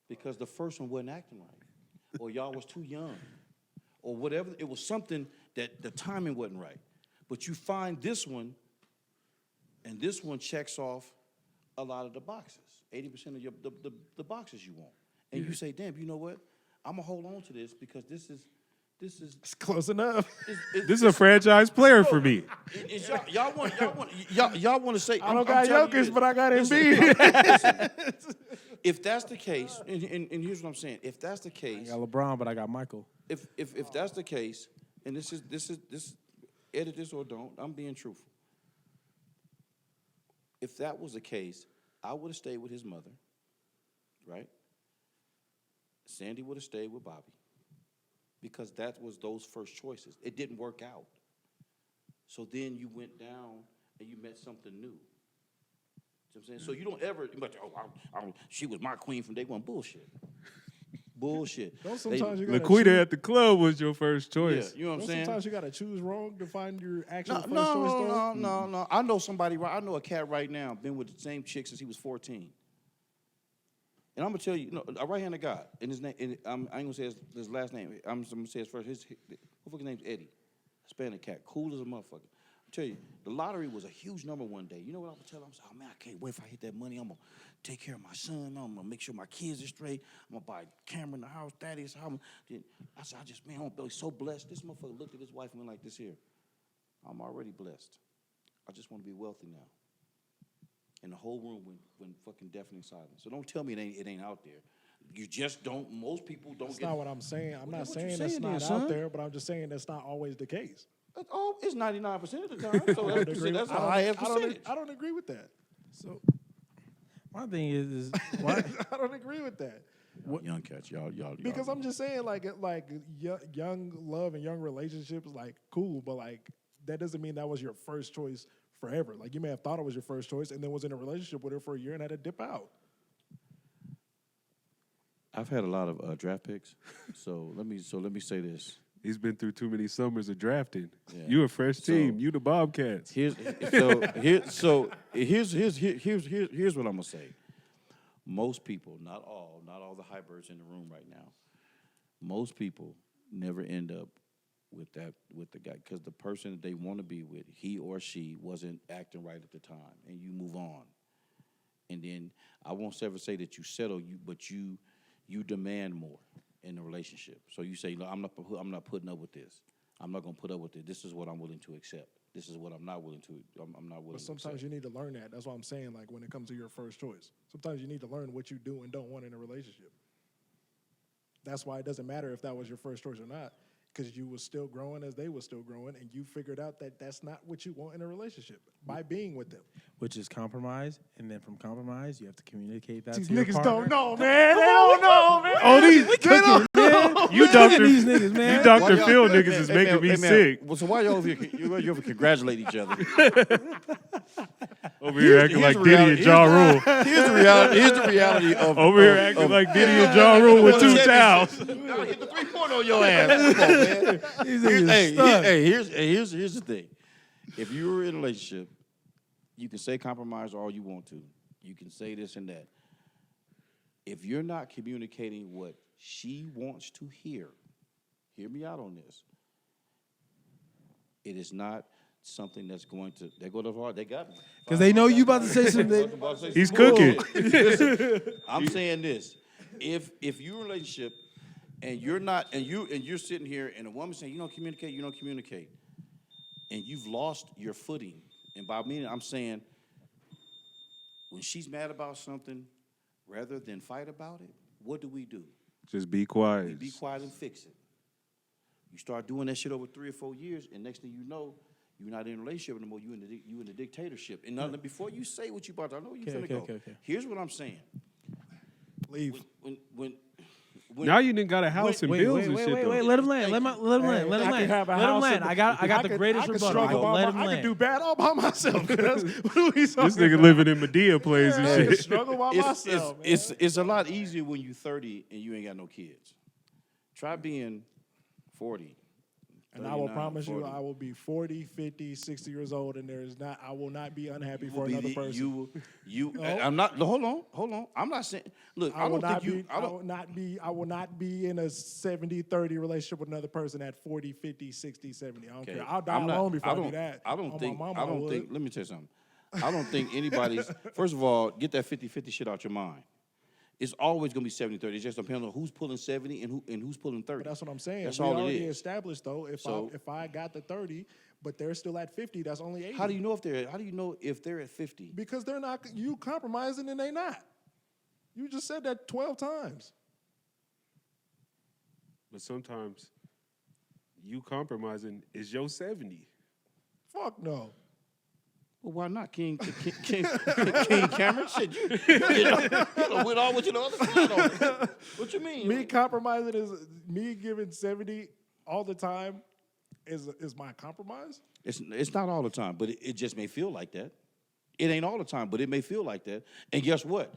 Because the first one wasn't acting right, or y'all was too young, or whatever. It was something that the timing wasn't right. But you find this one, and this one checks off a lot of the boxes, 80% of the boxes you want. And you say, damn, you know what? I'm going to hold on to this because this is It's close enough. This is a franchise player for me. Y'all want to say I don't I'm got telling you Jokic, this. but I got Listen, Embiid. if that's the case, and here's what I'm saying, if that's the I case, got LeBron, but I got Michael. if that's the case, and this edit this or don't, I'm being truthful. If that was the case, I would have stayed with his mother, right? Sandy would have stayed with Bobby. Because that was those first choices. It didn't work out. So then you went down and you met something new. See what I'm saying? So you don't ever, she was my queen from day one. Bullshit. Bullshit. Don't sometimes you gotta Laquita choose, at the club was your first Yeah, choice. you know what I'm don't saying? sometimes you gotta choose wrong to find your actual No, first choice. Though. no. I know somebody, I know a cat right now, been with the same chick since he was 14. And I'm gonna tell you, a right-handed guy, and his name, and I ain't gonna say his last name. I'm gonna say his first. His name's Eddie, Hispanic cat, cool as a motherfucker. I tell you, the lottery was a huge number one day. You know what I'm gonna tell him? I'm saying, oh man, I can't wait if I hit that money. I'm gonna take care of my son. I'm gonna make sure my kids are straight. I'm gonna buy a camera in the house, daddy's house. I said, I'm so blessed. This motherfucker looked at his wife and went like this here. I'm already blessed. I just want to be wealthy now. And the whole room went fucking deafening silent. So don't tell me it ain't out there. You just don't. Most people don't. That's get not what I'm saying. I'm not What you saying it's saying not then, son? out there, but I'm just saying that's not always the case. Oh, it's 99% of the time. So that's a high ass percentage. I don't agree with that. So my thing is why? I don't agree with that. Young cats, y'all. Because I'm just saying, like young love and young relationships, like cool, but like that doesn't mean that was your first choice forever. Like you may have thought it was your first choice, and then was in a relationship with her for a year and had to dip out. I've had a lot of draft picks. So let me say this. He's been through too many summers of drafting. Yeah. You a fresh So- team. You the Bobcats. Here's what I'm gonna say. Most people, not all the hybrids in the room right now. Most people never end up with the guy because the person that they want to be with, he or she wasn't acting right at the time, and you move on. And then I won't ever say that you settle, but you demand more in the relationship. So you say, no, I'm not putting up with this. I'm not gonna put up with it. This is what I'm willing to accept. This is what I'm not willing to. I'm not willing. But sometimes to you need to learn that. That's what I'm saying. Like when it comes to your first choice, sometimes you need to learn what you do and don't want in a relationship. That's why it doesn't matter if that was your first choice or not, because you was still growing as they were still growing, and you figured out that that's not what you want in a relationship by being with them. Which is compromise, and then from compromise, you have to communicate that These to your niggas partner. don't know, man. They don't know, man. Oh, these you Dr. These niggas, man. You Dr. Phil niggas is making me sick. Well, so why y'all over here? You over congratulate each other? Over here acting like the Diddy and reality. Ja Rule. Here's the reality. Here's the reality of Over here acting like Diddy and Ja Rule with two towels. I'll hit the 3-point on your ass. Come on, man. Here's the thing. If you were in a relationship, you can say compromise all you want to. You can say this and that. If you're not communicating what she wants to hear me out on this. It is not something that's going to. They go to hard. They got me. Because they know you about to say something. He's cooking. Listen, I'm saying this. If you're in a relationship and you're not, and you're sitting here and a woman saying you don't communicate, and you've lost your footing. And by meaning, I'm saying when she's mad about something, rather than fight about it, what do? Just be quiet. We be quiet and fix it. You start doing that shit over 3 or 4 years, and next thing you know, you're not in a relationship anymore. You in the dictatorship. And nothing before you say what you about to, I know you finna go. Okay. Here's what I'm saying. Leave. When Now you didn't got a house and bills and shit though. Let him land. Let him land. Let him I can land. have a Let him house land. and- I got the greatest I rebuttal. I can do bad all by myself. What are we This talking nigga about? living in Medea plays and I can shit. struggle by myself. man. it's a lot easier when you're 30 and you ain't got no kids. Try being 40, And I will 39, promise you, 40. I will be 40, 50, 60 years old, and I will not be unhappy You for will be another the- person. You. No. I'm not. Hold on. I'm not saying. Look, I don't think you. I don't. I will not be in a 70-30 relationship with another person at 40, 50, 60, 70. I don't Okay. care. I'll die I'm not- alone before I do don't- that. I don't On think. my mama, I don't would. think. Let me tell you something. I don't think anybody's. First of all, get that 50-50 shit out your mind. It's always gonna be 70-30. It just depends on who's pulling 70 and who's pulling 30. But that's what I'm saying. That's we all it already is. established though. If I got the 30, but they're still at 50, that's only 80. How do you know if they're at 50? Because they're not. You compromising and they not. You just said that 12 times. But sometimes you compromising is your 70. Fuck no. Well, why not, King Cameron? Shit, you know, went on with your other side on it. What you mean? Me compromising is me giving 70 all the time is my compromise. It's not all the time, but it just may feel like that. It ain't all the time, but it may feel like that. And guess what?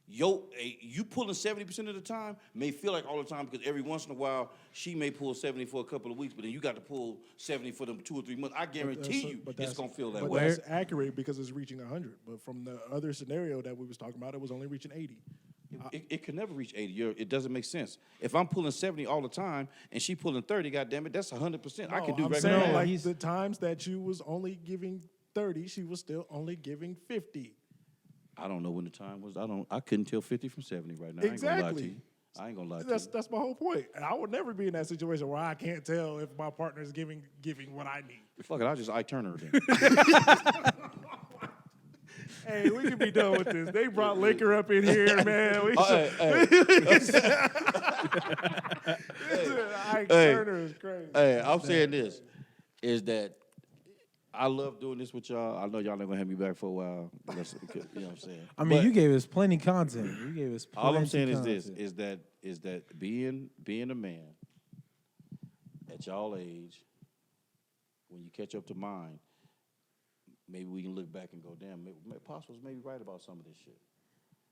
You pulling 70% of the time may feel like all the time because every once in a while she may pull 70 for a couple of weeks, but then you got to pull 70 for them 2 or 3 months. I guarantee you it's gonna feel that But way. that's accurate because it's reaching 100. But from the other scenario that we was talking about, it was only reaching 80. It can never reach 80. It doesn't make sense. If I'm pulling 70 all the time and she pulling 30, goddamn it, that's 100%. I can do I'm regular saying math. like the times that you was only giving 30, she was still only giving 50. I don't know when the time was. I couldn't tell 50 from 70 right now. Exactly. I ain't gonna lie to you. That's my whole point. And I would never be in that situation where I can't tell if my partner is giving what I need. Fuck it, I'll just Ike Turner then. Hey, we can be done with this. They brought liquor up in here, man. We Hey, Ike Turner is crazy. hey, I'm saying this, is that I love doing this with y'all. I know y'all ain't gonna have me back for a while. You know what I'm saying? I mean, But you gave us plenty content. You gave us plenty all I'm saying is content. this, is that being a man at y'all age, when you catch up to mine, maybe we can look back and go, damn, Pops was maybe right about some of this shit.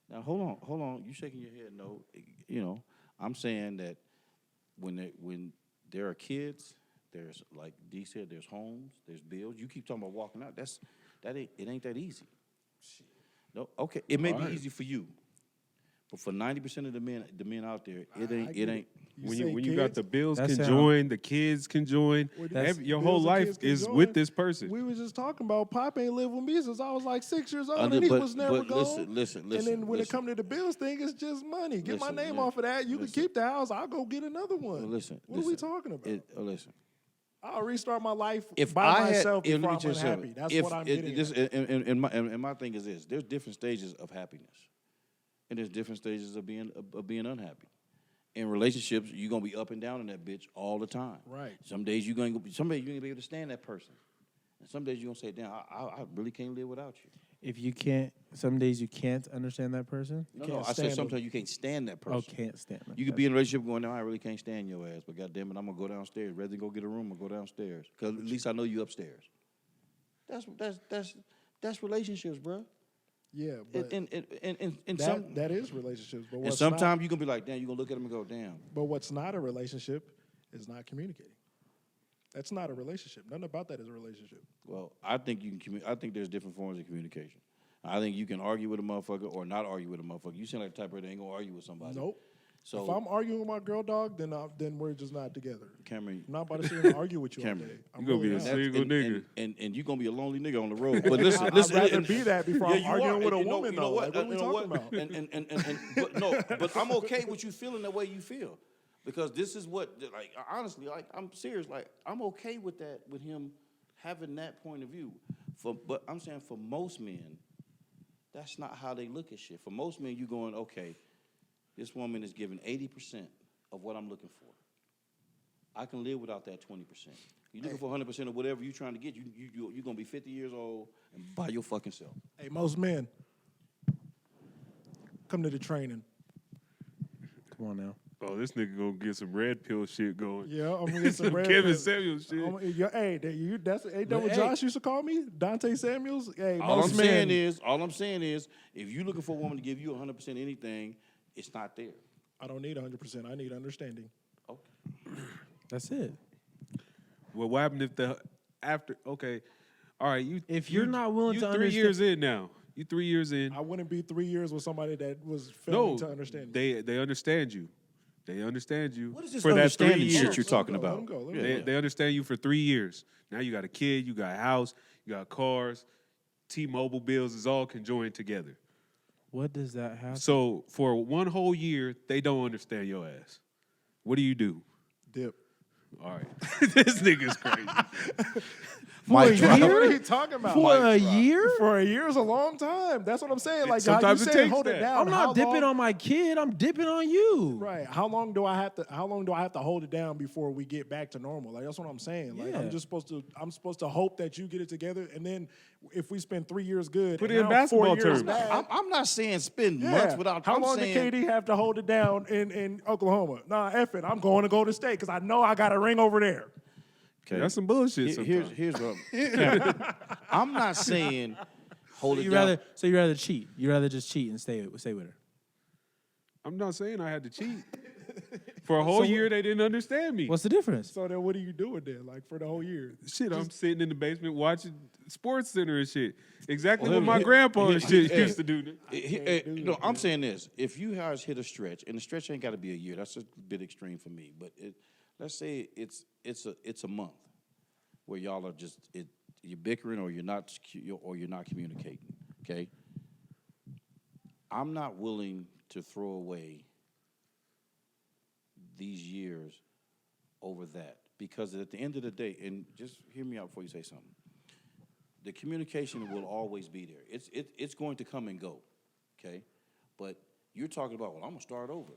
Now, hold on. You shaking your head, no. You know, I'm saying that when there are kids, there's, like D said, there's homes, there's bills. You keep talking about walking out. It ain't that easy. No, okay, it may be easy for you, but for 90% of the men out there, it ain't. When you got the bills That can sound- join, the kids can join. Your whole Bills and life kids can is join. with this person. We was just talking about Pop ain't lived with me since I was like 6 years old, Under- and he but- was never but gone. listen, And then when it listen. come to the bills thing, it's just money. Get my Listen, name man. off of that. You can Listen. keep the house. I'll go get another one. Well, listen. What are we talking about? Listen. I'll restart my life If by I had, myself let before me I'm tell you something. unhappy. That's If what I'm it- getting this, at. and my thing is this: there's different stages of happiness, and there's different stages of being unhappy. In relationships, you're gonna be up and down in that bitch all the time. Right. Some days you ain't gonna be able to stand that person, and some days you're gonna say, "Damn, I really can't live without you." If you can't, some days you can't understand that person. No, can't I said stand them. sometimes you can't stand that person. Oh, can't stand them. You could be in a relationship going, "No, I really can't stand your ass," but goddamn it, I'm gonna go downstairs. Rather than go get a room, I'll go downstairs because at least I know you upstairs. That's relationships, bro. Yeah, but And some that is relationships. But and what's sometimes you're gonna be like, damn, you're gonna look at them and go, damn. but what's not a relationship is not communicating. That's not a relationship. Nothing about that is a relationship. Well, I think I think there's different forms of communication. I think you can argue with a motherfucker or not argue with a motherfucker. You seem like the type of person that ain't gonna argue with somebody. Nope. So If I'm arguing with my girl dog, then we're just not together. Cameron, I'm not about to sit here and argue with you all Cameron, day. you gonna be a not. single nigga. and you're gonna be a lonely nigga on the road. But listen, I'd listen, rather and- be that before I'm you arguing are. with a And woman, you know though. what? Like, what are we You know talking about? But no, but I'm okay with you feeling the way you feel, because this is what, like, honestly, like, I'm serious, like, I'm okay with that, with him having that point of view. But I'm saying for most men, that's not how they look at shit. For most men, you going, okay, this woman is giving 80% of what I'm looking for. I can live without that 20%. You're looking for 100% of whatever you're trying to get. You're going to be 50 years old and by your fucking self. Hey, most men, come to the training. Come on now. Oh, this nigga gonna get some red pill shit going. Yeah, I'm gonna get some red Kevin pill. Samuels shit. Hey, ain't that what Hey. Josh used to call me? Dante Samuels? Hey, All most I'm men. saying is, if you're looking for a woman to give you 100% anything, it's not there. I don't need 100%. I need understanding. Okay. That's it. Well, what happened if the after? Okay, all right. If you're not willing to 3 years in now. You 3 years in. I wouldn't be 3 years with somebody that was No, failing to understand me. they understand you. They understand you What is this for that 3 understanding years. shit you're talking Let about? him go, let him Yeah. go. They understand you for 3 years. Now you got a kid, you got a house, you got cars, T-Mobile bills is all conjoined together. What does that have? So for 1 whole year, they don't understand your ass. What do? Dip. All right, this nigga's crazy. For a What are year? you talking about? For a year? For a year is a long time. That's what I'm saying. Like Sometimes how it you said, takes hold that. it down. I'm How not dipping long- on my kid. I'm dipping on you. Right. How long do I have to hold it down before we get back to normal? Like that's what I'm saying. Like Yeah. I'm supposed to hope that you get it together, and then if we spend 3 years good, Put and it in now 4 basketball years terms. bad, I'm not saying spend yeah. months without. How I'm long saying, did KD have to hold it down in Oklahoma? Nah, F it. I'm going to Golden State because I know I got a ring over there. Okay. That's some bullshit. Here's what I'm not saying hold it You down. rather cheat. You rather just cheat and stay with her. I'm not saying I had to cheat. For a whole year, they didn't understand me. What's the difference? So then, what are you doing then? Like for the whole year? Shit, I'm sitting in the basement watching Sports Center and shit. Exactly Well, what my here- grandpa and shit hey. used to do. No, I'm saying this. If you guys hit a stretch, and the stretch ain't got to be a year. That's a bit extreme for me. But let's say it's a month where y'all are just you're bickering or you're not communicating. Okay. I'm not willing to throw away these years over that because at the end of the day, and just hear me out before you say something. The communication will always be there. It's going to come and go, okay? But you're talking about, well, I'm gonna start over.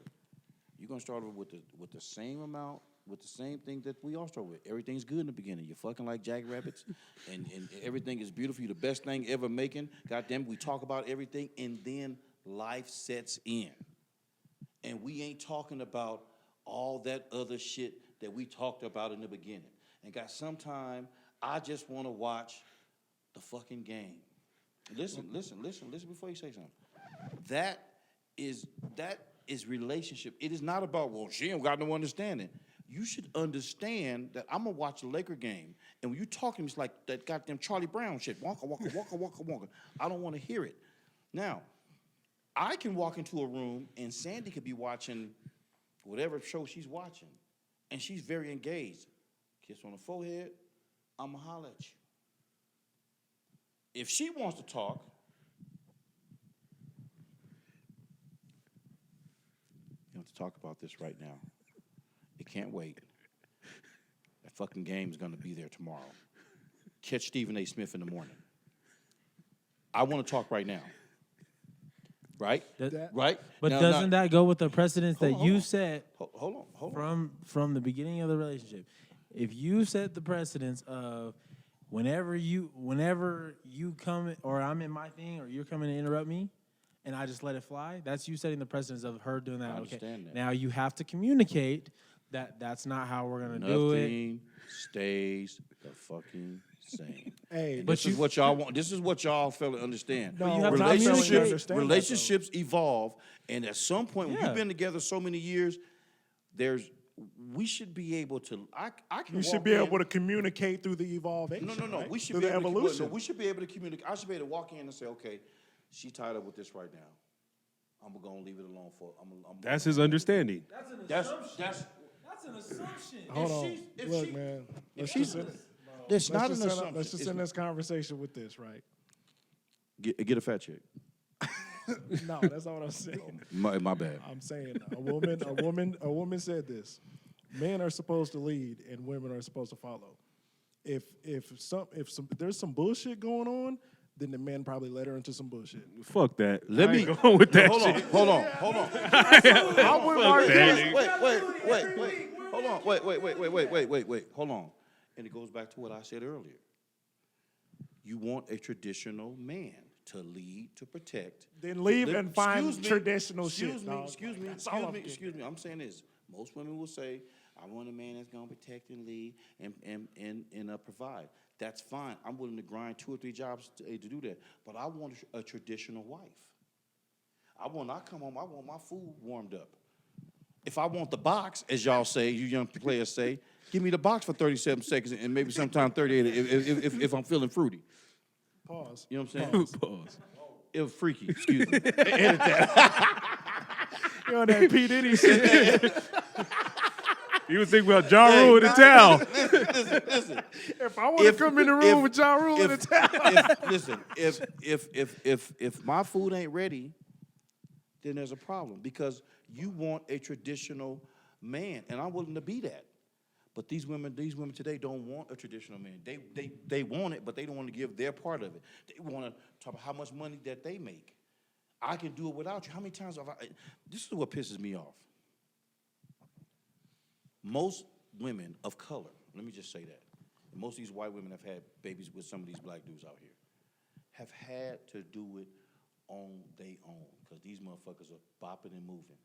You're gonna start over with the same amount, with the same thing that we all start with. Everything's good in the beginning. You're fucking like jackrabbits, and everything is beautiful. You're the best thing ever making. Goddamn, we talk about everything, and then life sets in, and we ain't talking about all that other shit that we talked about in the beginning. And got sometime I just want to watch the fucking game. Listen before you say something. That is relationship. It is not about, well, she ain't got no understanding. You should understand that I'm gonna watch the Laker game, and when you talking to me, it's like that goddamn Charlie Brown shit. Wonka, wonka, wonka, wonka, wonka. I don't want to hear it. Now, I can walk into a room and Sandy could be watching whatever show she's watching, and she's very engaged. Kiss on the forehead, I'ma holler at you. If she wants to talk, you have to talk about this right now. It can't wait. That fucking game's gonna be there tomorrow. Catch Stephen A. Smith in the morning. I want to talk right now. Right? Right? But Now, doesn't that go with the precedence that hold you on. set Hold on. from the beginning of the relationship? If you set the precedence of whenever you come or I'm in my thing or you're coming to interrupt me and I just let it fly, that's you setting the precedence of her doing that. I Okay. understand that. Now you have to communicate that that's not how we're gonna do it. Nothing stays the fucking same. Hey, And but this is what y'all want. This is what y'all fail to understand. No, you have to relationships, communicate. Understand that, relationships evolve, and at some point, when Yeah. you've been together so many years, we should be able to. I can. you should walk be in- able to communicate through the evaluation. No. right? We should through be the able evolution. To, no, we should be able to communicate. I should be able to walk in and say, okay, she tied up with this right now. I'm gonna leave it alone for. That's his understanding. That's an assumption. Hold on. she's- if Look, she- man. Let's she's- just end, It's not an let's assumption. just It's end this conversation with this, right? Get a fat chick. No, that's not what I'm saying. My bad. I'm saying a woman said this. Men are supposed to lead and women are supposed to follow. If there's some bullshit going on, then the men probably led her into some bullshit. Fuck that. Let I me ain't going with that hold shit. on. Hold on. I wouldn't argue that. Wait. Hold on. Wait. Hold on. And it goes back to what I said earlier. You want a traditional man to lead, to protect. Then leave and find Excuse me, traditional shit, dog. Excuse me. That's all I'm getting. Excuse me. I'm saying this. Most women will say, I want a man that's gonna protect and lead and provide. That's fine. I'm willing to grind 2 or 3 jobs to do that. But I want a traditional wife. I come home, I want my food warmed up. If I want the box, as y'all say, you young players say, Give me the box for 37 seconds and maybe sometime 38 if I'm feeling fruity. Pause. You know what I'm saying? Pause. If freaky, excuse me. Edit that. You on that P. Diddy shit. You was thinking about Ja Rule in the towel. Listen. If I want to come in the room with Ja Rule in the town. Listen, if my food ain't ready, then there's a problem because you want a traditional man, and I'm willing to be that. But these women today don't want a traditional man. They want it, but they don't want to give their part of it. They want to talk about how much money that they make. I can do it without you. How many times have I? This is what pisses me off. Most women of color, let me just say that, and most of these white women have had babies with some of these black dudes out here, have had to do it on their own because these motherfuckers are bopping and moving.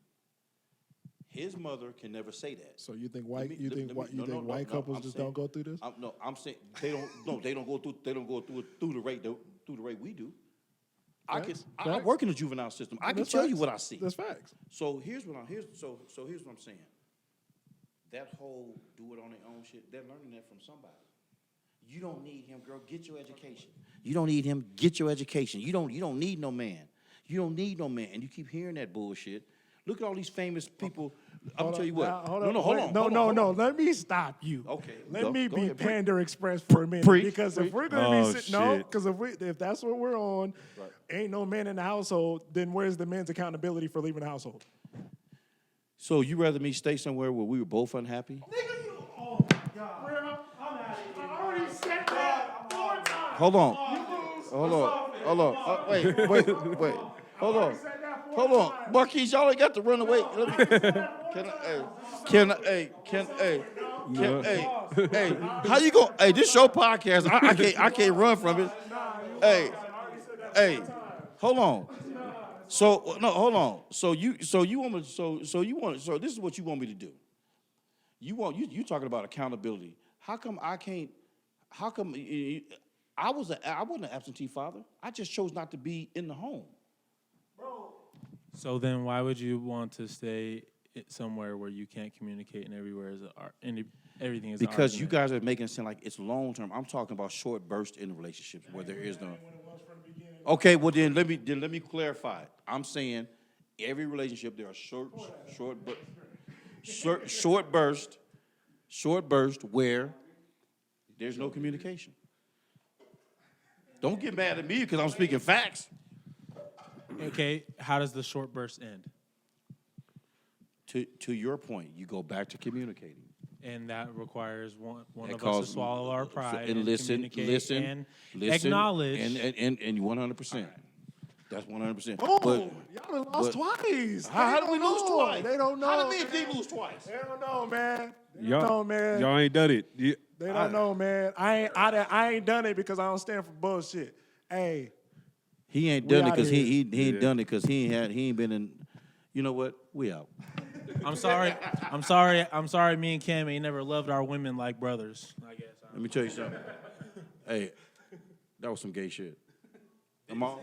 His mother can never say that. So you think white couples just don't go through this? I'm saying they don't go through the rate we do. I work in the juvenile system. I can tell you what I see. That's facts. So here's what I'm saying. That whole do it on their own shit, they're learning that from somebody. You don't need him, girl. Get your education. You don't need him. Get your education. You don't need no man. You don't need no man. And you keep hearing that bullshit. Look at all these famous people. I'm tell you what. Hold on. No. Let me stop you. Okay. Let me go be ahead. PanderExpress for a minute. Because if we're gonna be because if that's what we're on, ain't no man in the household, then where's the man's accountability for leaving the household? So you rather me stay somewhere where we were both unhappy? Nigga, you. Oh my God. I'm out of here. I already said that 4 times. Hold on. Wait. Hold on. Marquise, y'all ain't got to run away. How you go? Hey, this your podcast. I can't run from it. Hey, hold on. So no, hold on. So you want me? So this is what you want me to do. You talking about accountability? How come I can't? How come I wasn't an absentee father? I just chose not to be in the home. So then, why would you want to stay somewhere where you can't communicate and everything is? Because you guys are making it sound like it's long term. I'm talking about short bursts in relationships where there is no. Okay, well then let me clarify. I'm saying every relationship there are short burst where there's no communication. Don't get mad at me because I'm speaking facts. Okay, how does the short burst end? To your point, you go back to communicating. And that requires one of us to swallow our pride and listen, and acknowledge. And 100%. Right. That's 100%. Oh, y'all done lost twice. How did we lose twice? They don't know. How did me and D lose twice? They don't know, man. Y'all ain't done it. They don't know, man. I ain't done it because I don't stand for bullshit. Hey. He ain't done it because he ain't done it because he ain't been in. You know what? We out. I'm sorry. Me and Cam ain't never loved our women like brothers. I guess. Let me tell you something. Hey, that was some gay shit. I'm all.